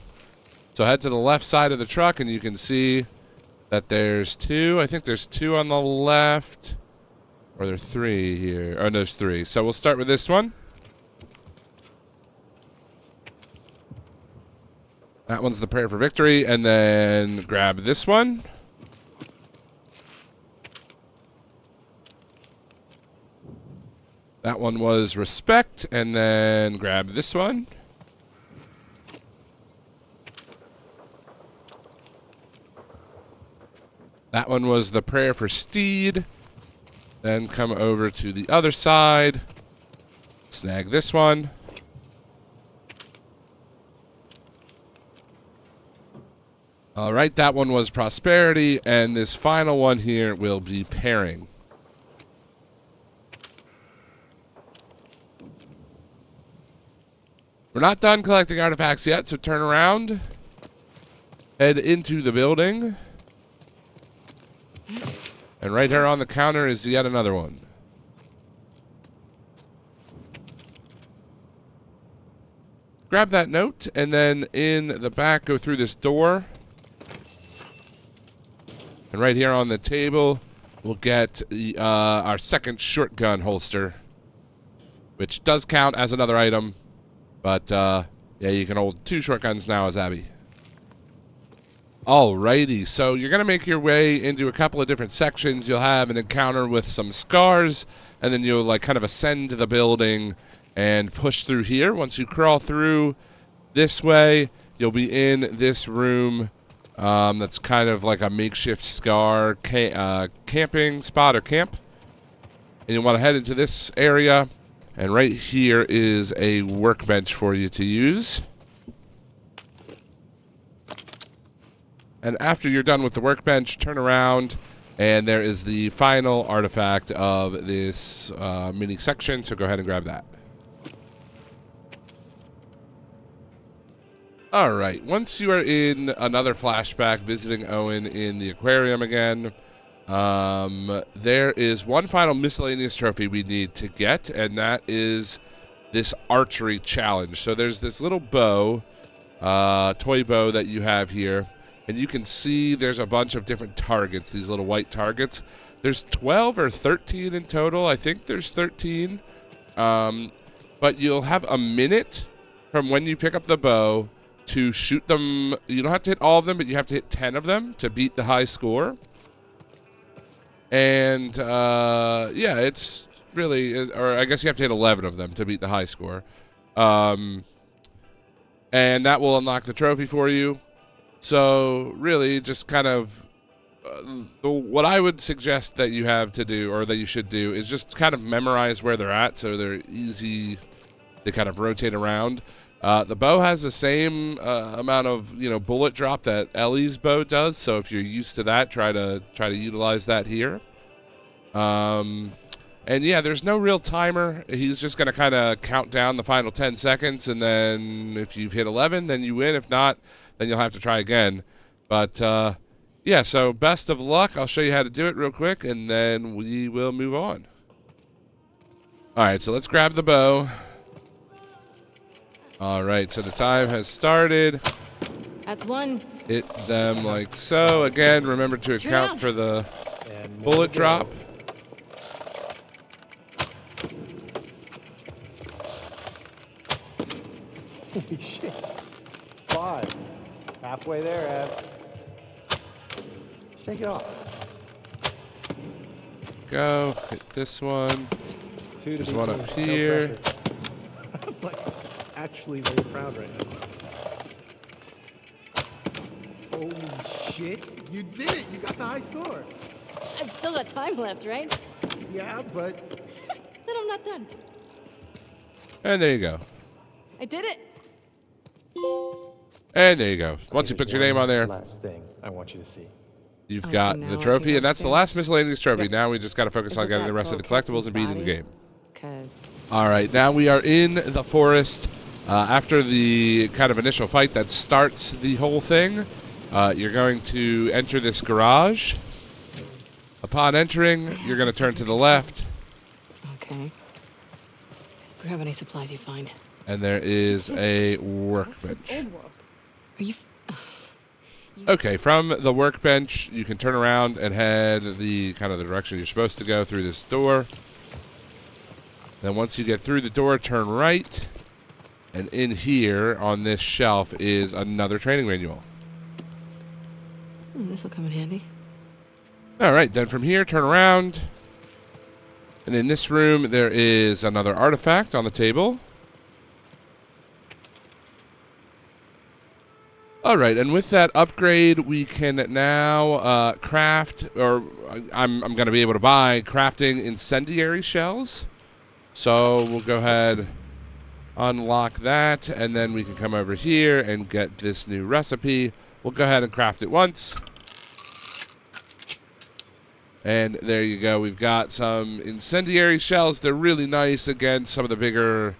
So head to the left side of the truck, and you can see that there's two. I think there's two on the left. Or there's three here. Oh, no, there's three. So we'll start with this one. That one's the prayer for victory. And then grab this one. That one was respect. And then grab this one. That one was the prayer for steed. Then come over to the other side. Snag this one. All right, that one was prosperity. And this final one here will be pairing. We're not done collecting artifacts yet, so turn around. Head into the building. And right here on the counter is yet another one. Grab that note, and then in the back, go through this door. And right here on the table, we'll get our second shotgun holster, which does count as another item. But, yeah, you can hold 2 shotguns now as Abby. Alrighty, so you're going to make your way into a couple of different sections. You'll have an encounter with some scars, and then you'll, like, kind of ascend the building and push through here. Once you crawl through this way, you'll be in this room that's kind of like a makeshift scar camping spot or camp. And you want to head into this area, and right here is a workbench for you to use. And after you're done with the workbench, turn around, and there is the final artifact of this mini section, so go ahead and grab that. All right, once you are in another flashback visiting Owen in the aquarium again, there is one final miscellaneous trophy we need to get, and that is this archery challenge. So there's this little bow, toy bow that you have here. And you can see there's a bunch of different targets, these little white targets. There's 12 or 13 in total. I think there's 13. But you'll have a minute from when you pick up the bow to shoot them. You don't have to hit all of them, but you have to hit 10 of them to beat the high score. And, yeah, it's really, or I guess you have to hit 11 of them to beat the high score. And that will unlock the trophy for you. So really, just kind of what I would suggest that you have to do, or that you should do, is just kind of memorize where they're at, so they're easy to kind of rotate around. The bow has the same amount of bullet drop that Ellie's bow does. So if you're used to that, try to utilize that here. And yeah, there's no real timer. He's just going to kind of count down the final 10 seconds, and then if you've hit 11, then you win. If not, then you'll have to try again. But yeah, so best of luck. I'll show you how to do it real quick, and then we will move on. All right, so let's grab the bow. All right, so the time has started. That's one. Hit them like so. Again, remember to account for the bullet drop. Holy shit. 5. Halfway there, Ev. Shake it off. Go. Hit this one. 2 to There's be one up finished. No here. pressure. I'm like actually very proud right now. Holy shit. You did it. You got the high score. I've still got time left, right? Yeah, but Then I'm not done. And there you go. I did it. And there you go. Once you put your name on there, last thing I want you to see. you've Oh, got so now the I trophy, can and that's the understand. last miscellaneous trophy. Now we just got to focus on Isn't getting the that rest of the called collectibles and beating the body? game. 'Cause All right, now we are in the forest. After the kind of initial fight that starts the whole thing, you're going to enter this garage. Upon entering, you're going to turn to the left, okay. Grab any supplies you find. and there is a workbench. Are you? Okay, from the workbench, you can turn around and head the kind of the direction you're supposed to go through this door. Then once you get through the door, turn right, and in here on this shelf is another training manual. This will come in handy. All right, then from here, turn around, and in this room there is another artifact on the table. All right, and with that upgrade, we can now craft, or I'm going to be able to buy crafting incendiary shells. So we'll go ahead, unlock that, and then we can come over here and get this new recipe. We'll go ahead and craft it once. And there you go. We've got some incendiary shells. They're really nice against some of the bigger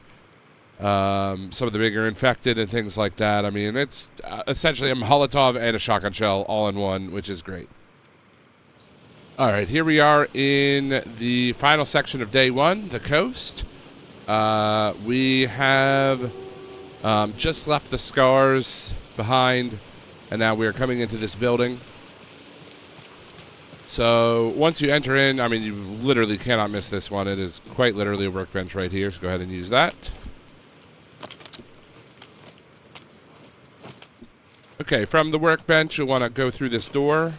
infected and things like that. I mean, it's essentially a Molotov and a shotgun shell all in one, which is great. All right, here we are in the final section of day one, the coast. We have just left the scars behind, and now we are coming into this building. So once you enter in, I mean, you literally cannot miss this one. It is quite literally a workbench right here, so go ahead and use that. Okay, from the workbench, you'll want to go through this door.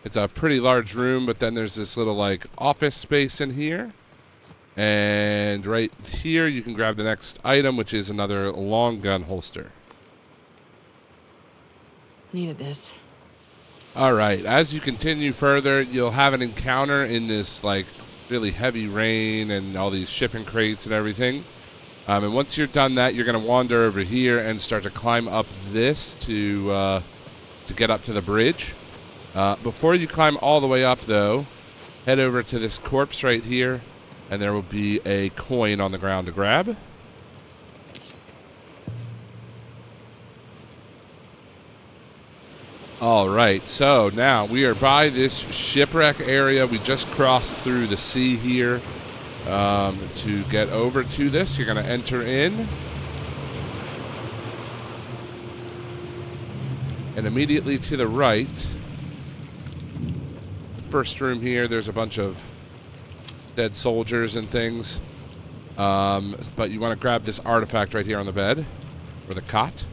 It's a pretty large room, but then there's this little, like, office space in here. And right here, you can grab the next item, which is another long gun holster. Needed this. All right, as you continue further, you'll have an encounter in this, like, really heavy rain and all these shipping crates and everything. And once you're done that, you're going to wander over here and start to climb up this to get up to the bridge. Before you climb all the way up, though, head over to this corpse right here, and there will be a coin on the ground to grab. All right, so now we are by this shipwreck area. We just crossed through the sea here. To get over to this, you're going to enter in. And immediately to the right, first room here, there's a bunch of dead soldiers and things. But you want to grab this artifact right here on the bed, or the cot.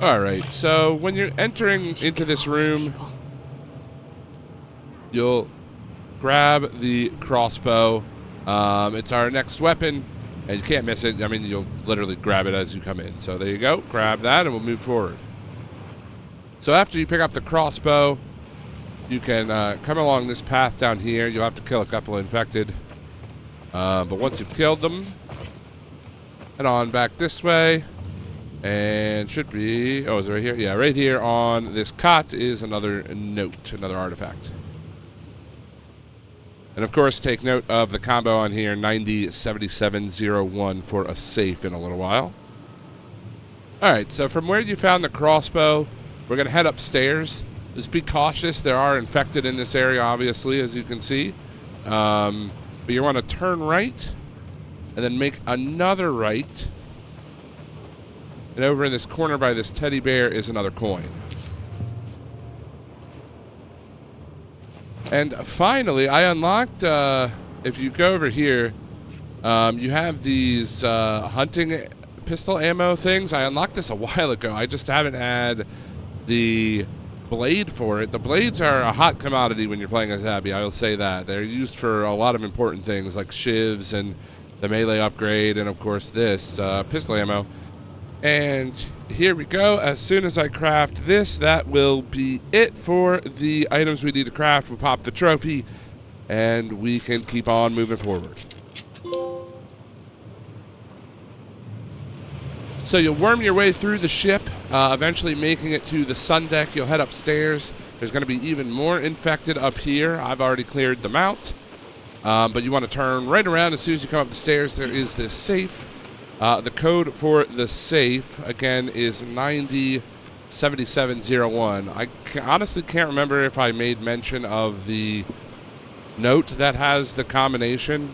Alright, so when you're entering into this room, you'll grab the crossbow. It's our next weapon, and you can't miss it. I mean, you'll literally grab it as you come in. So there you go. Grab that, and we'll move forward. So after you pick up the crossbow, you can come along this path down here. You'll have to kill a couple of infected. But once you've killed them, head on back this way. And should be... Oh, is it right here? Yeah, right here on this cot is another note, another artifact. And of course, take note of the combo on here, 907701 for a safe in a little while. Alright, so from where you found the crossbow, we're going to head upstairs. Just be cautious. There are infected in this area, obviously, as you can see. But you want to turn right, and then make another right. And over in this corner by this teddy bear is another coin. And finally, I unlocked, if you go over here, you have these hunting pistol ammo things. I unlocked this a while ago. I just haven't had the blade for it. The blades are a hot commodity when you're playing as Abby, I will say that. They're used for a lot of important things like shivs and the melee upgrade and, of course, this pistol ammo. And here we go. As soon as I craft this, that will be it for the items we need to craft. We'll pop the trophy, and we can keep on moving forward. So you'll worm your way through the ship, eventually making it to the sun deck. You'll head upstairs. There's going to be even more infected up here. I've already cleared them out. But you want to turn right around as soon as you come up the stairs. There is this safe. The code for the safe, again, is 907701. I honestly can't remember if I made mention of the note that has the combination.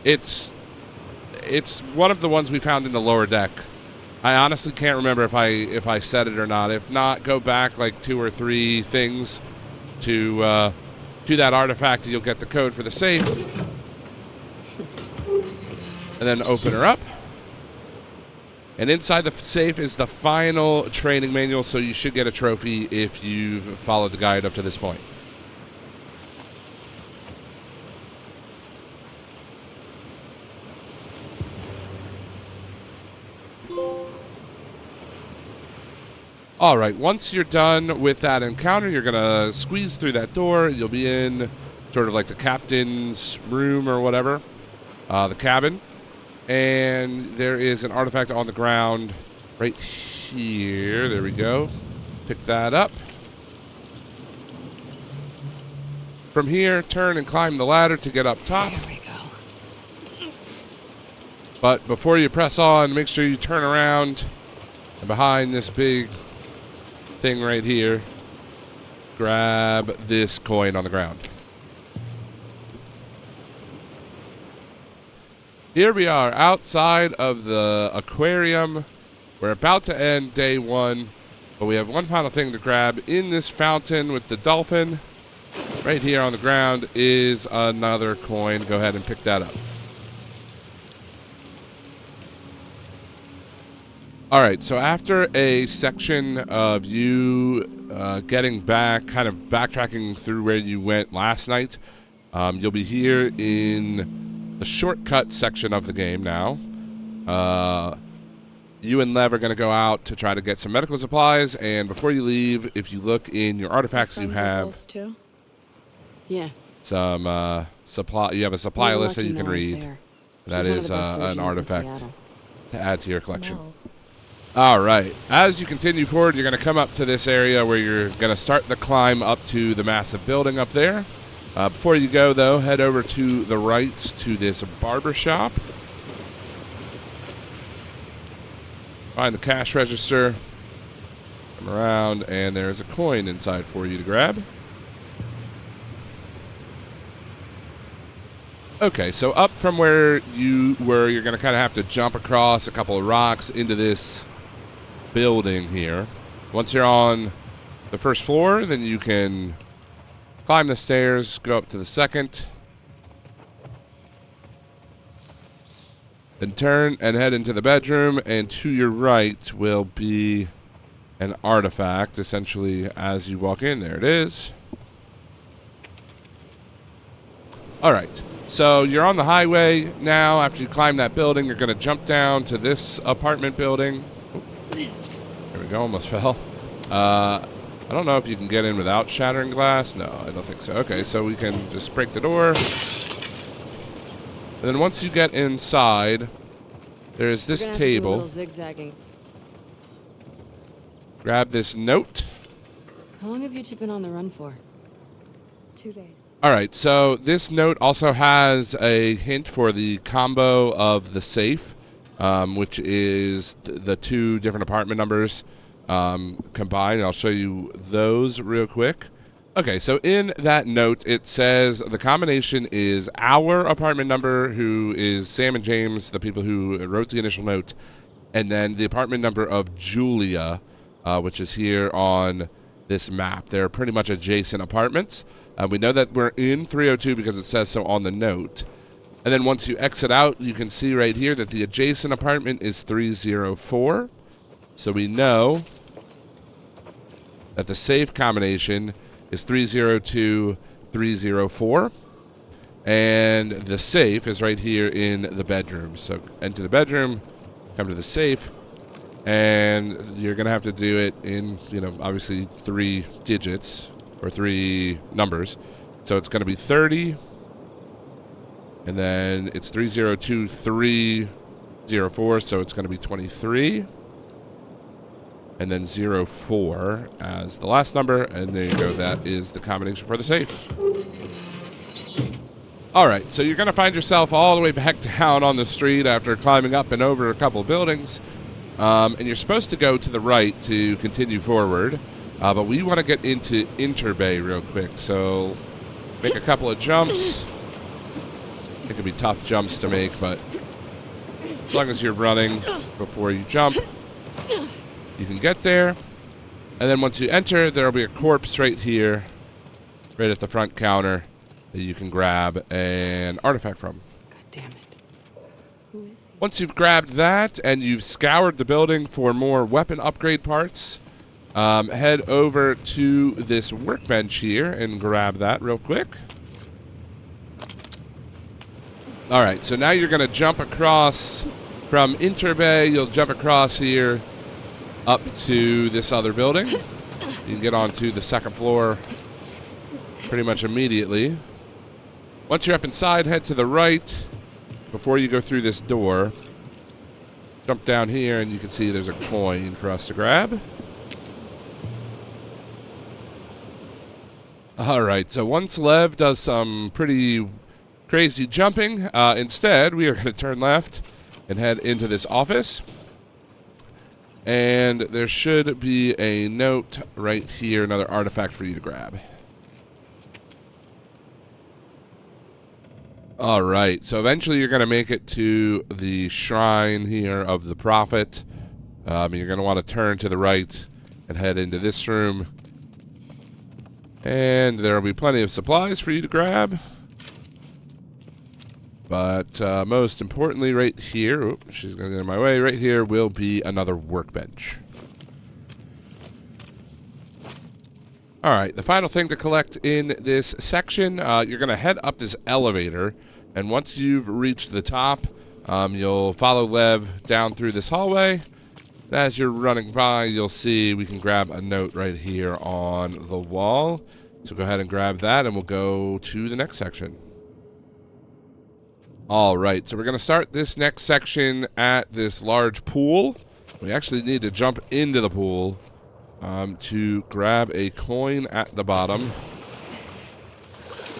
It's one of the ones we found in the lower deck. I honestly can't remember if I said it or not. If not, go back like 2 or 3 things to that artifact, and you'll get the code for the safe. And then open her up. And inside the safe is the final training manual, so you should get a trophy if you've followed the guide up to this point. All right, once you're done with that encounter, you're going to squeeze through that door. You'll be in sort of like the captain's room or whatever, the cabin. And there is an artifact on the ground right here. There we go. Pick that up. From here, turn and climb the ladder to get up top. There we go. But before you press on, make sure you turn around. And behind this big thing right here, grab this coin on the ground. Here we are outside of the aquarium. We're about to end day 1, but we have one final thing to grab. In this fountain with the dolphin, right here on the ground, is another coin. Go ahead and pick that up. All right, so after a section of you getting back, kind of backtracking through where you went last night, you'll be here in the shortcut section of the game now. You and Lev are going to go out to try to get some medical supplies, and before you leave, if you look in your artifacts, you have Yeah. some supply. You have a supply We're list that lucky you can no one's read. there. That She's one of is the best an surgeons in artifact Seattle. to add to your collection. No. All right. As you continue forward, you're going to come up to this area where you're going to start the climb up to the massive building up there. Before you go, though, head over to the right to this barber shop. Find the cash register. Come around, and there's a coin inside for you to grab. Okay, so up from where you were, you're going to kind of have to jump across a couple of rocks into this building here. Once you're on the first floor, then you can climb the stairs, go up to the second, then turn and head into the bedroom, and to your right will be an artifact, essentially, as you walk in. There it is. All right. So you're on the highway now. After you climb that building, you're going to jump down to this apartment building. There we go. Almost fell. I don't know if you can get in without shattering glass. No, I don't think so. Okay, so we can just break the door. And then once you get inside, there's this table. A little zigzagging. Grab this note. How long have you two been on the run for? 2 days. All right, so this note also has a hint for the combo of the safe, which is the two different apartment numbers combined. I'll show you those real quick. Okay, so in that note, it says the combination is our apartment number, who is Sam and James, the people who wrote the initial note, and then the apartment number of Julia, which is here on this map. They're pretty much adjacent apartments. We know that we're in 302 because it says so on the note. And then once you exit out, you can see right here that the adjacent apartment is 304. So we know that the safe combination is 302, 304. And the safe is right here in the bedroom. So enter the bedroom, come to the safe, and you're going to have to do it in, obviously 3 digits or 3 numbers. So it's going to be 30, and then it's 302, 304, so it's going to be 23. And then 04 as the last number, and there you go. That is the combination for the safe. All right, so you're going to find yourself all the way back down on the street after climbing up and over a couple of buildings. And you're supposed to go to the right to continue forward. But we want to get into Interbay real quick. So make a couple of jumps. It can be tough jumps to make, but as long as you're running before you jump, you can get there. And then once you enter, there will be a corpse right here, right at the front counter, that you can grab an artifact from. God damn it. Who is he? Once you've grabbed that and you've scoured the building for more weapon upgrade parts, head over to this workbench here and grab that real quick. All right, so now you're going to jump across from Interbay. You'll jump across here up to this other building. You can get onto the second floor pretty much immediately. Once you're up inside, head to the right before you go through this door. Jump down here, and you can see there's a coin for us to grab. All right, so once Lev does some pretty crazy jumping, instead we are going to turn left and head into this office. And there should be a note right here, another artifact for you to grab. All right, so eventually you're going to make it to the shrine here of the prophet. You're going to want to turn to the right and head into this room. And there will be plenty of supplies for you to grab. But most importantly, right here, she's going to get in my way, right here will be another workbench. All right, the final thing to collect in this section, you're going to head up this elevator. And once you've reached the top, you'll follow Lev down through this hallway. And as you're running by, you'll see we can grab a note right here on the wall. So go ahead and grab that, and we'll go to the next section. All right, so we're going to start this next section at this large pool. We actually need to jump into the pool to grab a coin at the bottom.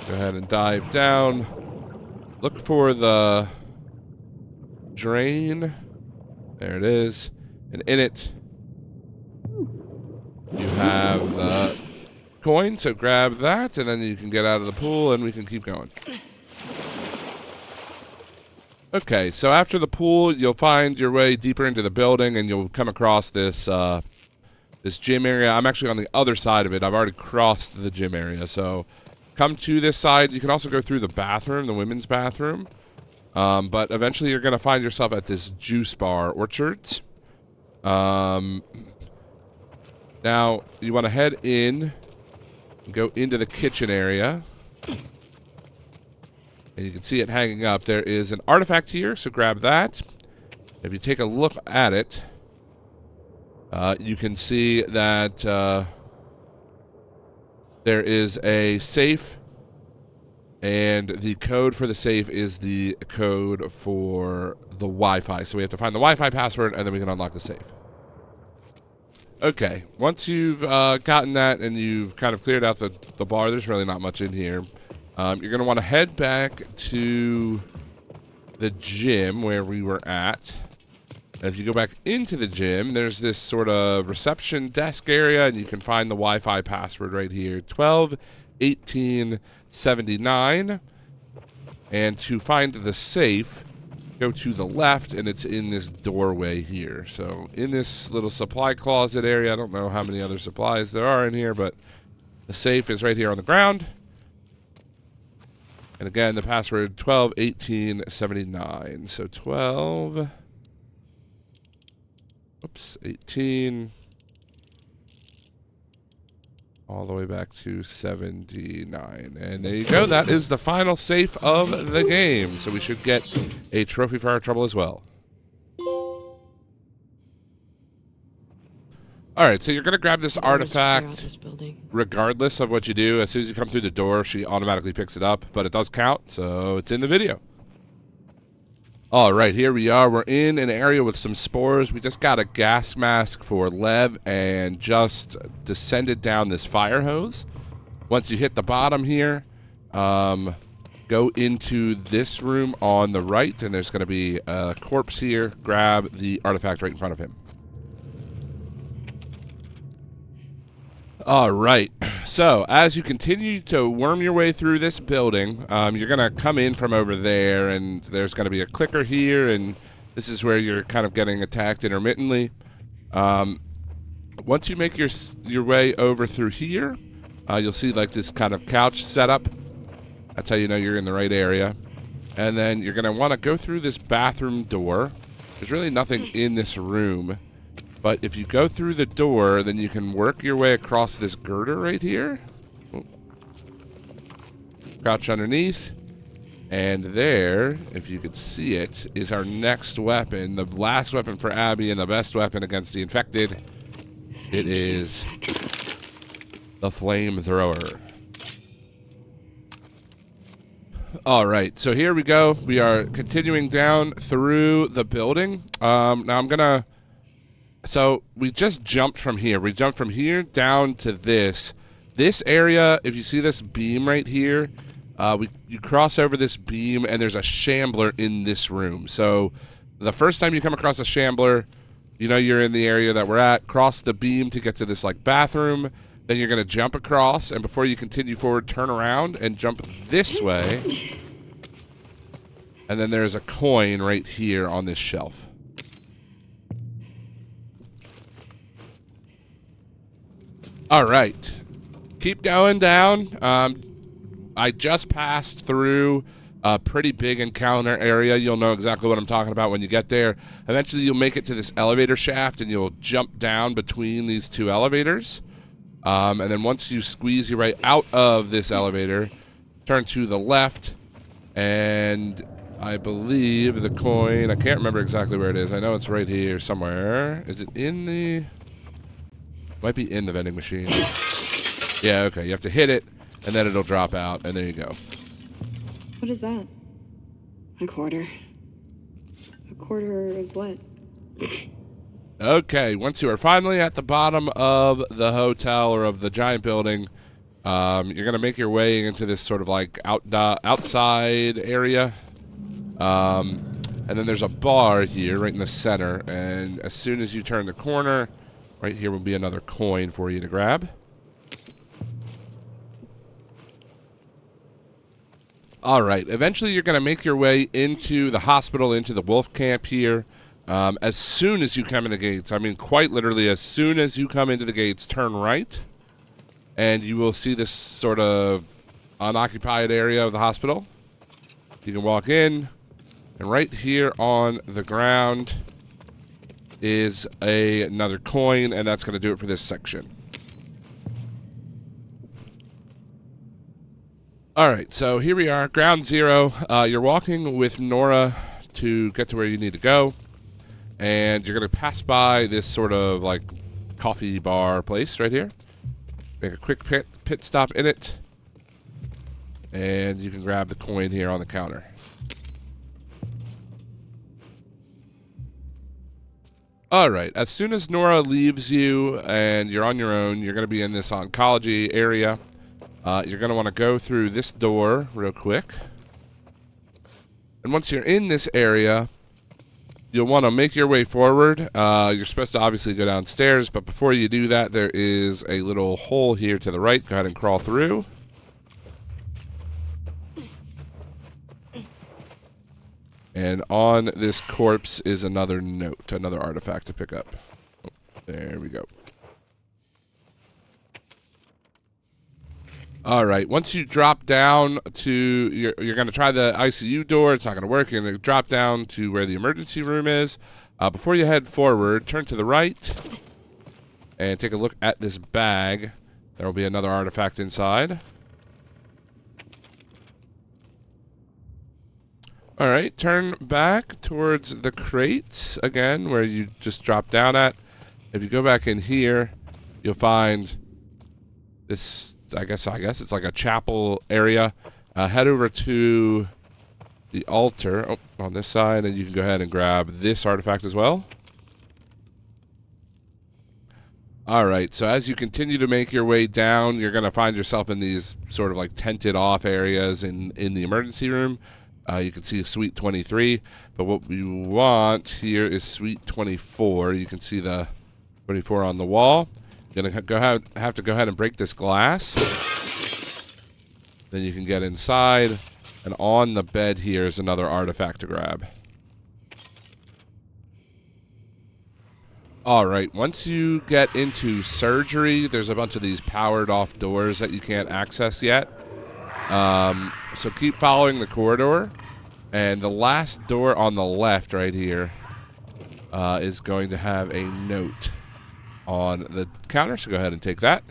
Go ahead and dive down. Look for the drain. There it is. And in it, you have the coin, so grab that, and then you can get out of the pool, and we can keep going. Okay, so after the pool, you'll find your way deeper into the building, and you'll come across this this gym area. I'm actually on the other side of it. I've already crossed the gym area, so come to this side. You can also go through the bathroom, the women's bathroom, but eventually you're going to find yourself at this juice bar, Orchards. Now, you want to head in, go into the kitchen area. And you can see it hanging up. There is an artifact here, so grab that. If you take a look at it, you can see that there is a safe, and the code for the safe is the code for the Wi-Fi. So we have to find the Wi-Fi password, and then we can unlock the safe. Okay, once you've gotten that and you've kind of cleared out the bar, there's really not much in here. You're going to want to head back to the gym where we were at. As you go back into the gym, there's this sort of reception desk area, and you can find the Wi-Fi password right here, 121879. And to find the safe, go to the left, and it's in this doorway here. So in this little supply closet area, I don't know how many other supplies there are in here, but the safe is right here on the ground. And again, the password 121879. So 18, all the way back to 79. And there you go. That is the final safe of the game. So we should get a trophy for our trouble as well. All right, so you're going to grab this artifact regardless of what you do. As soon as you come through the door, she automatically picks it up, but it does count, so it's in the video. All right, here we are. We're in an area with some spores. We just got a gas mask for Lev and just descended down this fire hose. Once you hit the bottom here, go into this room on the right, and there's going to be a corpse here. Grab the artifact right in front of him. All right, so as you continue to worm your way through this building, you're going to come in from over there, and there's going to be a clicker here, and this is where you're kind of getting attacked intermittently. Once you make your way over through here, you'll see like this kind of couch setup. That's how you know you're in the right area. And then you're going to want to go through this bathroom door. There's really nothing in this room. But if you go through the door, then you can work your way across this girder right here. Crouch underneath. And there, if you could see it, is our next weapon. The last weapon for Abby and the best weapon against the infected. It is the flamethrower. All right, so here we go. We are continuing down through the building. Now I'm going to... So we just jumped from here. We jumped from here down to this. This area, if you see this beam right here, you cross over this beam, and there's a shambler in this room. So the first time you come across a shambler, you know you're in the area that we're at. Cross the beam to get to this like bathroom. Then you're going to jump across, and before you continue forward, turn around and jump this way. And then there's a coin right here on this shelf. All right, keep going down. I just passed through a pretty big encounter area. You'll know exactly what I'm talking about when you get there. Eventually, you'll make it to this elevator shaft, and you'll jump down between these two elevators. And then once you squeeze your way out of this elevator, turn to the left, and I believe the coin, I can't remember exactly where it is. I know it's right here somewhere. Is it in the... Might be in the vending machine. Yeah, okay. You have to hit it, and then it'll drop out, and there you go. What is that? A quarter. A quarter of what? Okay, once you are finally at the bottom of the hotel or of the giant building, you're going to make your way into this sort of like outside area. And then there's a bar here right in the center, and as soon as you turn the corner... Right here will be another coin for you to grab. All right. Eventually, you're going to make your way into the hospital, into the wolf camp here. As soon as you come in the gates, I mean, quite literally, as soon as you come into the gates, turn right. And you will see this sort of unoccupied area of the hospital. You can walk in. And right here on the ground... is another coin, and that's going to do it for this section. All right, so here we are, ground zero. You're walking with Nora to get to where you need to go, and you're going to pass by this sort of like coffee bar place right here. Make a quick pit stop in it, and you can grab the coin here on the counter. All right, as soon as Nora leaves you and you're on your own, you're going to be in this oncology area. You're going to want to go through this door real quick. And once you're in this area, you'll want to make your way forward. You're supposed to obviously go downstairs, but before you do that, there is a little hole here to the right. Go ahead and crawl through. And on this corpse is another note, another artifact to pick up. Oh, there we go. All right, once you drop down to, you're going to try the ICU door. It's not going to work. You're going to drop down to where the emergency room is. Before you head forward, turn to the right and take a look at this bag. There will be another artifact inside. All right, turn back towards the crates again, where you just dropped down at. If you go back in here, you'll find this. I guess it's like a chapel area. Head over to the altar on this side, and you can go ahead and grab this artifact as well. All right, so as you continue to make your way down, you're going to find yourself in these sort of like tented off areas in the emergency room. You can see Suite 23, but what we want here is Suite 24. You can see the 24 on the wall. You're gonna have to go ahead and break this glass. Then you can get inside, and on the bed here is another artifact to grab. All right, once you get into surgery, there's a bunch of these powered off doors that you can't access yet. So keep following the corridor, and the last door on the left right here is going to have a note on the counter, so go ahead and take that.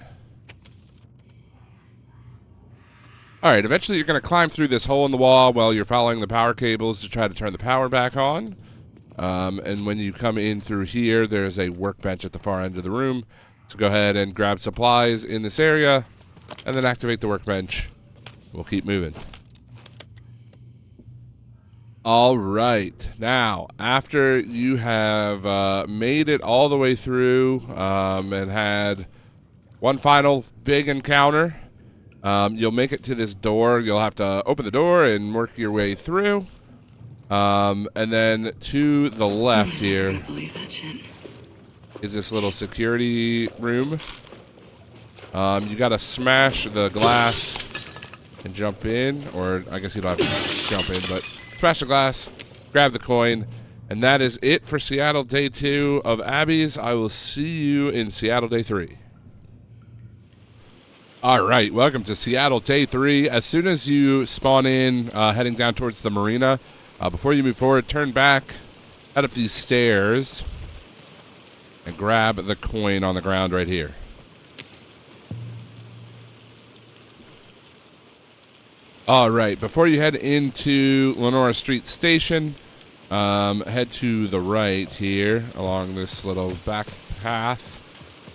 All right, eventually you're going to climb through this hole in the wall while you're following the power cables to try to turn the power back on. And when you come in through here, there's a workbench at the far end of the room. So go ahead and grab supplies in this area, and then activate the workbench. We'll keep moving. All right. Now, after you have made it all the way through and had one final big encounter, you'll make it to this door. You'll have to open the door and work your way through. And then to the left here I believe that shit. is this little security room. You got to smash the glass and jump in, or I guess you don't have to jump in, but smash the glass, grab the coin, and that is it for Seattle Day 2 of Abby's. I will see you in Seattle Day 3. All right, welcome to Seattle Day 3. As soon as you spawn in, heading down towards the Marina, before you move forward, turn back, head up these stairs, and grab the coin on the ground right here. All right, before you head into Lenora Street Station, head to the right here along this little back path,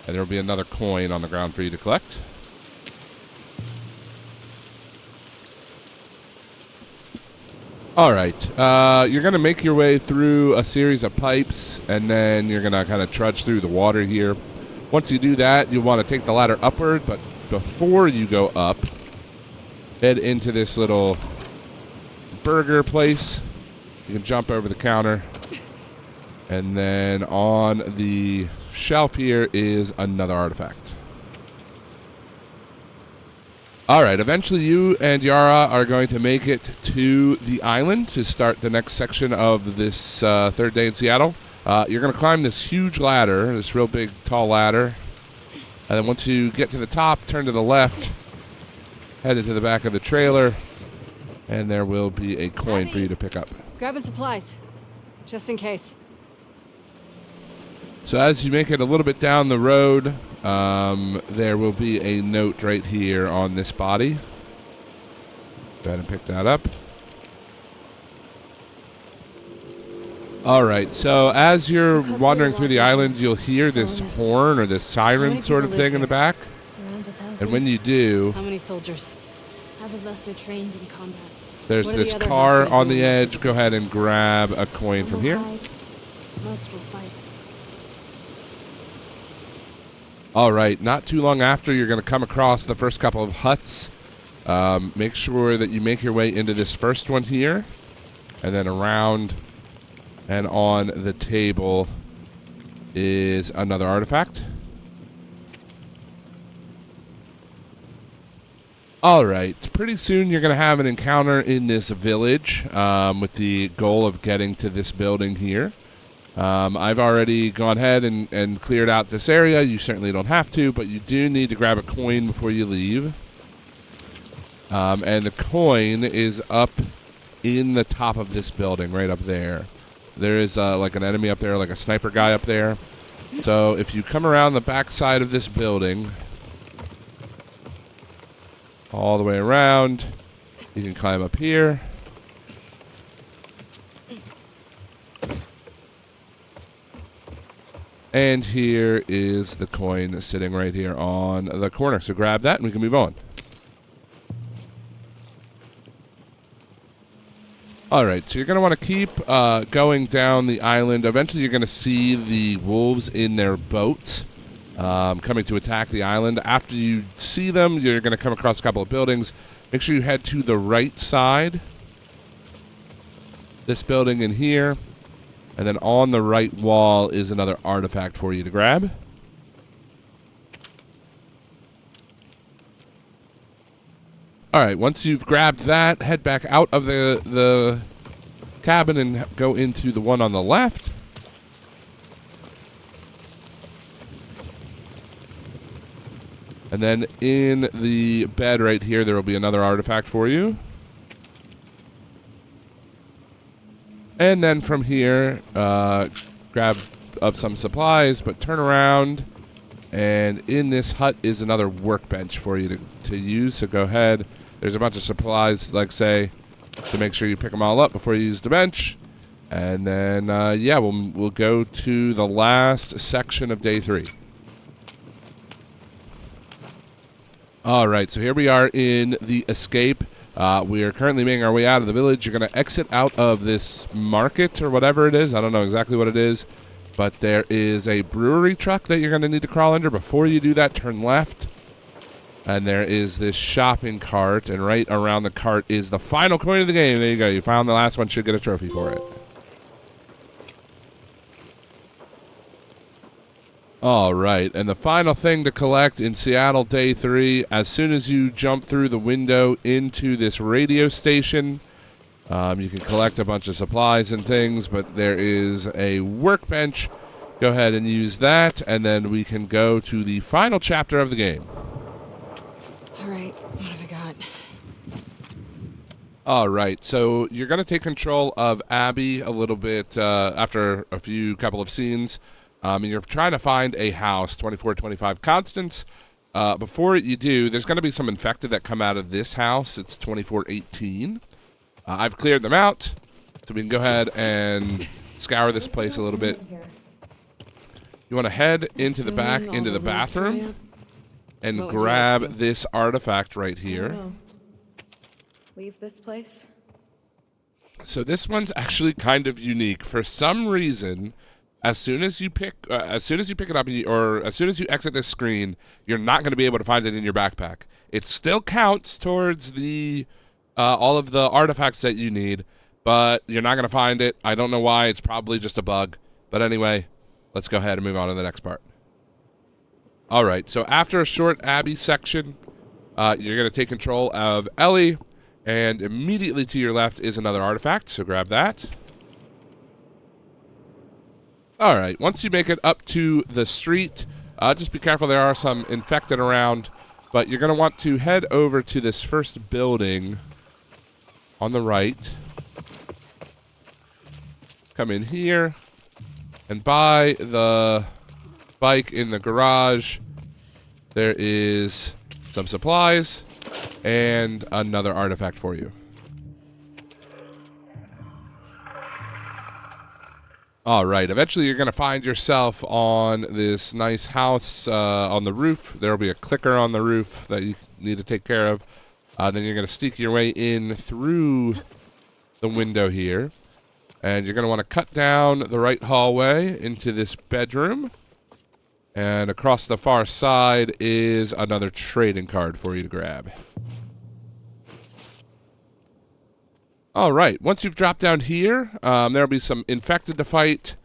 and there will be another coin on the ground for you to collect. All right, you're going to make your way through a series of pipes, and then you're going to kind of trudge through the water here. Once you do that, you want to take the ladder upward, but before you go up, head into this little burger place. You can jump over the counter. And then on the shelf here is another artifact. All right, eventually you and Yara are going to make it to the island to start the next section of this third day in Seattle. You're going to climb this huge ladder, this real big, tall ladder. And then once you get to the top, turn to the left, head into the back of the trailer, and there will be a coin for you to pick up. Grabbing supplies, just in case. So as you make it a little bit down the road, there will be a note right here on this body. Go ahead and pick that up. All right, so as you're wandering through the island, you'll hear this horn or this siren sort of thing in the back. Around 1,000. And when you do, How many soldiers? Half of us are trained in combat. there's What are this the other car half on the doing? edge. Go ahead and grab a coin from Some will here. hide, most will fight. All right, not too long after, you're going to come across the first couple of huts. Make sure that you make your way into this first one here, and then around and on the table is another artifact. All right, pretty soon you're going to have an encounter in this village with the goal of getting to this building here. I've already gone ahead and cleared out this area. You certainly don't have to, but you do need to grab a coin before you leave. And the coin is up in the top of this building, right up there. There is like an enemy up there, like a sniper guy up there. So if you come around the back side of this building, all the way around, you can climb up here. And here is the coin sitting right here on the corner. So grab that and we can move on. All right, so you're going to want to keep going down the island. Eventually, you're going to see the wolves in their boats coming to attack the island. After you see them, you're going to come across a couple of buildings. Make sure you head to the right side. This building in here. And then on the right wall is another artifact for you to grab. All right, once you've grabbed that, head back out of the cabin and go into the one on the left. And then in the bed right here, there will be another artifact for you. And then from here, grab up some supplies, but turn around. And in this hut is another workbench for you to use, so go ahead. There's a bunch of supplies, like say, to make sure you pick them all up before you use the bench. And then, yeah, we'll go to the last section of day 3. All right, so here we are in the escape. We are currently making our way out of the village. You're going to exit out of this market or whatever it is. I don't know exactly what it is. But there is a brewery truck that you're going to need to crawl under. Before you do that, turn left. And there is this shopping cart. And right around the cart is the final coin of the game. There you go. You found the last one. Should get a trophy for it. All right. And the final thing to collect in Seattle Day 3, as soon as you jump through the window into this radio station, you can collect a bunch of supplies and things, but there is a workbench. Go ahead and use that, and then we can go to the final chapter of the game. All right, what have I got? All right, so you're going to take control of Abby a little bit after a couple of scenes. And you're trying to find a house, 2425 Constance. Before you do, there's going to be some infected that come out of this house. It's 2418. I've cleared them out, so we can go ahead and scour this place a little bit. You want to head into the back, into the bathroom, and grab this artifact right here. Leave this place? So this one's actually kind of unique. For some reason, as soon as you pick it up, or as soon as you exit this screen, you're not going to be able to find it in your backpack. It still counts towards the all of the artifacts that you need, but you're not going to find it. I don't know why. It's probably just a bug. But anyway, let's go ahead and move on to the next part. All right, so after a short Abby section, you're going to take control of Ellie, and immediately to your left is another artifact, so grab that. All right, once you make it up to the street, just be careful. There are some infected around, but you're going to want to head over to this first building on the right. Come in here and buy the bike in the garage. There is some supplies. and another artifact for you. All right, eventually you're going to find yourself on this nice house on the roof. There will be a clicker on the roof that you need to take care of. Then you're going to sneak your way in through the window here. And you're going to want to cut down the right hallway into this bedroom. And across the far side is another trading card for you to grab. All right, once you've dropped down here, there'll be some infected to fight.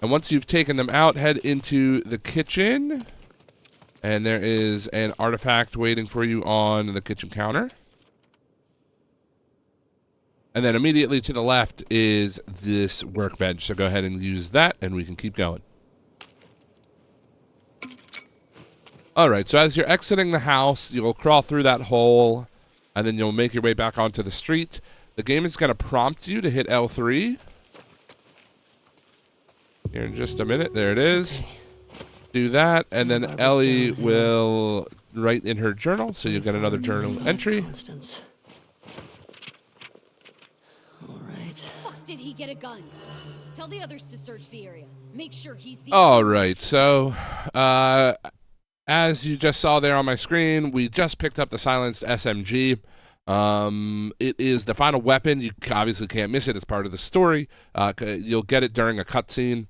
And once you've taken them out, head into the kitchen. And there is an artifact waiting for you on the kitchen counter. And then immediately to the left is this workbench. So go ahead and use that, and we can keep going. All right, so as you're exiting the house, you'll crawl through that hole, and then you'll make your way back onto the street. The game is going to prompt you to hit L3. Here in just a minute. There it is. Do that, and then Ellie will write in her journal, so you'll get another journal entry. Constance. All right. Fuck, did he get a gun? Tell the others to search the area. Make sure he's the... All right, so as you just saw there on my screen, we just picked up the silenced SMG. It is the final weapon. You obviously can't miss it as part of the story. You'll get it during a cutscene.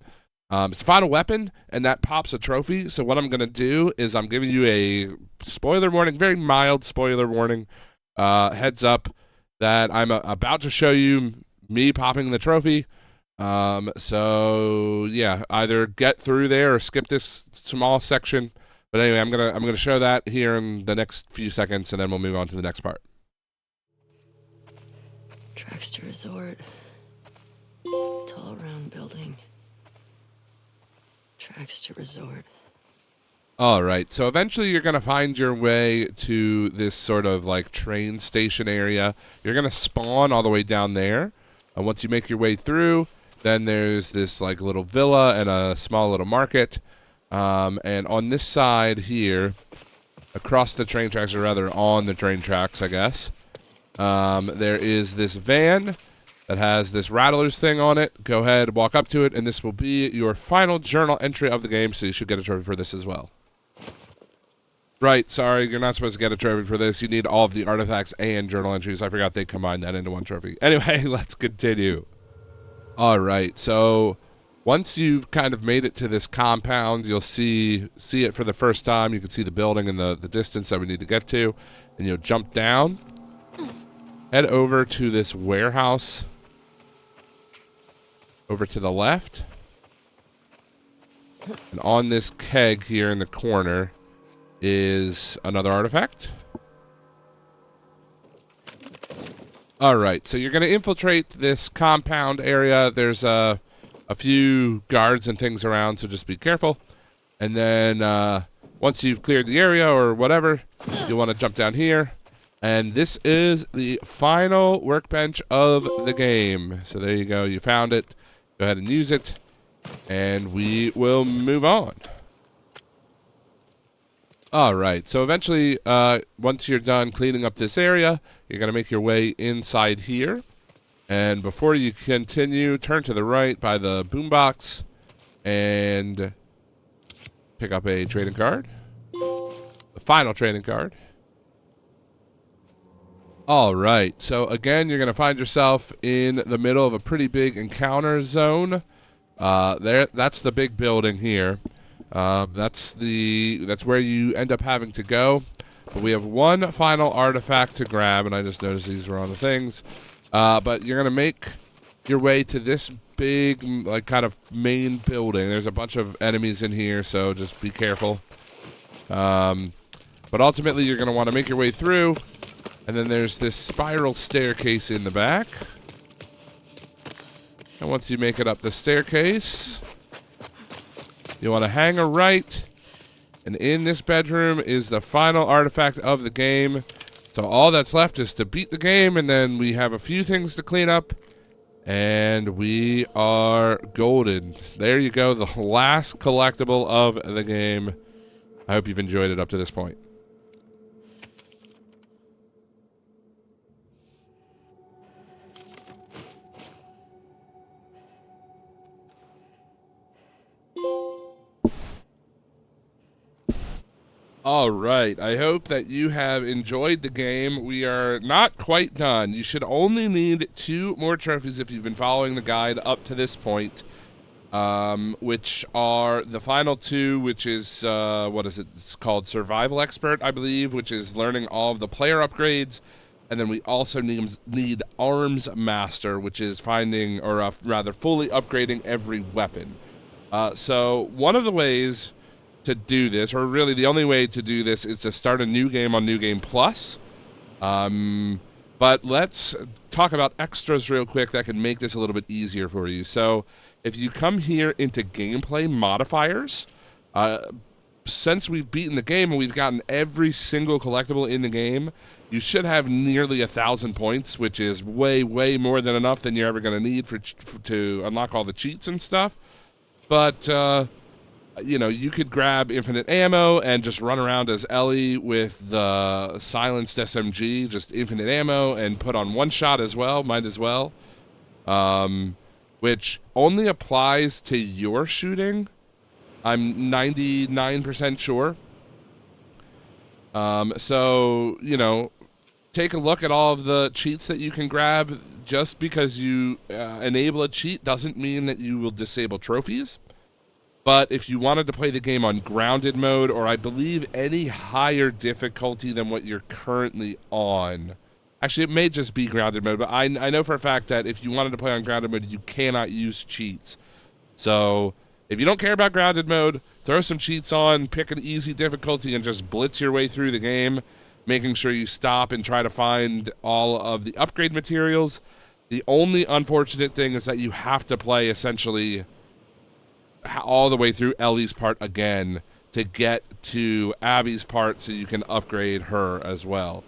It's the final weapon, and that pops a trophy. So what I'm going to do is I'm giving you a spoiler warning, very mild spoiler warning, heads up that I'm about to show you me popping the trophy. So yeah, either get through there or skip this small section. But anyway, I'm gonna show that here in the next few seconds, and then we'll move on to the next part. Tracks to resort. Tall round building. Tracks to resort. All right, so eventually you're going to find your way to this sort of like train station area. You're going to spawn all the way down there. And once you make your way through, then there's this like little villa and a small little market. And on this side here, across the train tracks, or rather on the train tracks, I guess, there is this van that has this rattlers thing on it. Go ahead, walk up to it, and this will be your final journal entry of the game, so you should get a trophy for this as well. Right, sorry, you're not supposed to get a trophy for this. You need all of the artifacts and journal entries. I forgot they combined that into one trophy. Anyway, let's continue. All right, so once you've kind of made it to this compound, you'll see it for the first time. You can see the building and the distance that we need to get to, and you'll jump down. Head over to this warehouse over to the left. And on this keg here in the corner is another artifact. All right, so you're going to infiltrate this compound area. There's a few guards and things around, so just be careful. And then once you've cleared the area or whatever, you'll want to jump down here. And this is the final workbench of the game. So there you go. You found it. Go ahead and use it. And we will move on. All right. So eventually, once you're done cleaning up this area, you're going to make your way inside here. And before you continue, turn to the right by the boombox and pick up a trading card. The final trading card. All right, so again, you're going to find yourself in the middle of a pretty big encounter zone. That's the big building here. That's where you end up having to go. But we have one final artifact to grab, and I just noticed these were on the things. But you're going to make your way to this big, like, kind of main building. There's a bunch of enemies in here, so just be careful. But ultimately, you're going to want to make your way through. And then there's this spiral staircase in the back. And once you make it up the staircase, you want to hang a right. And in this bedroom is the final artifact of the game. So all that's left is to beat the game, and then we have a few things to clean up. And we are golden. There you go, the last collectible of the game. I hope you've enjoyed it up to this point. All right. I hope that you have enjoyed the game. We are not quite done. You should only need 2 more trophies if you've been following the guide up to this point, which are the final 2, which is, what is it? It's called Survival Expert, I believe, which is learning all of the player upgrades. And then we also need Arms Master, which is finding, or rather fully upgrading every weapon. So one of the ways to do this, or really the only way to do this, is to start a new game on New Game Plus. But let's talk about extras real quick that can make this a little bit easier for you. So if you come here into gameplay modifiers, since we've beaten the game and we've gotten every single collectible in the game, you should have nearly 1,000 points, which is way, way more than enough than you're ever going to need to unlock all the cheats and stuff. But you know, you could grab infinite ammo and just run around as Ellie with the silenced SMG, just infinite ammo, and put on 1 shot as well, might as well, which only applies to your shooting. I'm 99% sure. So, you know, take a look at all of the cheats that you can grab. Just because you enable a cheat doesn't mean that you will disable trophies. But if you wanted to play the game on grounded mode, or I believe any higher difficulty than what you're currently on, actually it may just be grounded mode, but I know for a fact that if you wanted to play on grounded mode, you cannot use cheats. So if you don't care about grounded mode, throw some cheats on, pick an easy difficulty, and just blitz your way through the game, making sure you stop and try to find all of the upgrade materials. The only unfortunate thing is that you have to play essentially all the way through Ellie's part again to get to Abby's part so you can upgrade her as well.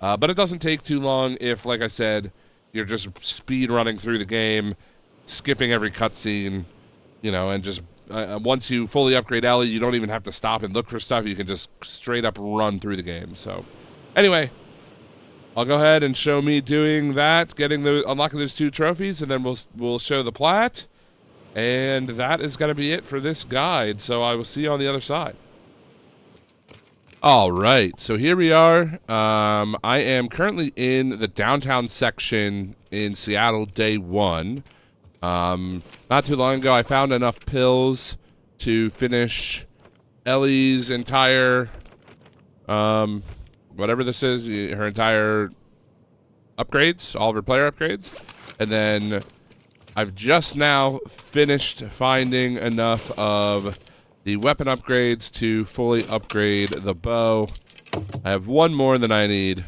But it doesn't take too long if, like I said, you're just speed running through the game, skipping every cutscene, you know, and just once you fully upgrade Ellie, you don't even have to stop and look for stuff. You can just straight up run through the game. So anyway, I'll go ahead and show me doing that, unlocking those 2 trophies, and then we'll show the Plat. And that is going to be it for this guide, so I will see you on the other side. All right, so here we are. I am currently in the downtown section in Seattle, day 1. Not too long ago, I found enough pills to finish Ellie's entire, whatever this is, her entire upgrades, all of her player upgrades. And then I've just now finished finding enough of the weapon upgrades to fully upgrade the bow. I have 1 more than I need,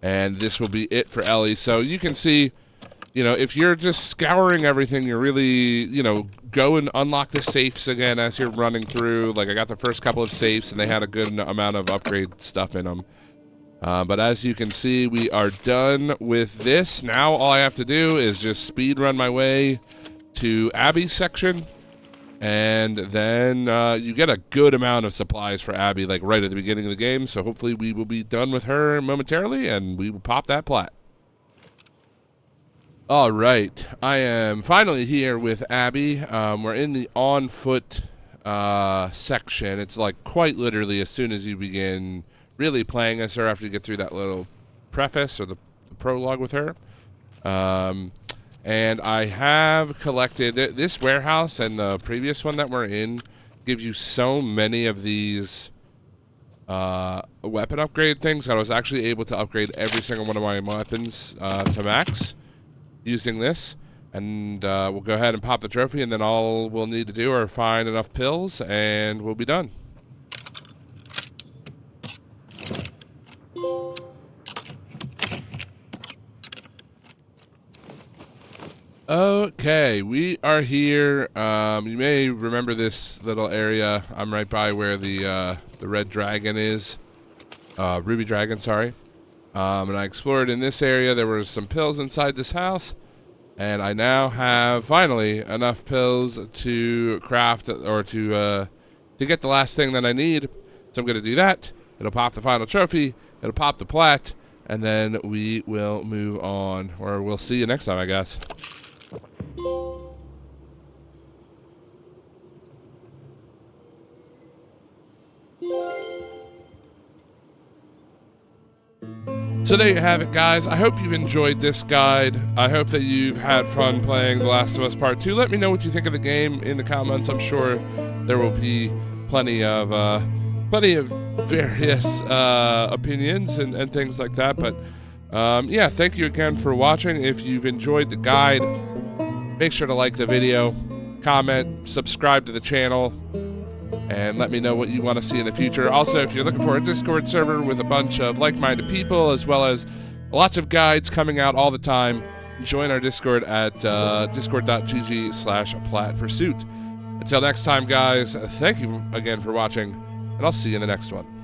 and this will be it for Ellie. So you can see, you know, if you're just scouring everything, you're really, you know, go and unlock the safes again as you're running through. Like, I got the first couple of safes, and they had a good amount of upgrade stuff in them. But as you can see, we are done with this. Now all I have to do is just speed run my way to Abby's section, and then you get a good amount of supplies for Abby, like right at the beginning of the game. So hopefully we will be done with her momentarily, and we will pop that Plat. All right, I am finally here with Abby. We're in the on foot section. It's like quite literally as soon as you begin really playing as her after you get through that little preface or the prologue with her. And I have collected this warehouse, and the previous one that we're in give you so many of these weapon upgrade things that I was actually able to upgrade every single one of my weapons to max using this. And we'll go ahead and pop the trophy, and then all we'll need to do are find enough pills, and we'll be done. Okay, we are here. You may remember this little area. I'm right by where the red dragon is. Ruby dragon, sorry. And I explored in this area. There were some pills inside this house. And I now have, finally, enough pills to craft, or to get the last thing that I need. So I'm going to do that. It'll pop the final trophy. It'll pop the Plat. And then we will move on. Or we'll see you next time, I guess. So there you have it, guys. I hope you've enjoyed this guide. I hope that you've had fun playing The Last of Us Part 2. Let me know what you think of the game in the comments. I'm sure there will be plenty of various opinions and things like that. But yeah, thank you again for watching. If you've enjoyed the guide, make sure to like the video, comment, subscribe to the channel, and let me know what you want to see in the future. Also, if you're looking for a Discord server with a bunch of like-minded people, as well as lots of guides coming out all the time, join our Discord at discord.gg/PlatPursuit. Until next time, guys, thank you again for watching, and I'll see you in the next one.